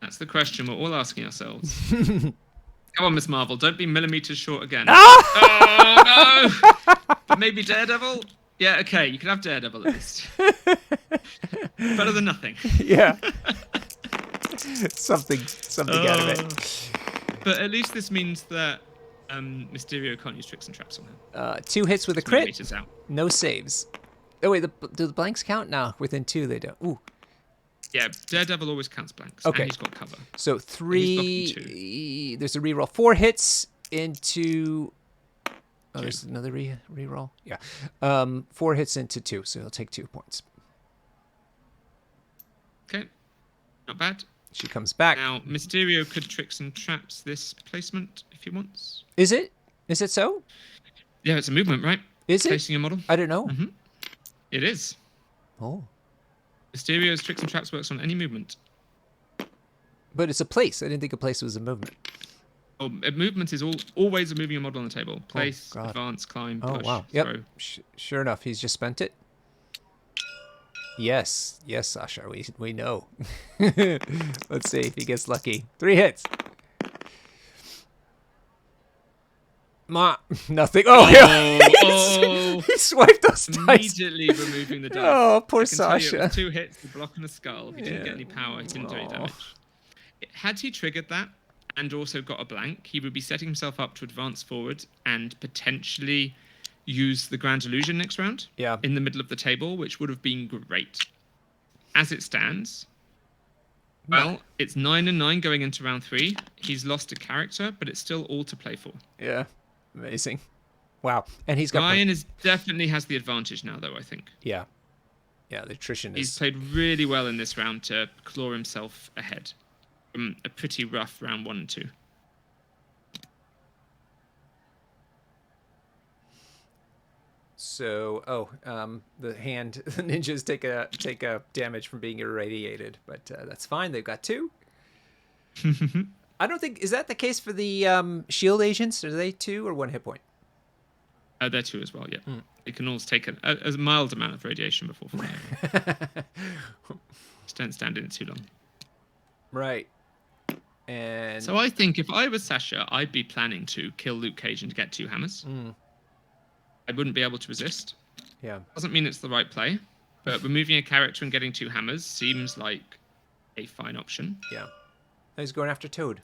That's the question we're all asking ourselves. Come on, Miss Marvel, don't be millimeters short again. Oh, no! But maybe Daredevil? Yeah, okay, you can have Daredevil at least. Better than nothing. Yeah. something out of it. But at least this means that Mysterio can't use tricks and traps on her. 2 hits with a crit. Out. No saves. Oh, wait, do the blanks count? No, within 2 they don't. Ooh. Yeah, Daredevil always counts blanks. Okay. And he's got cover. So 3... There's a reroll. 4 hits into... Oh, there's another reroll. Yeah. 4 hits into 2, so he'll take 2 points. Okay. Not bad. She comes back. Now, Mysterio could tricks and traps this placement if he wants. Is it? Is it so? Yeah, it's a movement, right? Is it? Placing a model. I don't know. Mm-hmm. It is. Oh. Mysterio's tricks and traps works on any movement. But it's a place. I didn't think a place was a movement. Oh, a movement is always a moving a model on the table. Place, advance, climb, push, wow. Yep. throw. Sure enough, he's just spent it. Yes, Sasha, we know. Let's see if he gets lucky. 3 hits. Nothing. Oh, yeah. He swiped those dice. Immediately removing the dice. Oh, poor Sasha. Sasha. It was 2 hits, the block and the skull. He didn't get any power. He didn't do any damage. Had he triggered that and also got a blank, he would be setting himself up to advance forward and potentially use the Grand Illusion next round in the middle of the table, which would have been great. As it stands, well, it's 9 and 9 going into round 3. He's lost a character, but it's still all to play for. Yeah, amazing. Wow, and he's got... Ryan definitely has the advantage now, though, I think. Yeah, the attrition is... He's played really well in this round to claw himself ahead from a pretty rough round 1 and 2. So, the ninjas take a damage from being irradiated, but that's fine. They've got 2. I don't think... Is that the case for the shield agents? Are they 2 or 1 hit point? They're 2 as well, yeah. They can always take a mild amount of radiation before falling over. Just don't stand in it too long. Right. And so I think if I was Sasha, I'd be planning to kill Luke Cage and get 2 hammers. I wouldn't be able to resist. Yeah. Doesn't mean it's the right play, but removing a character and getting 2 hammers seems like a fine option. Yeah. He's going after Toad.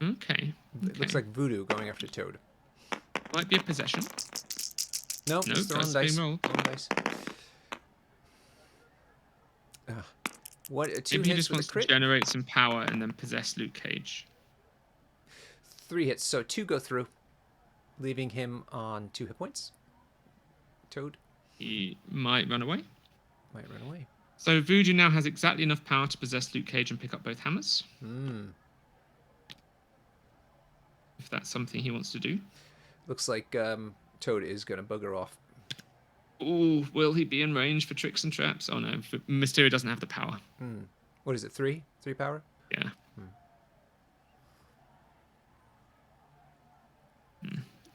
Okay. It looks like Voodoo going after Toad. Might be a possession. No, No, just the wrong that's being dice. rolled. Wrong dice. What? Two Maybe he hits just with a wants to crit. generate some power and then possess Luke Cage. 3 hits, so 2 go through, leaving him on 2 hit points. Toad He might run away. might run away. So Voodoo now has exactly enough power to possess Luke Cage and pick up both hammers. If that's something he wants to do. Looks like Toad is going to bugger off. Ooh, will he be in range for tricks and traps? Oh no, Mysterio doesn't have the power. What is it, 3? 3 power? Yeah.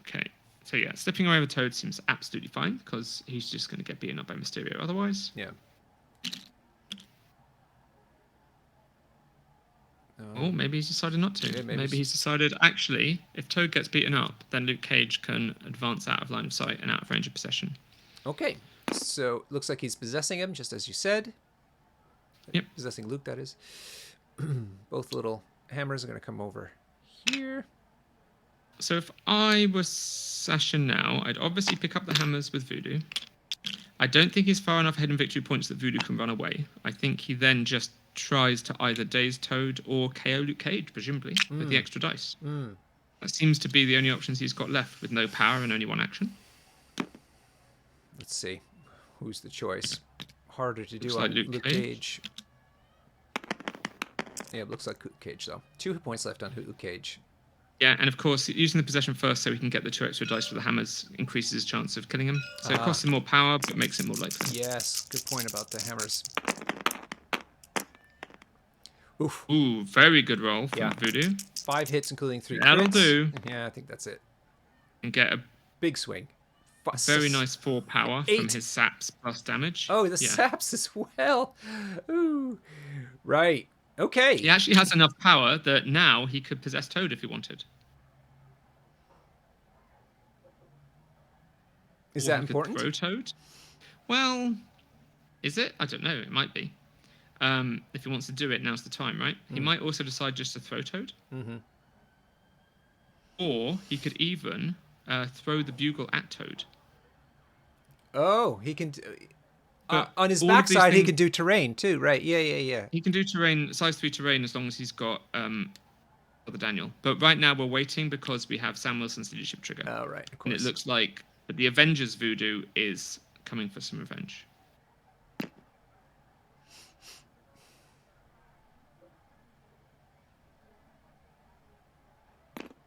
Okay. So yeah, slipping away with Toad seems absolutely fine because he's just going to get beaten up by Mysterio otherwise. Yeah. Or maybe he's decided not to. Yeah, maybe he's decided, actually, if Toad gets beaten up, then Luke Cage can advance out of line of sight and out of range of possession. Okay. So, looks like he's possessing him, just as you said. Yep. Possessing Luke, that is. Both little hammers are going to come over here. So if I was Sasha now, I'd obviously pick up the hammers with Voodoo. I don't think he's far enough ahead in victory points that Voodoo can run away. I think he then just tries to either daze Toad or KO Luke Cage, presumably, with the extra dice. That seems to be the only options he's got left, with no power and only one action. Let's see. Who's the choice? Harder to do Looks on like Luke Cage. Yeah, it looks like Luke Cage, though. 2 hit points left on Luke Cage. Yeah, and of course, using the possession first so he can get the 2 extra dice for the hammers increases his chance of killing him. So it costs him more power, but makes it more likely. Yes, good point about the hammers. Oof. Ooh, very good roll from Voodoo. 5 hits, including 3 crits. That'll do. Yeah, I think that's it. And get a big swing. Very nice 4 power 8 from his saps plus damage. Oh, the saps as well. Ooh. Right. Okay. He actually has enough power that now he could possess Toad if he wanted. Is that important? Throw Toad? Well, is it? I don't know. It might be. If he wants to do it, now's the time, right? He might also decide just to throw Toad. Or he could even throw the bugle at Toad. Oh, he can... on his backside, he can do terrain too, right? Yeah. He can do terrain, size 3 terrain, as long as he's got Brother Daniel. But right now we're waiting because we have Sam Wilson's leadership trigger. Oh, right, of course. And it looks like the Avengers Voodoo is coming for some revenge.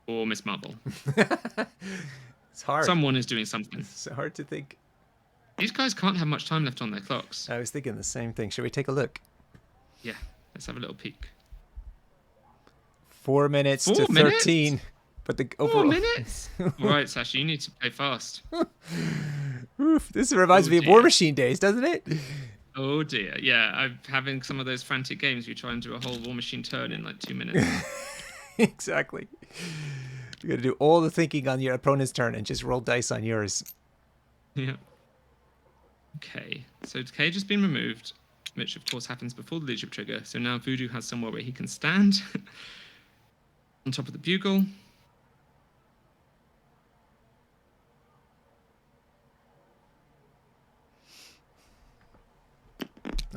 Or Miss Marvel. It's hard. Someone is doing something. It's hard to think. These guys can't have much time left on their clocks. I was thinking the same thing. Should we take a look? Yeah, let's have a little peek. 4 minutes to 13. But the overall... 4 minutes? All right, Sasha, you need to play fast. Oof, this reminds me of War Machine days, doesn't it? Oh dear, yeah. I'm having some of those frantic games where you try and do a whole War Machine turn in like 2 minutes. Exactly. You got to do all the thinking on your opponent's turn and just roll dice on yours. Yeah. Okay, so Cage has been removed, which of course happens before the leadership trigger. So now Voodoo has somewhere where he can stand on top of the bugle.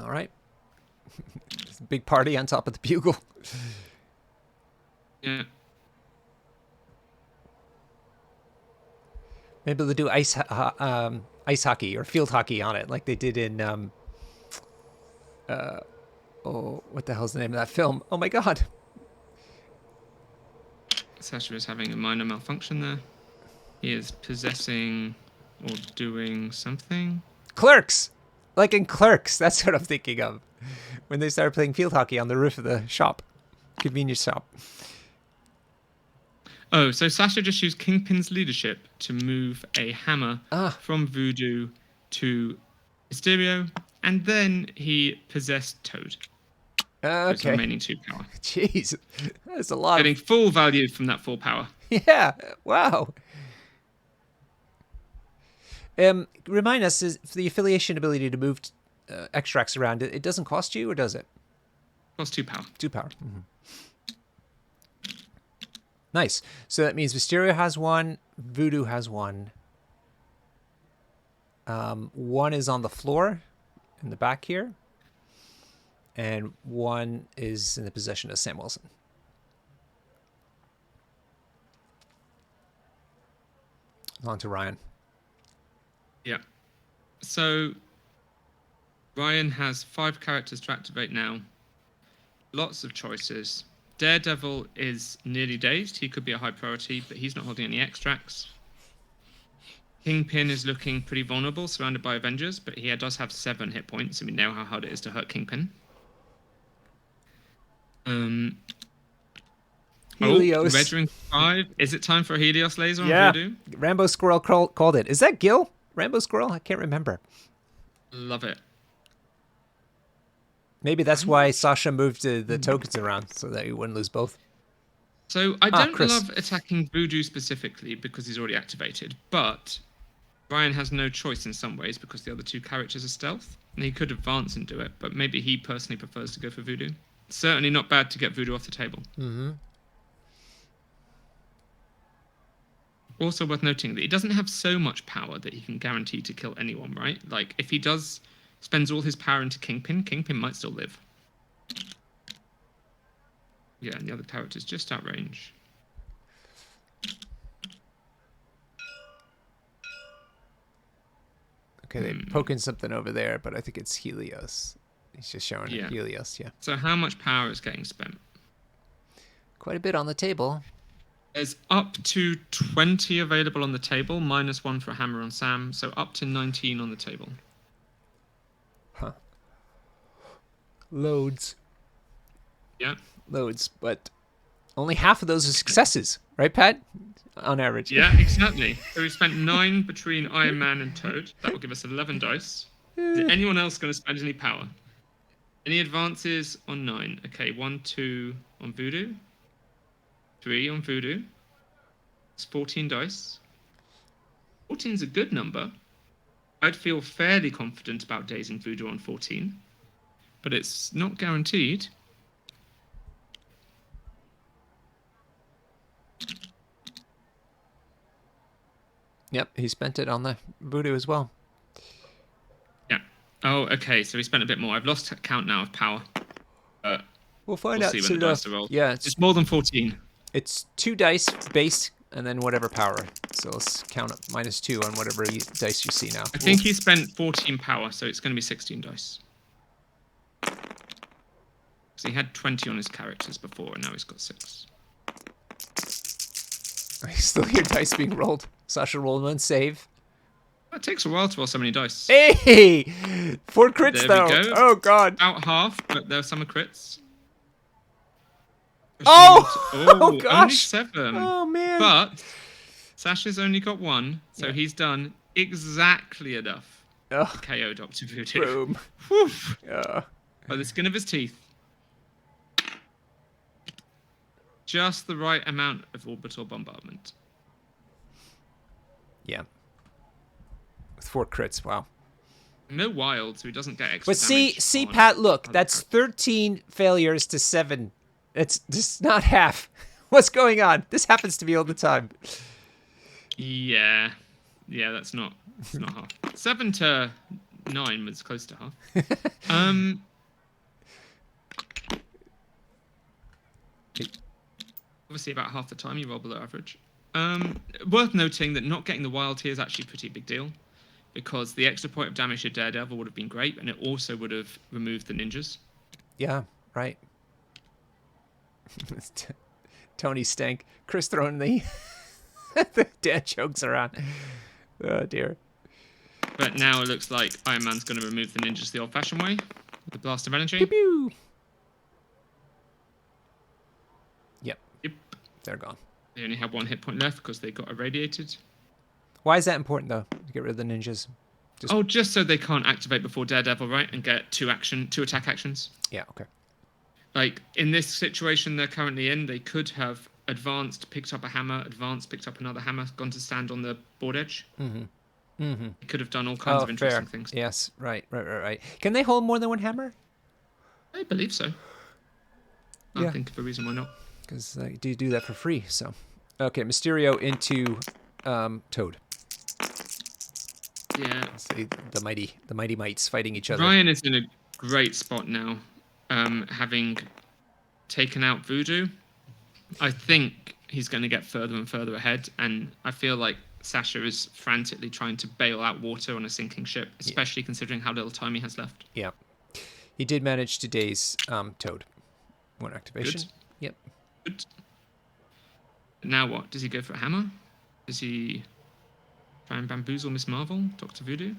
All right. Big party on top of the bugle. Yeah. Maybe they'll do ice hockey or field hockey on it, like they did in what the hell's the name of that film? Oh my god! Sasha is having a minor malfunction there. He is possessing or doing something. Clerks, like in Clerks. That's what I'm thinking of when they started playing field hockey on the roof of the shop, convenience shop. Oh, so Sasha just used Kingpin's leadership to move a hammer from Voodoo to Mysterio, and then he possessed Toad. Okay. Remaining 2 power. Jeez, that's a lot. Getting full value from that 4 power. Yeah. Wow. Remind us, is the affiliation ability to move extracts around, it doesn't cost you, or does it? Costs 2 power. 2 power. Mm-hmm. Nice. So that means Mysterio has 1, Voodoo has 1. One is on the floor in the back here, and one is in the possession of Sam Wilson. On to Ryan. Yeah. So Ryan has 5 characters to activate now. Lots of choices. Daredevil is nearly dazed. He could be a high priority, but he's not holding any extracts. Kingpin is looking pretty vulnerable, surrounded by Avengers, but he does have 7 hit points, and we know how hard it is to hurt Kingpin. Helios. Red Ring 5. Is it time for a Helios laser on Voodoo? Rambo Squirrel called it. Is that Gil? Rambo Squirrel? I can't remember. Love it. Maybe that's why Sasha moved the tokens around, so that he wouldn't lose both. So I don't Chris. love attacking Voodoo specifically because he's already activated, but Ryan has no choice in some ways because the other 2 characters are stealth, and he could advance and do it, but maybe he personally prefers to go for Voodoo. Certainly not bad to get Voodoo off the table. Mm-hmm. Also worth noting that he doesn't have so much power that he can guarantee to kill anyone, right? Like, if he spends all his power into Kingpin might still live. Yeah, and the other character's just out range. Okay, they're poking something over there, but I think it's Helios. He's just showing Helios, yeah. So how much power is getting spent? Quite a bit on the table. There's up to 20 available on the table, -1 for a hammer on Sam, so up to 19 on the table. Huh. Loads. Yeah. Loads, but only half of those are successes, right, Pat? On average. Yeah, exactly. So we spent 9 between Iron Man and Toad. That will give us 11 dice. Is anyone else going to spend any power? Any advances on 9? Okay, 1, 2 on Voodoo. 3 on Voodoo. It's 14 dice. 14 is a good number. I'd feel fairly confident about dazing Voodoo on 14. But it's not guaranteed. Yep, he spent it on the Voodoo as well. Yeah. Oh, okay, so he spent a bit more. I've lost count now of power. We'll find out see when soon the enough. dice are rolled. Yeah, It's more than 14. it's 2 dice base and then whatever power. So let's count up -2 on whatever dice you see now. I think he spent 14 power, so it's going to be 16 dice. So he had 20 on his characters before, and now he's got 6. I still hear dice being rolled. Sasha rolled 1 save. It takes a while to roll so many dice. Hey! 4 crits There though. we go. Oh god. About half, but there are some crits. Oh! Only Gosh. 7. Oh man. But Sasha's only got 1, so Yeah. he's done exactly enough to Ugh. KO Dr. Voodoo. Boom. Whew. By the skin of his teeth. Just the right amount of orbital bombardment. Yeah. With 4 crits. Wow. No wild, so he doesn't get extra But see, damage on Pat, look, other that's characters. 13 failures to 7. It's just not half. What's going on? This happens to me all the time. Yeah, that's not half. 7 to 9 was close to half. Obviously, about half the time you roll below average. Worth noting that not getting the wild here is actually a pretty big deal, because the extra point of damage to Daredevil would have been great, and it also would have removed the ninjas. Yeah, right. Tony stank. Chris throwing the the dad jokes around. Oh dear. But now it looks like Iron Man's going to remove the ninjas the old-fashioned way, with the blast of energy. Pew pew. Yep, Yep. they're gone. They only have 1 hit point left because they got irradiated. Why is that important though? To get rid of the ninjas. Just so they can't activate before Daredevil, right? And get 2 attack actions. Yeah. Okay. Like, in this situation they're currently in, they could have advanced, picked up a hammer, advanced, picked up another hammer, gone to stand on the board edge. Mm-hmm. Mm-hmm. They could have done all kinds of interesting things. Yes. Right. Can they hold more than 1 hammer? I believe so. I Yeah. can't think of a reason why not. Because they do that for free. So, okay, Mysterio into Toad. Yeah. See the mighty mites fighting each other. Ryan is in a great spot now, having taken out Voodoo. I think he's going to get further and further ahead, and I feel like Sasha is frantically trying to bail out water on a sinking ship, especially considering how little time he has left. Yeah. He did manage to daze Toad. One activation. Good. Yep. Good. Now what? Does he go for a hammer? Does he try and bamboozle Miss Marvel, Dr. Voodoo?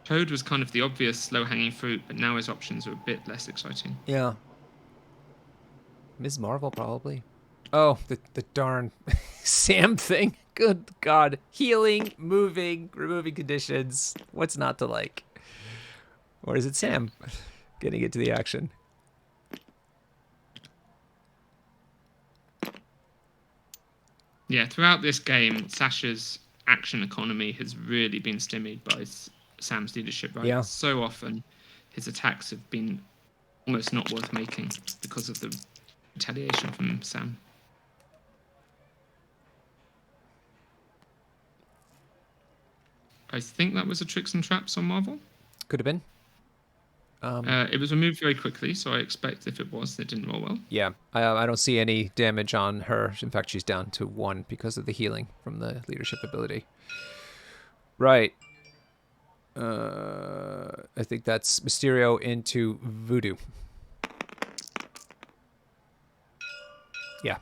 Toad was kind of the obvious low-hanging fruit, but now his options are a bit less exciting. Yeah. Ms. Marvel, probably. Oh, the darn Sam thing. Good God. Healing, moving, removing conditions. What's not to like? Or is it Sam getting it to the action? Yeah, throughout this game, Sasha's action economy has really been stymied by Sam's leadership, right? Yeah. So often his attacks have been almost not worth making because of the retaliation from Sam. I think that was a Tricks and Traps on Marvel. Could have been. It was removed very quickly, so I expect if it was, it didn't roll well. Yeah, I don't see any damage on her. In fact, she's down to 1 because of the healing from the leadership ability. Right. I think that's Mysterio into Voodoo. Yeah.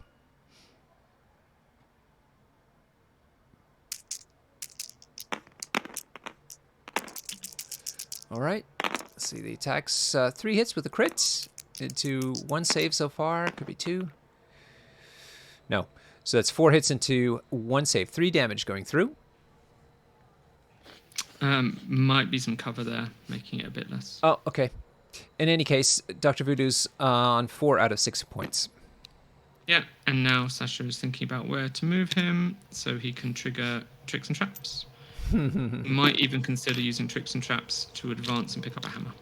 All right. Let's see the attacks. 3 hits with the crits into 1 save so far. Could be 2. No. So that's 4 hits into 1 save. 3 damage going through. Might be some cover there, making it a bit less. Oh, okay. In any case, Dr. Voodoo's on 4 out of 6 points. Yeah, and now Sasha is thinking about where to move him so he can trigger Tricks and Traps. Might even consider using Tricks and Traps to advance and pick up a hammer.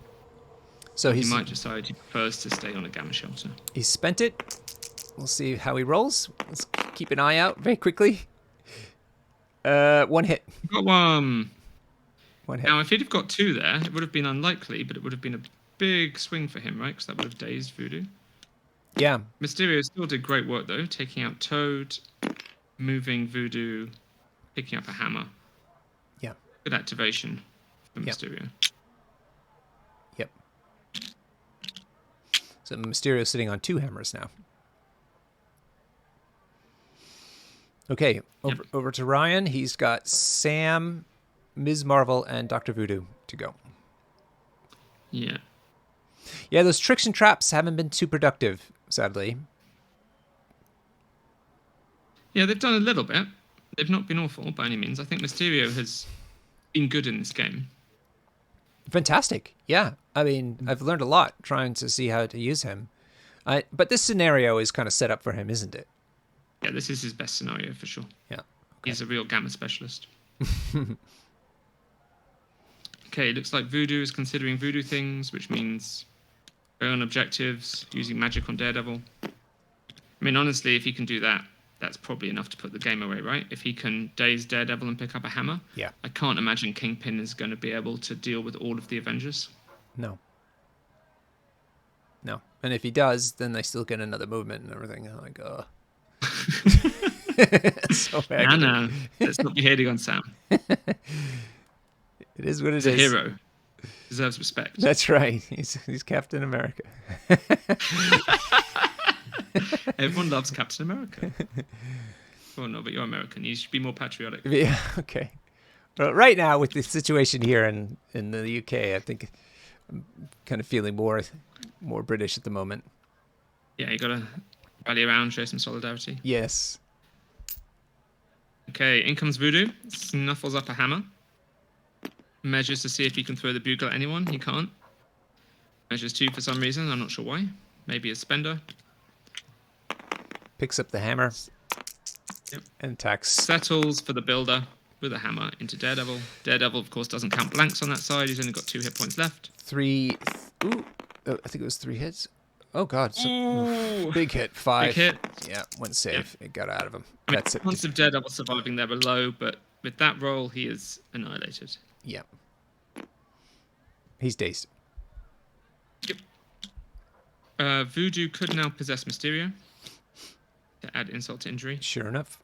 So he might decide he prefers to stay on a gamma shelter. He's spent it. We'll see how he rolls. Let's keep an eye out very quickly. 1 hit. Got 1. 1 hit. Now, if he'd have got 2 there, it would have been unlikely, but it would have been a big swing for him, right? Because that would have dazed Voodoo. Yeah. Mysterio still did great work, though, taking out Toad, moving Voodoo, picking up a hammer. Yeah. Good activation from Mysterio. Yep. So Mysterio's sitting on 2 hammers now. Okay, over to Ryan. He's got Sam, Ms. Marvel, and Dr. Voodoo to go. Yeah. Yeah, those Tricks and Traps haven't been too productive, sadly. Yeah, they've done a little bit. They've not been awful by any means. I think Mysterio has been good in this game. Fantastic. Yeah. I mean, I've learned a lot trying to see how to use him. But this scenario is kind of set up for him, isn't it? Yeah, this is his best scenario for sure. Yeah. Okay. He's a real gamma specialist. Okay, looks like Voodoo is considering Voodoo things, which means going on objectives, using magic on Daredevil. I mean, honestly, if he can do that, that's probably enough to put the game away, right? If he can daze Daredevil and pick up a hammer, yeah, I can't imagine Kingpin is going to be able to deal with all of the Avengers. No. And if he does, then they still get another movement and everything. I'm like, so bad. No. Let's not be hating on Sam. It is what it is. He's a hero. Deserves respect. That's right. He's Captain America. Everyone loves Captain America. Oh no, but you're American. You should be more patriotic. Yeah, okay. But right now, with the situation here in the UK, I think I'm kind of feeling more British at the moment. Yeah, you gotta rally around, show some solidarity. Yes. Okay, in comes Voodoo. Snuffles up a hammer. Measures to see if he can throw the bugle at anyone. He can't. Measures 2 for some reason. I'm not sure why. Maybe a spender. Picks up the hammer. Yep. And attacks. Settles for the builder with a hammer into Daredevil. Daredevil, of course, doesn't count blanks on that side. He's only got 2 hit points left. 3. Ooh. Oh, I think it was 3 hits. Oh, God. Ooh. Big hit. 5. Big hit. Yeah, 1 save. Yeah. It got out of him. I mean, That's it. Chances of Daredevil surviving there were low, but With that roll, he is annihilated. Yeah. He's dazed. Yep. Voodoo could now possess Mysterio to add insult to injury. Sure enough.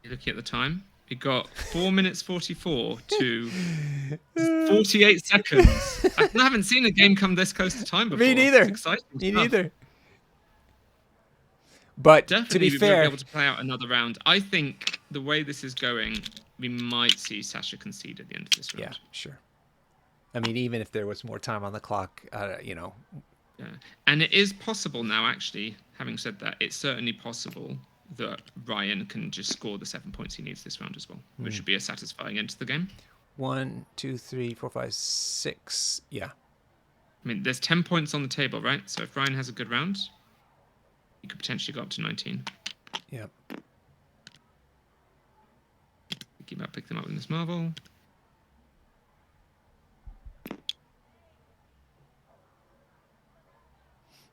Looking at the time, we got 4 minutes 44 to 48 seconds. I haven't seen a game come this close to time before. Me neither. It's exciting Me stuff. neither. But Definitely, to be we fair, won't be able to play out another round. I think the way this is going, we might see Sasha concede at the end of this round. Yeah, sure. I mean, even if there was more time on the clock, Yeah, and it is possible now. Actually, having said that, it's certainly possible that Ryan can just score the 7 points he needs this round as well, which would be a satisfying end to the game. 1, 2, 3, 4, 5, 6. Yeah. I mean, there's 10 points on the table, right? So if Ryan has a good round, he could potentially go up to 19. Yep. Pick them up in this Marvel.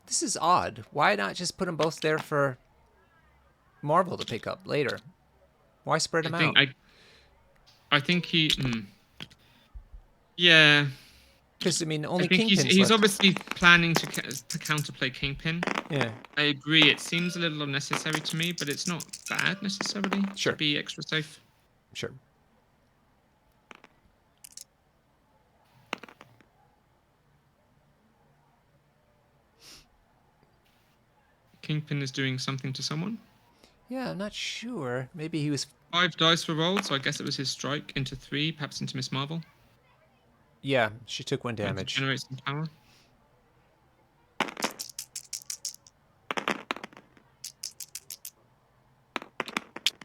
This is odd. Why not just put them both there for Marvel to pick up later? Why spread them out? I think he. Yeah. Because I mean, only I think Kingpin's he's left. obviously planning to counterplay Kingpin. Yeah. I agree. It seems a little unnecessary to me, but it's not bad necessarily. Sure. To be extra safe. Sure. Kingpin is doing something to someone. Yeah, I'm not sure. Maybe he was. 5 dice were rolled, so I guess it was his strike into 3, perhaps into Miss Marvel. Yeah, she took 1 damage. To generate some power.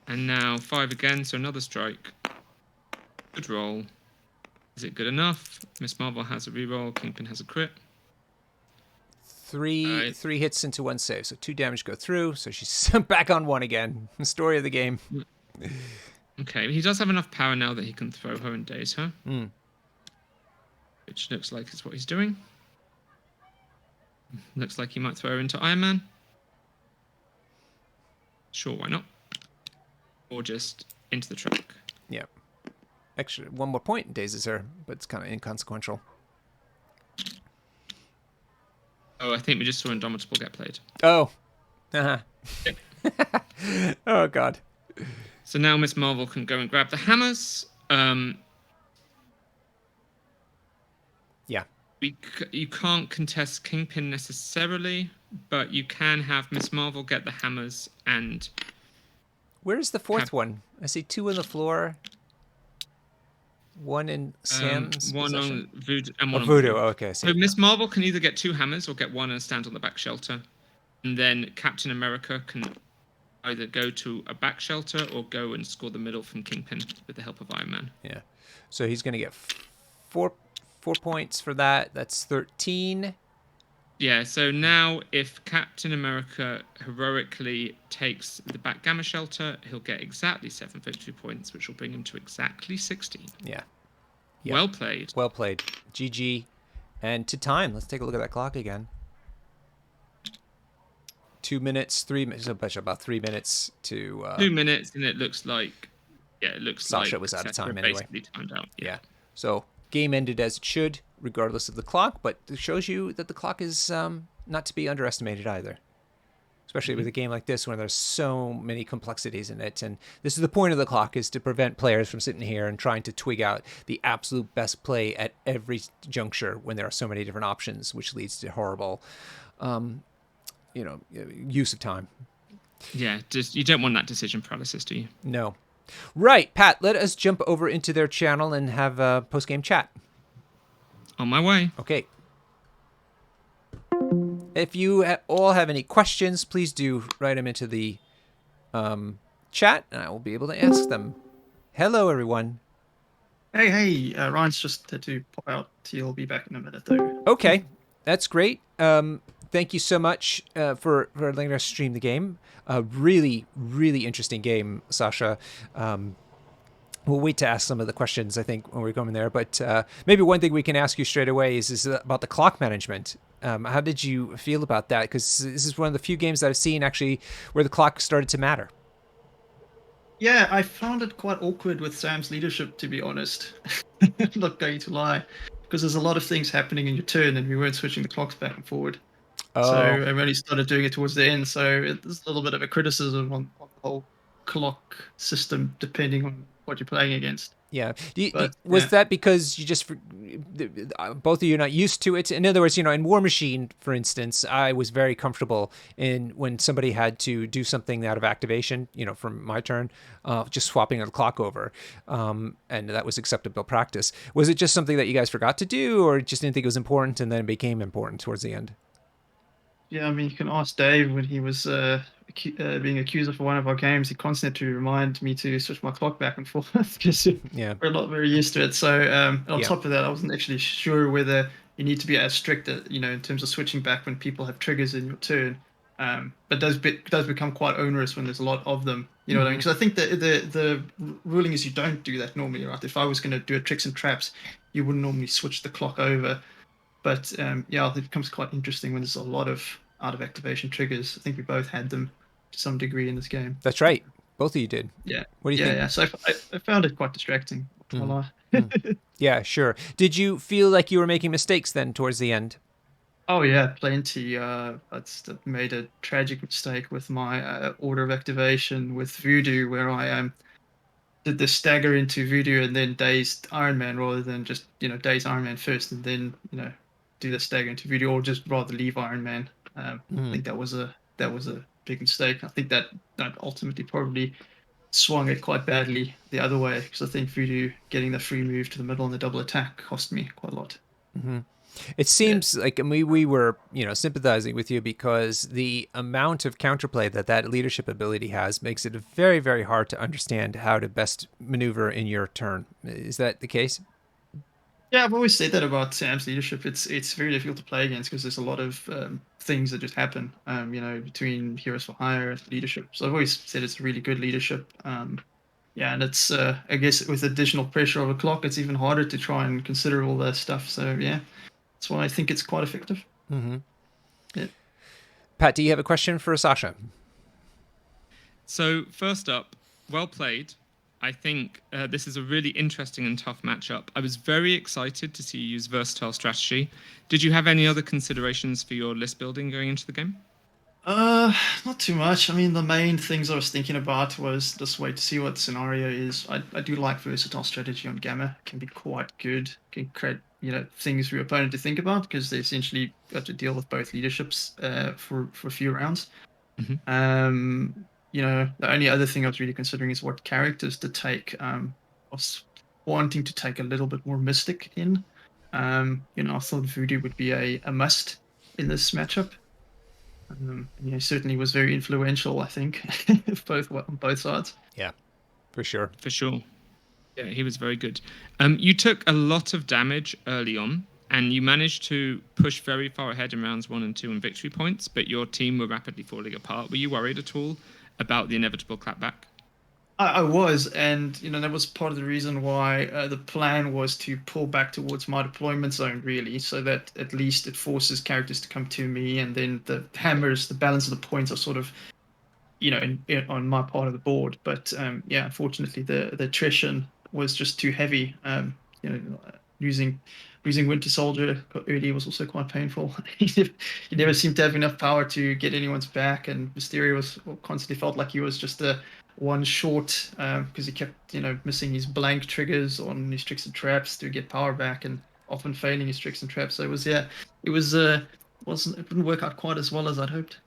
And now 5 again, so another strike. Good roll. Is it good enough? Miss Marvel has a reroll. Kingpin has a crit. 3 hits into 1 save, so 2 damage go through. So she's back on 1 again. The story of the game. Okay, he does have enough power now that he can throw her and daze her. Mm. Which looks like is what he's doing. Looks like he might throw her into Iron Man. Sure, why not? Or just into the truck. Yeah. Extra 1 more point dazes her, but it's kind of inconsequential. Oh, I think we just saw Indomitable get played. Oh. Uh-huh. Oh, God. So now Miss Marvel can go and grab the hammers. Yeah. You can't contest Kingpin necessarily, but you can have Miss Marvel get the hammers and... Where's the 4th one? I see 2 on the floor. 1 in Sam's one possession. on Voodoo and one on Voodoo. Voodoo. Oh, okay, I see. So Miss Marvel can either get 2 hammers or get 1 and stand on the back shelter. And then Captain America can either go to a back shelter or go and score the middle from Kingpin with the help of Iron Man. Yeah. So he's going to get 4 points for that. That's 13. Yeah, so now if Captain America heroically takes the backgammon shelter, he'll get exactly 7 victory points, which will bring him to exactly 16. Yeah. Well played. Well played. GG. And to time. Let's take a look at that clock again. 2 minutes, 3 minutes. About 3 minutes to... 2 minutes, and it looks like... Sasha was out of time anyway. Basically timed out. Yeah. So game ended as it should, regardless of the clock, but it shows you that the clock is not to be underestimated either. Especially with a game like this when there's so many complexities in it. And this is the point of the clock, is to prevent players from sitting here and trying to twig out the absolute best play at every juncture when there are so many different options, which leads to horrible, use of time. Yeah, just you don't want that decision paralysis, do you? No. Right, Pat, let us jump over into their channel and have a post-game chat. On my way. Okay. If you all have any questions, please do write them into the chat, and I will be able to ask them. Hello, everyone. Hey, Ryan's just had to pop out. He'll be back in a minute, though. Okay, that's great. Thank you so much for letting us stream the game. Really, really interesting game, Sasha. We'll wait to ask some of the questions, I think, when we're going there. But maybe one thing we can ask you straight away is about the clock management. How did you feel about that? Because this is one of the few games that I've seen actually where the clock started to matter. Yeah, I found it quite awkward with Sam's leadership, to be honest. Not going to lie, because there's a lot of things happening in your turn, and we weren't switching the clocks back and forward. So Oh, I only started doing it towards the end. So there's a little bit of a criticism on the whole clock system, depending on what you're playing against. yeah. But Was yeah, that because you just both of you are not used to it? In other words, in War Machine, for instance, I was very comfortable in when somebody had to do something out of activation, from my turn, just swapping the clock over, and that was acceptable practice. Was it just something that you guys forgot to do, or just didn't think it was important, and then it became important towards the end? yeah. I mean, you can ask Dave when he was being accused for one of our games. He constantly remind me to switch my clock back and forth because Yeah, we're not very used to it. So on yeah. top of that, I wasn't actually sure whether you need to be as strict, in terms of switching back when people have triggers in your turn. But does become quite onerous when there's a lot of them. You know what I mean? Hmm. Because I think the ruling is you don't do that normally, right? If I was going to do a tricks and traps, you wouldn't normally switch the clock over. But yeah, it becomes quite interesting when there's a lot of out of activation triggers. I think we both had them to some degree in this game. That's right. Both of you did. Yeah, What do you yeah, think? yeah. So I found it quite distracting. Not Hmm. gonna Hmm. lie. Yeah, sure. Did you feel like you were making mistakes then towards the end? Oh yeah, plenty. That made a tragic mistake with my order of activation with Voodoo, where I did the stagger into Voodoo and then dazed Iron Man rather than just daze Iron Man first and then do the stagger into Voodoo, or just rather leave Iron Man. I Hmm. think that was a big mistake. I think that ultimately probably swung it quite badly the other way because I think Voodoo getting the free move to the middle and the double attack cost me quite a lot. It Yeah. seems like we were, sympathizing with you because the amount of counterplay that leadership ability has makes it very, very hard to understand how to best maneuver in your turn. Is that the case? Yeah, I've always said that about Sam's leadership. It's very difficult to play against because there's a lot of things that just happen. Between Heroes for Hire and leadership. So I've always said it's really good leadership. Yeah, and it's I guess with additional pressure of a clock, it's even harder to try and consider all that stuff. So yeah, that's why I think it's quite effective. Hmm. Yeah. Pat, do you have a question for Sasha? So first up, well played. I think this is a really interesting and tough matchup. I was very excited to see you use versatile strategy. Did you have any other considerations for your list building going into the game? Uh, Not too much. I mean, the main things I was thinking about was just wait to see what the scenario is. I do like versatile strategy on Gamma. It can be quite good. Can create, things for your opponent to think about because they essentially got to deal with both leaderships for a few rounds. Hmm. The only other thing I was really considering is what characters to take. I was wanting to take a little bit more Mystic in. I thought Voodoo would be a must in this matchup. Certainly was very influential, I think, on both sides. Yeah, for sure. For sure. Yeah, he was very good. You took a lot of damage early on, and you managed to push very far ahead in rounds 1 and 2 in victory points, but your team were rapidly falling apart. Were you worried at all about the inevitable clapback? I was, and that was part of the reason why the plan was to pull back towards my deployment zone, really, so that at least it forces characters to come to me, and then the hammers, the balance of the points are sort of on my part of the board. But yeah, unfortunately, the attrition was just too heavy. You know, losing Winter Soldier early was also quite painful. He never seemed to have enough power to get anyone's back, and Mysterio was constantly felt like he was just a one short because he kept missing his blank triggers on his tricks and traps to get power back, and often failing his tricks and traps. So it was it was wasn't it didn't work out quite as well as I'd hoped.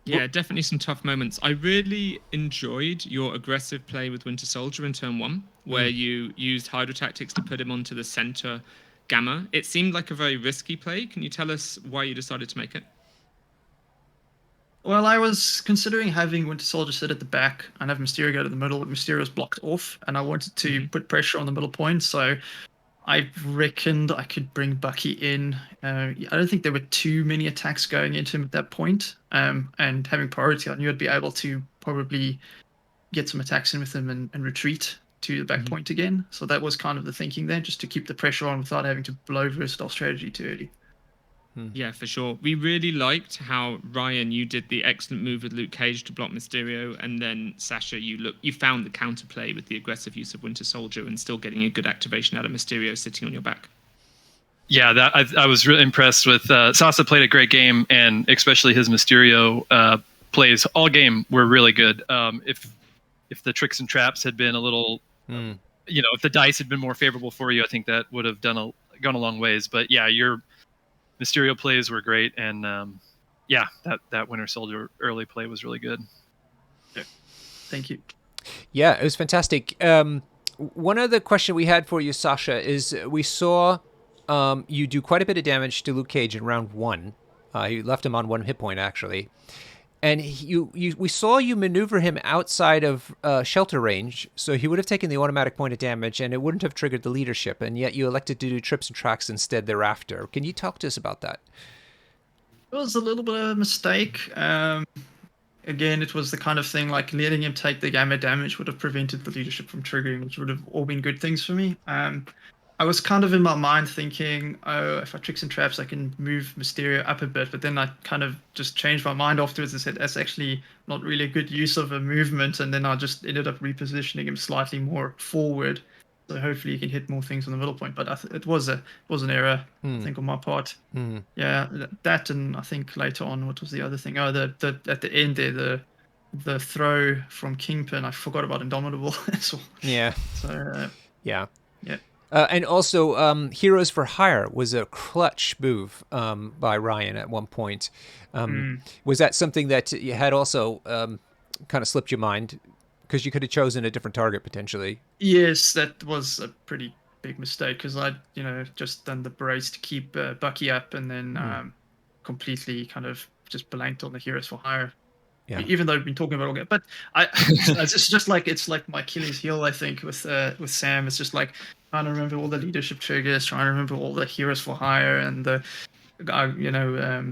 Yeah, definitely some tough moments. I really enjoyed your aggressive play with Winter Soldier in turn 1, where Mm. you used Hydro Tactics to put him onto the center Gamma. It seemed like a very risky play. Can you tell us why you decided to make it? Well, I was considering having Winter Soldier sit at the back and have Mysterio go to the middle, but Mysterio was blocked off, and I wanted to Hmm. put pressure on the middle point. So I reckoned I could bring Bucky in. I don't think there were too many attacks going into him at that point. And having priority, I knew I'd be able to probably get some attacks in with him and retreat to the back point again. So that was kind of the thinking there, just to keep the pressure on without having to blow versatile strategy too early. Yeah, for sure. We really liked how Ryan, you did the excellent move with Luke Cage to block Mysterio, and then Sasha, you found the counterplay with the aggressive use of Winter Soldier and still getting a good activation out of Mysterio sitting on your back. Yeah, that I was really impressed with. Sasa played a great game, and especially his Mysterio plays all game were really good. If the tricks and traps had been a little, if the dice had been more favorable for you, I think that would have gone a long ways. But yeah, your Mysterio plays were great, and that Winter Soldier early play was really good. Yeah. Thank you. Yeah, it was fantastic. One other question we had for you, Sasha, is we saw you do quite a bit of damage to Luke Cage in round 1. You left him on 1 hit point, actually. And we saw you maneuver him outside of shelter range, so he would have taken the automatic point of damage, and it wouldn't have triggered the leadership, and yet you elected to do trips and tracks instead thereafter. Can you talk to us about that? It was a little bit of a mistake. Again, it was the kind of thing like letting him take the gamma damage would have prevented the leadership from triggering, which would have all been good things for me. I was kind of in my mind thinking, oh, if I tricks and traps, I can move Mysterio up a bit. But then I kind of just changed my mind afterwards and said, that's actually not really a good use of a movement. And then I just ended up repositioning him slightly more forward. So hopefully he can hit more things on the middle point. But it was an error, I think, on my part. Yeah, that, and I think later on, what was the other thing? Oh, the at the end there, the throw from Kingpin. I forgot about Indomitable. So, yeah. So yeah. Yeah. And also, Heroes for Hire was a clutch move by Ryan at one point. Was that something that you had also kind of slipped your mind? Because you could have chosen a different target potentially. Yes, that was a pretty big mistake because I'd just done the brace to keep Bucky up and then completely kind of just blanked on the Heroes for Hire. Yeah. Even though I've been talking about all that, but it's just like my Achilles heel. I think with Sam, it's just like trying to remember all the leadership triggers, trying to remember all the Heroes for Hire and the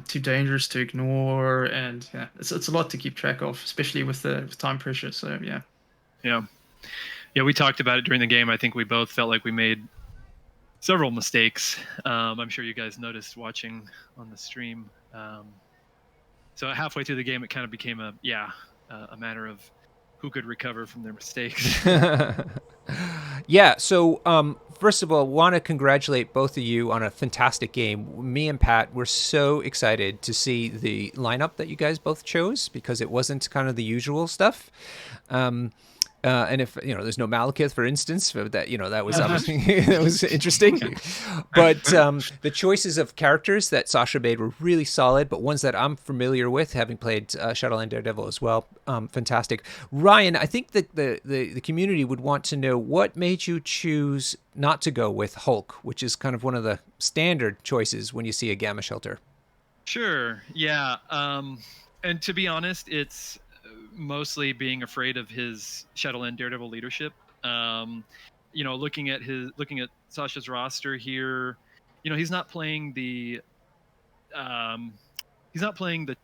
too dangerous to ignore, and yeah, it's a lot to keep track of, especially with time pressure. So yeah, we talked about it during the game. I think we both felt like we made several mistakes. I'm sure you guys noticed watching on the stream. So halfway through the game, it kind of became a matter of who could recover from their mistakes. Yeah. So first of all, want to congratulate both of you on a fantastic game. Me and Pat were so excited to see the lineup that you guys both chose because it wasn't kind of the usual stuff. And if there's no Malekith, for instance, that that was obviously that was interesting. But the choices of characters that Sasha made were really solid, but ones that I'm familiar with, having played Shadowland Daredevil as well. Fantastic, Ryan. I think that the community would want to know what made you choose not to go with Hulk, which is kind of one of the standard choices when you see a Gamma Shelter. Sure. Yeah. And to be honest, it's mostly being afraid of his Shadowland Daredevil leadership. Looking at Sasha's roster here, he's not playing the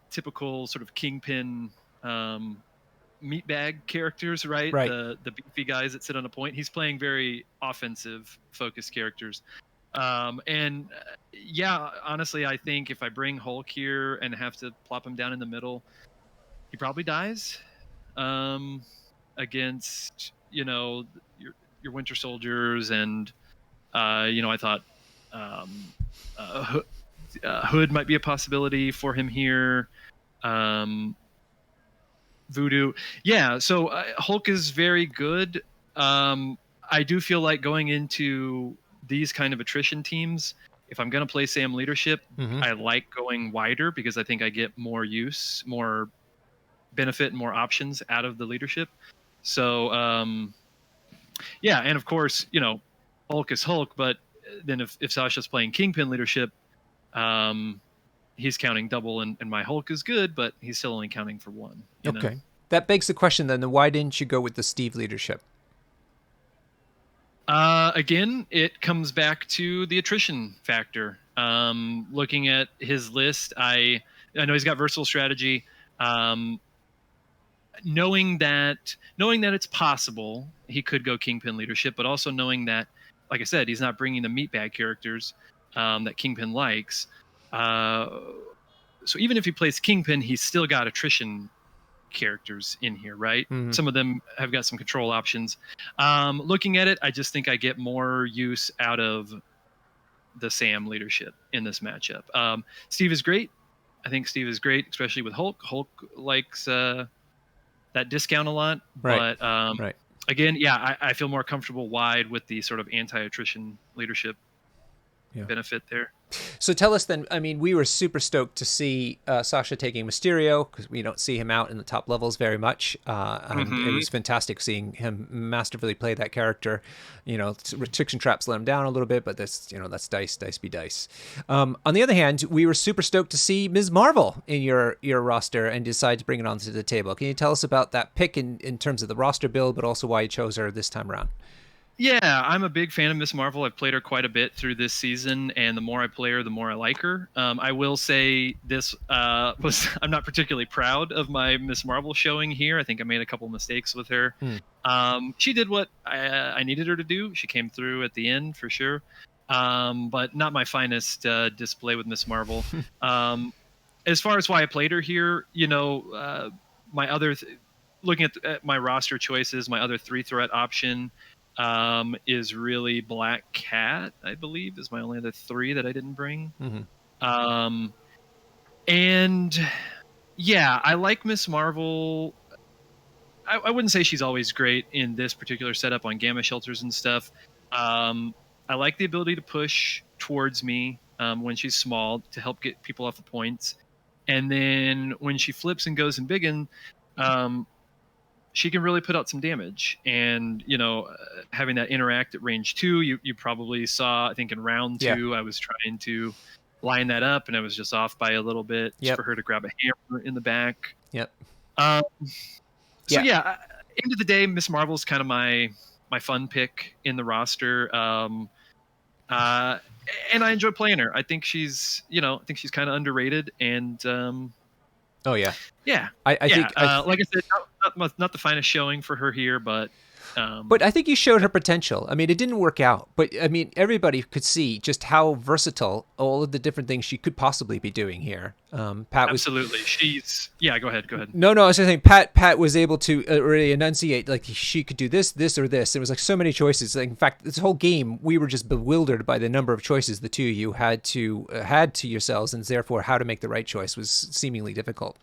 typical sort of Kingpin meatbag characters, right? The beefy guys that sit on a point. He's playing very offensive focused characters. Honestly, I think if I bring Hulk here and have to plop him down in the middle, he probably dies against your Winter Soldiers, and I thought Hood might be a possibility for him here. Voodoo, yeah. So Hulk is very good. I do feel like going into these kind of attrition teams, if I'm going to play Sam leadership, I like going wider because I think I get more use, more benefit, and more options out of the leadership. So and of course Hulk is Hulk, but then if Sasha's playing Kingpin leadership, he's counting double, and my Hulk is good, but he's still only counting for one. Okay. That begs the question then why didn't you go with the Steve leadership? Again, it comes back to the attrition factor. Looking at his list, I know he's got versatile strategy. knowing that it's possible he could go Kingpin leadership, but also knowing that, like I said, he's not bringing the meatbag characters that Kingpin likes. So even if he plays Kingpin, he's still got attrition characters in here, right? Mhm. Some of them have got some control options. Looking at it, I just think I get more use out of the Sam leadership in this matchup. Steve is great. I think Steve is great, especially with Hulk. Hulk likes that discount a lot, Right. but Right. again, yeah, I feel more comfortable wide with the sort of anti-attrition leadership benefit there. So tell us then, I mean, we were super stoked to see Sasha taking Mysterio, because we don't see him out in the top levels very much. And it was fantastic seeing him masterfully play that character. You know, restriction traps let him down a little bit, but that's, you know, that's dice be dice. On the other hand, we were super stoked to see Ms. Marvel in your roster and decide to bring it onto the table. Can you tell us about that pick in terms of the roster build, but also why you chose her this time around? Yeah, I'm a big fan of Miss Marvel. I've played her quite a bit through this season, and the more I play her, the more I like her. I will say this was I'm not particularly proud of my Miss Marvel showing here. I think I made a couple mistakes with her. She did what I needed her to do. She came through at the end for sure, but not my finest display with Miss Marvel. As far as why I played her here, you know, my other looking at my roster choices, my other 3-threat option is really Black Cat, I believe, is my only other 3 that I didn't bring. And yeah, I like Miss Marvel. I wouldn't say she's always great in this particular setup on gamma shelters and stuff. I like the ability to push towards me when she's small to help get people off the points. And then when she flips and goes in biggin, she can really put out some damage. And, you know, having that interact at range 2, you probably saw, I think in round 2, I was trying to line that up and I was just off by a little bit for her to grab a hammer in the back. So yeah, end of the day, Miss Marvel's kind of my fun pick in the roster. And I enjoy playing her. I think she's kind of underrated. And I think, like I said, not the finest showing for her here, but I think you showed her potential. I mean, it didn't work out, but I mean, everybody could see just how versatile all of the different things she could possibly be doing here. Pat was absolutely. She's go ahead. No, I was just saying Pat was able to really enunciate like she could do this, or this. It was like so many choices. Like, in fact, this whole game we were just bewildered by the number of choices the two of you had to yourselves, and therefore how to make the right choice was seemingly difficult.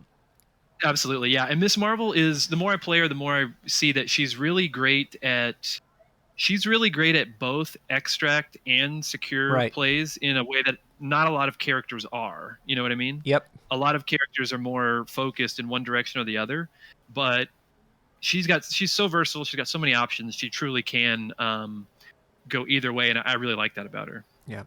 Absolutely, yeah. And Miss Marvel is, the more I play her, the more I see that she's really great at both extract and secure plays in a way that not a lot of characters are. You know what I mean? Yep. A lot of characters are more focused in one direction or the other, but she's so versatile. She's got so many options. She truly can go either way, and I really like that about her. Yeah.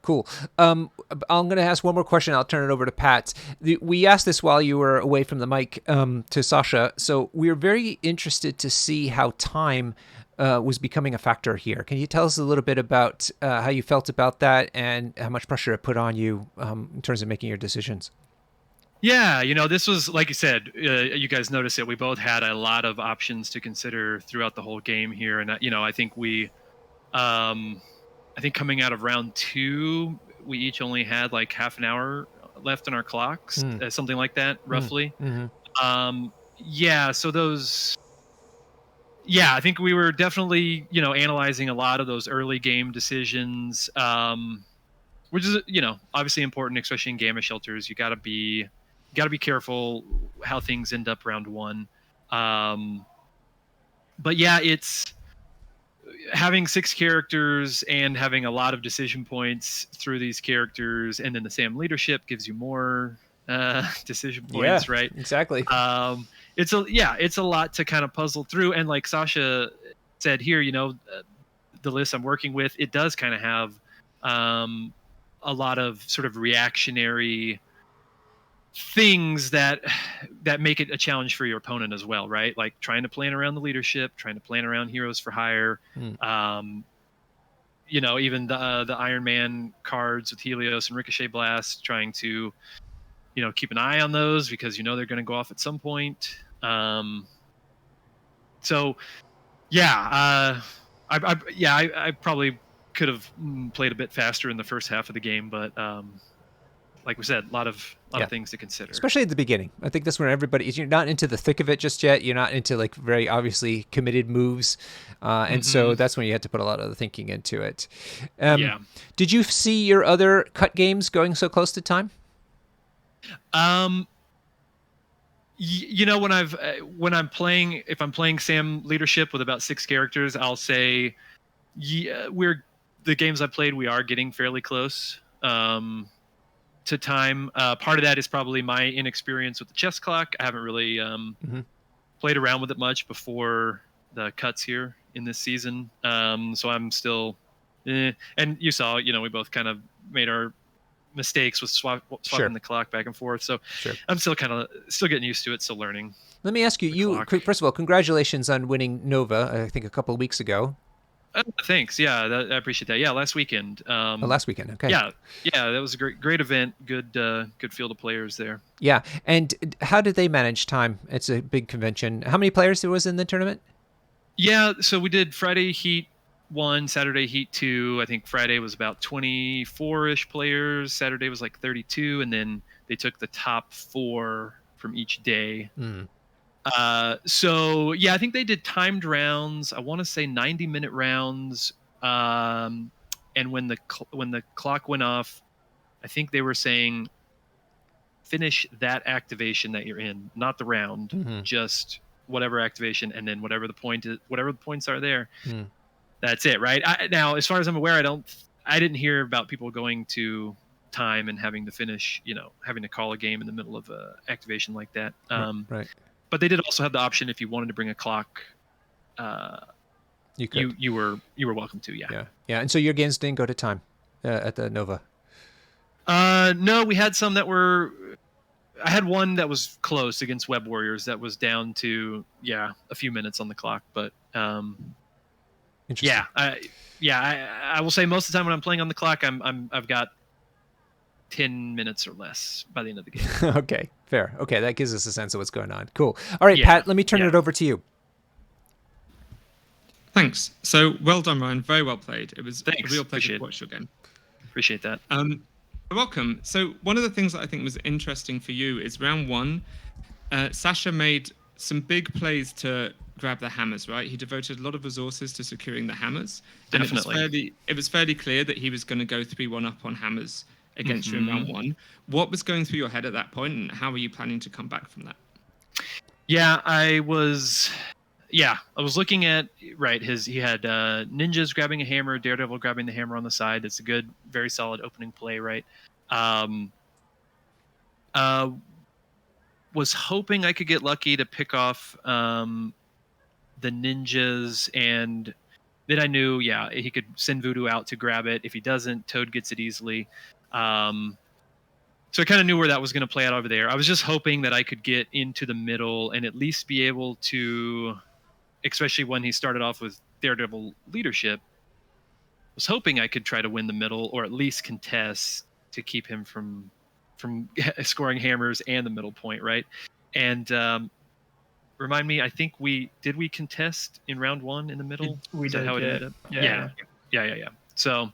Cool. I'm going to ask one more question. I'll turn it over to Pat. We asked this while you were away from the mic to Sasha. So we're very interested to see how time was becoming a factor here. Can you tell us a little bit about how you felt about that and how much pressure it put on you in terms of making your decisions? Yeah, you know, this was, like you said, you guys noticed it. We both had a lot of options to consider throughout the whole game here. And, you know, I think I think coming out of round 2, we each only had like half an hour left on our clocks, something like that, roughly. I think we were definitely, you know, analyzing a lot of those early game decisions, which is, you know, obviously important, especially in gamma shelters. You got to be careful how things end up round 1. But yeah, it's having 6 characters and having a lot of decision points through these characters, and then the Sam leadership gives you more decision points, right? Exactly. It's a lot to kind of puzzle through, and like Sasha said here, you know, the list I'm working with, it does kind of have a lot of sort of reactionary things that make it a challenge for your opponent as well, right? Like trying to plan around the leadership, trying to plan around heroes for hire. You know, even the Iron Man cards with Helios and Ricochet Blast, trying to, you know, keep an eye on those because you know they're going to go off at some point. So yeah, I probably could have played a bit faster in the first half of the game, but like we said, a lot of things to consider. Especially at the beginning. I think that's when you're not into the thick of it just yet. You're not into like very obviously committed moves. And so that's when you had to put a lot of the thinking into it. Yeah. Did you see your other cut games going so close to time? You know, when I'm playing, if I'm playing Sam leadership with about 6 characters, I'll say, yeah, the games I played, we are getting fairly close to time. Part of that is probably my inexperience with the chess clock. I haven't really played around with it much before the cuts here in this season. So I'm still, and you saw, you know, we both kind of made our mistakes with swapping the clock back and forth. So I'm still getting used to it, still learning. Let me ask you, first of all, congratulations on winning Nova, I think a couple of weeks ago. Thanks. Yeah, I appreciate that. Yeah, last weekend. Last weekend. Okay. Yeah, that was a great event. Good field of players there. Yeah, and how did they manage time? It's a big convention. How many players there was in the tournament? Yeah, so we did Friday Heat 1, Saturday Heat 2. I think Friday was about 24-ish players. Saturday was like 32, and then they took the top 4 from each day. So yeah, I think they did timed rounds. I want to say 90-minute rounds. And when the clock went off, I think they were saying finish that activation that you're in, not the round, just whatever activation, and then whatever the points are there. That's it, right? Now, as far as I'm aware, I didn't hear about people going to time and having to finish, you know, having to call a game in the middle of a activation like that. Right. But they did also have the option if you wanted to bring a clock. You could. You were welcome to. Yeah. And so your games didn't go to time at the Nova. No, we had some that were. I had one that was close against Web Warriors that was down to a few minutes on the clock, but interesting. I will say most of the time when I'm playing on the clock, I've got 10 minutes or less by the end of the game. Okay, fair. Okay, that gives us a sense of what's going on. Cool. All right, Pat, let me turn it over to you. Thanks. So well done, Ryan. Very well played. It was a real pleasure to watch your game. Appreciate that. You're welcome. So one of the things that I think was interesting for you is round 1, Sasha made some big plays to grab the hammers, right? He devoted a lot of resources to securing the hammers. Definitely. And it was fairly clear that he was going to go 3-1 up on hammers against you in round 1. What was going through your head at that point, and how were you planning to come back from that? Yeah, I was looking at he had ninjas grabbing a hammer, Daredevil grabbing the hammer on the side. It's a good, very solid opening play, right? Was hoping I could get lucky to pick off the ninjas, and then I knew he could send Voodoo out to grab it. If he doesn't, Toad gets it easily. So I kind of knew where that was going to play out over there. I was just hoping that I could get into the middle and at least be able to, especially when he started off with Daredevil leadership, was hoping I could try to win the middle or at least contest to keep him from scoring hammers and the middle point, right? And remind me, I think we contest in round 1 in the middle? We Is that did, how it ended up? Yeah. So,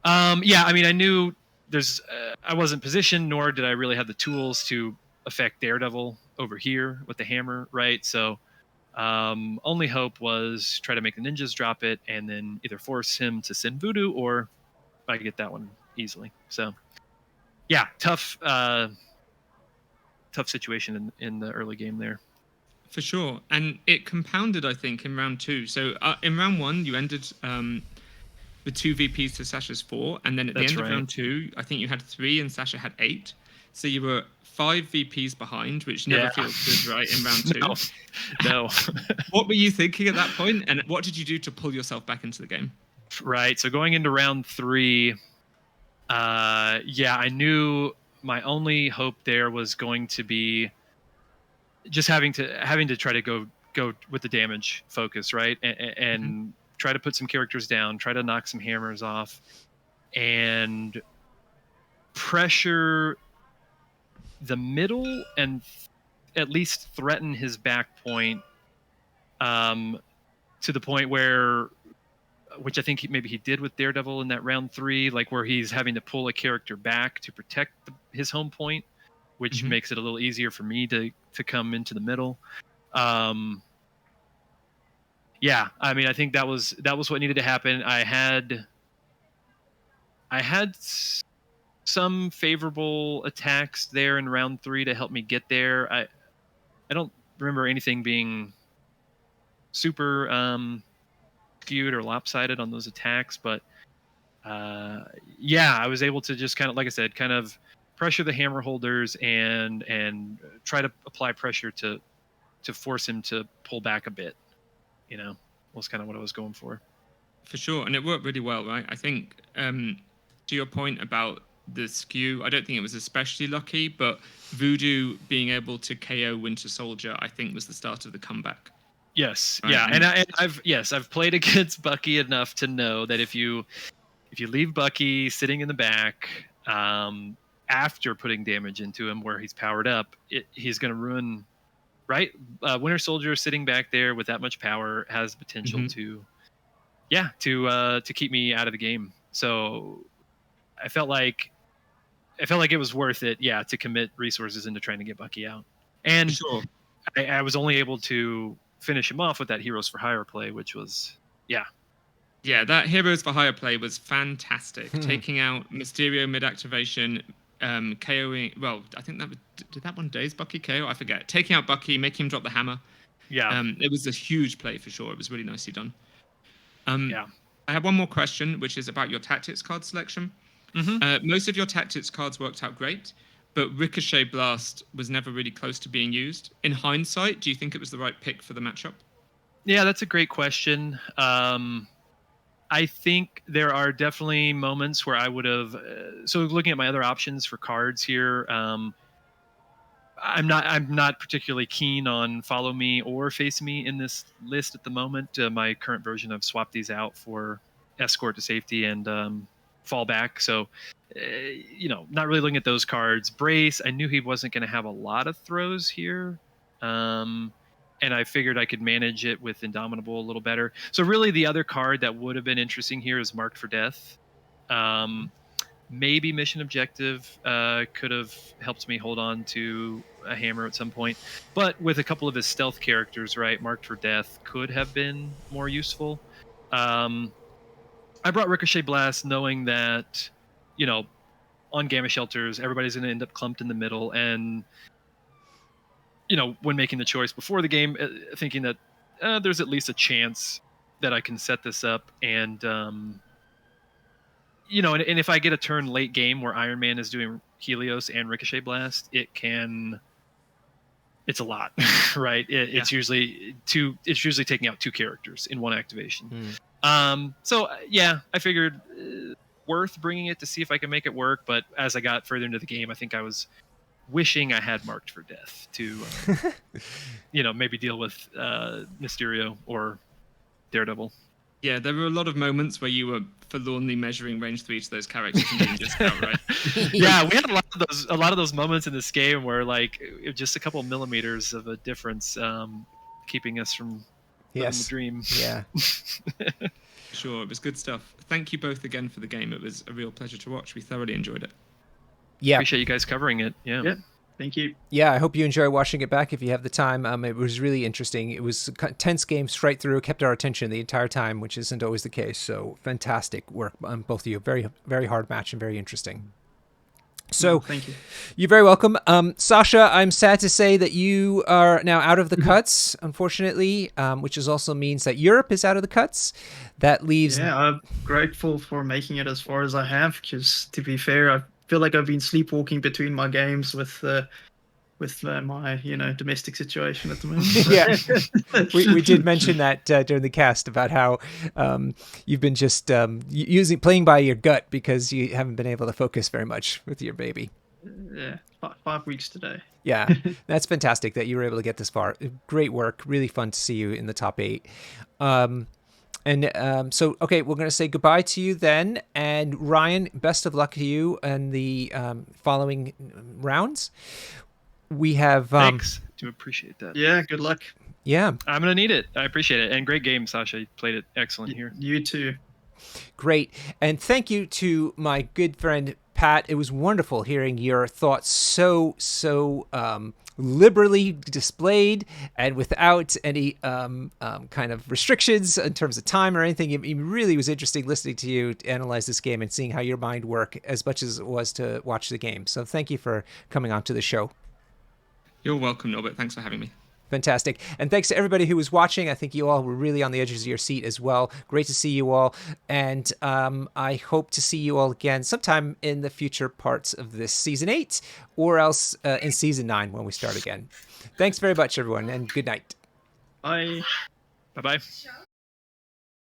I mean, I knew I wasn't positioned, nor did I really have the tools to affect Daredevil over here with the hammer, right? So, only hope was try to make the ninjas drop it and then either force him to send Voodoo or I get that one easily. So, yeah, tough situation in the early game there. For sure. And it compounded, I think, in round 2. So in round 1, you ended with 2 VPs to Sasha's 4. And then at the end of round 2, I think you had 3 and Sasha had 8. So you were 5 VPs behind, which never feels good, right, in round 2. No. What were you thinking at that point? And what did you do to pull yourself back into the game? Right. So going into round 3, I knew my only hope there was going to be just having to try to go with the damage focus, right? And try to put some characters down, try to knock some hammers off, and pressure the middle and at least threaten his back point, to the point where, which I think maybe he did with Daredevil in that round 3, like where he's having to pull a character back to protect his home point, which makes it a little easier for me to come into the middle. Yeah, I mean, I think that was what needed to happen. I had some favorable attacks there in round 3 to help me get there. I don't remember anything being super skewed or lopsided on those attacks, but yeah, I was able to just kind of, like I said, kind of pressure the hammer holders and try to apply pressure to force him to pull back a bit. Was kind of what I was going for. For sure, and it worked really well, right? I think to your point about the skew, I don't think it was especially lucky, but Voodoo being able to KO Winter Soldier, I think, was the start of the comeback. Yes, right? Yeah, and I've played against Bucky enough to know that if you leave Bucky sitting in the back after putting damage into him where he's powered up, he's going to ruin. Right, Winter Soldier sitting back there with that much power has potential to keep me out of the game. So I felt like it was worth it, to commit resources into trying to get Bucky out. And sure. I was only able to finish him off with that Heroes for Hire play, which was that Heroes for Hire play was fantastic. Taking out Mysterio mid-activation, KOing. Well, I think did that one daze Bucky KO? I forget. Taking out Bucky, making him drop the hammer. Yeah. It was a huge play for sure. It was really nicely done. I have one more question, which is about your tactics card selection. Most of your tactics cards worked out great, but Ricochet Blast was never really close to being used. In hindsight, do you think it was the right pick for the matchup? Yeah, that's a great question. I think there are definitely moments where I would have. So looking at my other options for cards here, I'm not particularly keen on Follow Me or Face Me in this list at the moment. My current version, I've swapped these out for Escort to Safety and Fallback. So, not really looking at those cards. Brace, I knew he wasn't going to have a lot of throws here. And I figured I could manage it with Indomitable a little better. So really the other card that would have been interesting here is Marked for Death. Maybe Mission Objective could have helped me hold on to a hammer at some point. But with a couple of his stealth characters, right, Marked for Death could have been more useful. I brought Ricochet Blast knowing that, on Gamma Shelters, everybody's going to end up clumped in the middle. And when making the choice before the game, thinking that there's at least a chance that I can set this up and, and if I get a turn late game where Iron Man is doing Helios and Ricochet Blast, it's a lot, right? It's usually taking out 2 characters in one activation. So I figured worth bringing it to see if I can make it work. But as I got further into the game, I think I was wishing I had Marked for Death to, maybe deal with Mysterio or Daredevil. Yeah, there were a lot of moments where you were forlornly measuring range 3 to those characters and being just outright. Yeah, we had a lot of those moments in this game where just a couple of millimeters of a difference keeping us from living the dream. Yeah. Sure, it was good stuff. Thank you both again for the game. It was a real pleasure to watch. We thoroughly enjoyed it. Yeah. Appreciate you guys covering it. Yeah. Thank you. Yeah, I hope you enjoy watching it back if you have the time. It was really interesting. It was a tense game straight through. It kept our attention the entire time, which isn't always the case. So fantastic work on both of you. Very, very hard match and very interesting. So thank you. You're very welcome. Sasha, I'm sad to say that you are now out of the cuts, unfortunately, which also means that Europe is out of the cuts. That leaves... Yeah, I'm grateful for making it as far as I have, because to be fair, I feel like I've been sleepwalking between my games with my domestic situation at the moment. Yeah, we did mention that during the cast about how you've been just playing by your gut because you haven't been able to focus very much with your baby. Yeah, 5 weeks today. Yeah, that's fantastic that you were able to get this far. Great work. Really fun to see you in the top 8. So, okay, we're going to say goodbye to you then. And Ryan, best of luck to you in the following rounds. we have Thanks. Do appreciate that. Yeah, good luck. Yeah, I'm gonna need it. I appreciate it. And great game, Sasha. You played it excellent here. You too. great. And thank you to my good friend Pat. It was wonderful hearing your thoughts so liberally displayed and without any kind of restrictions in terms of time or anything. It really was interesting listening to you analyze this game and seeing how your mind worked as much as it was to watch the game. So thank you for coming on to the show. You're welcome, Norbert. Thanks for having me. Fantastic. And thanks to everybody who was watching. I think you all were really on the edges of your seat as well. Great to see you all. And I hope to see you all again sometime in the future parts of this season 8 or else in season 9 when we start again. Thanks very much, everyone, and good night. Bye. Bye bye.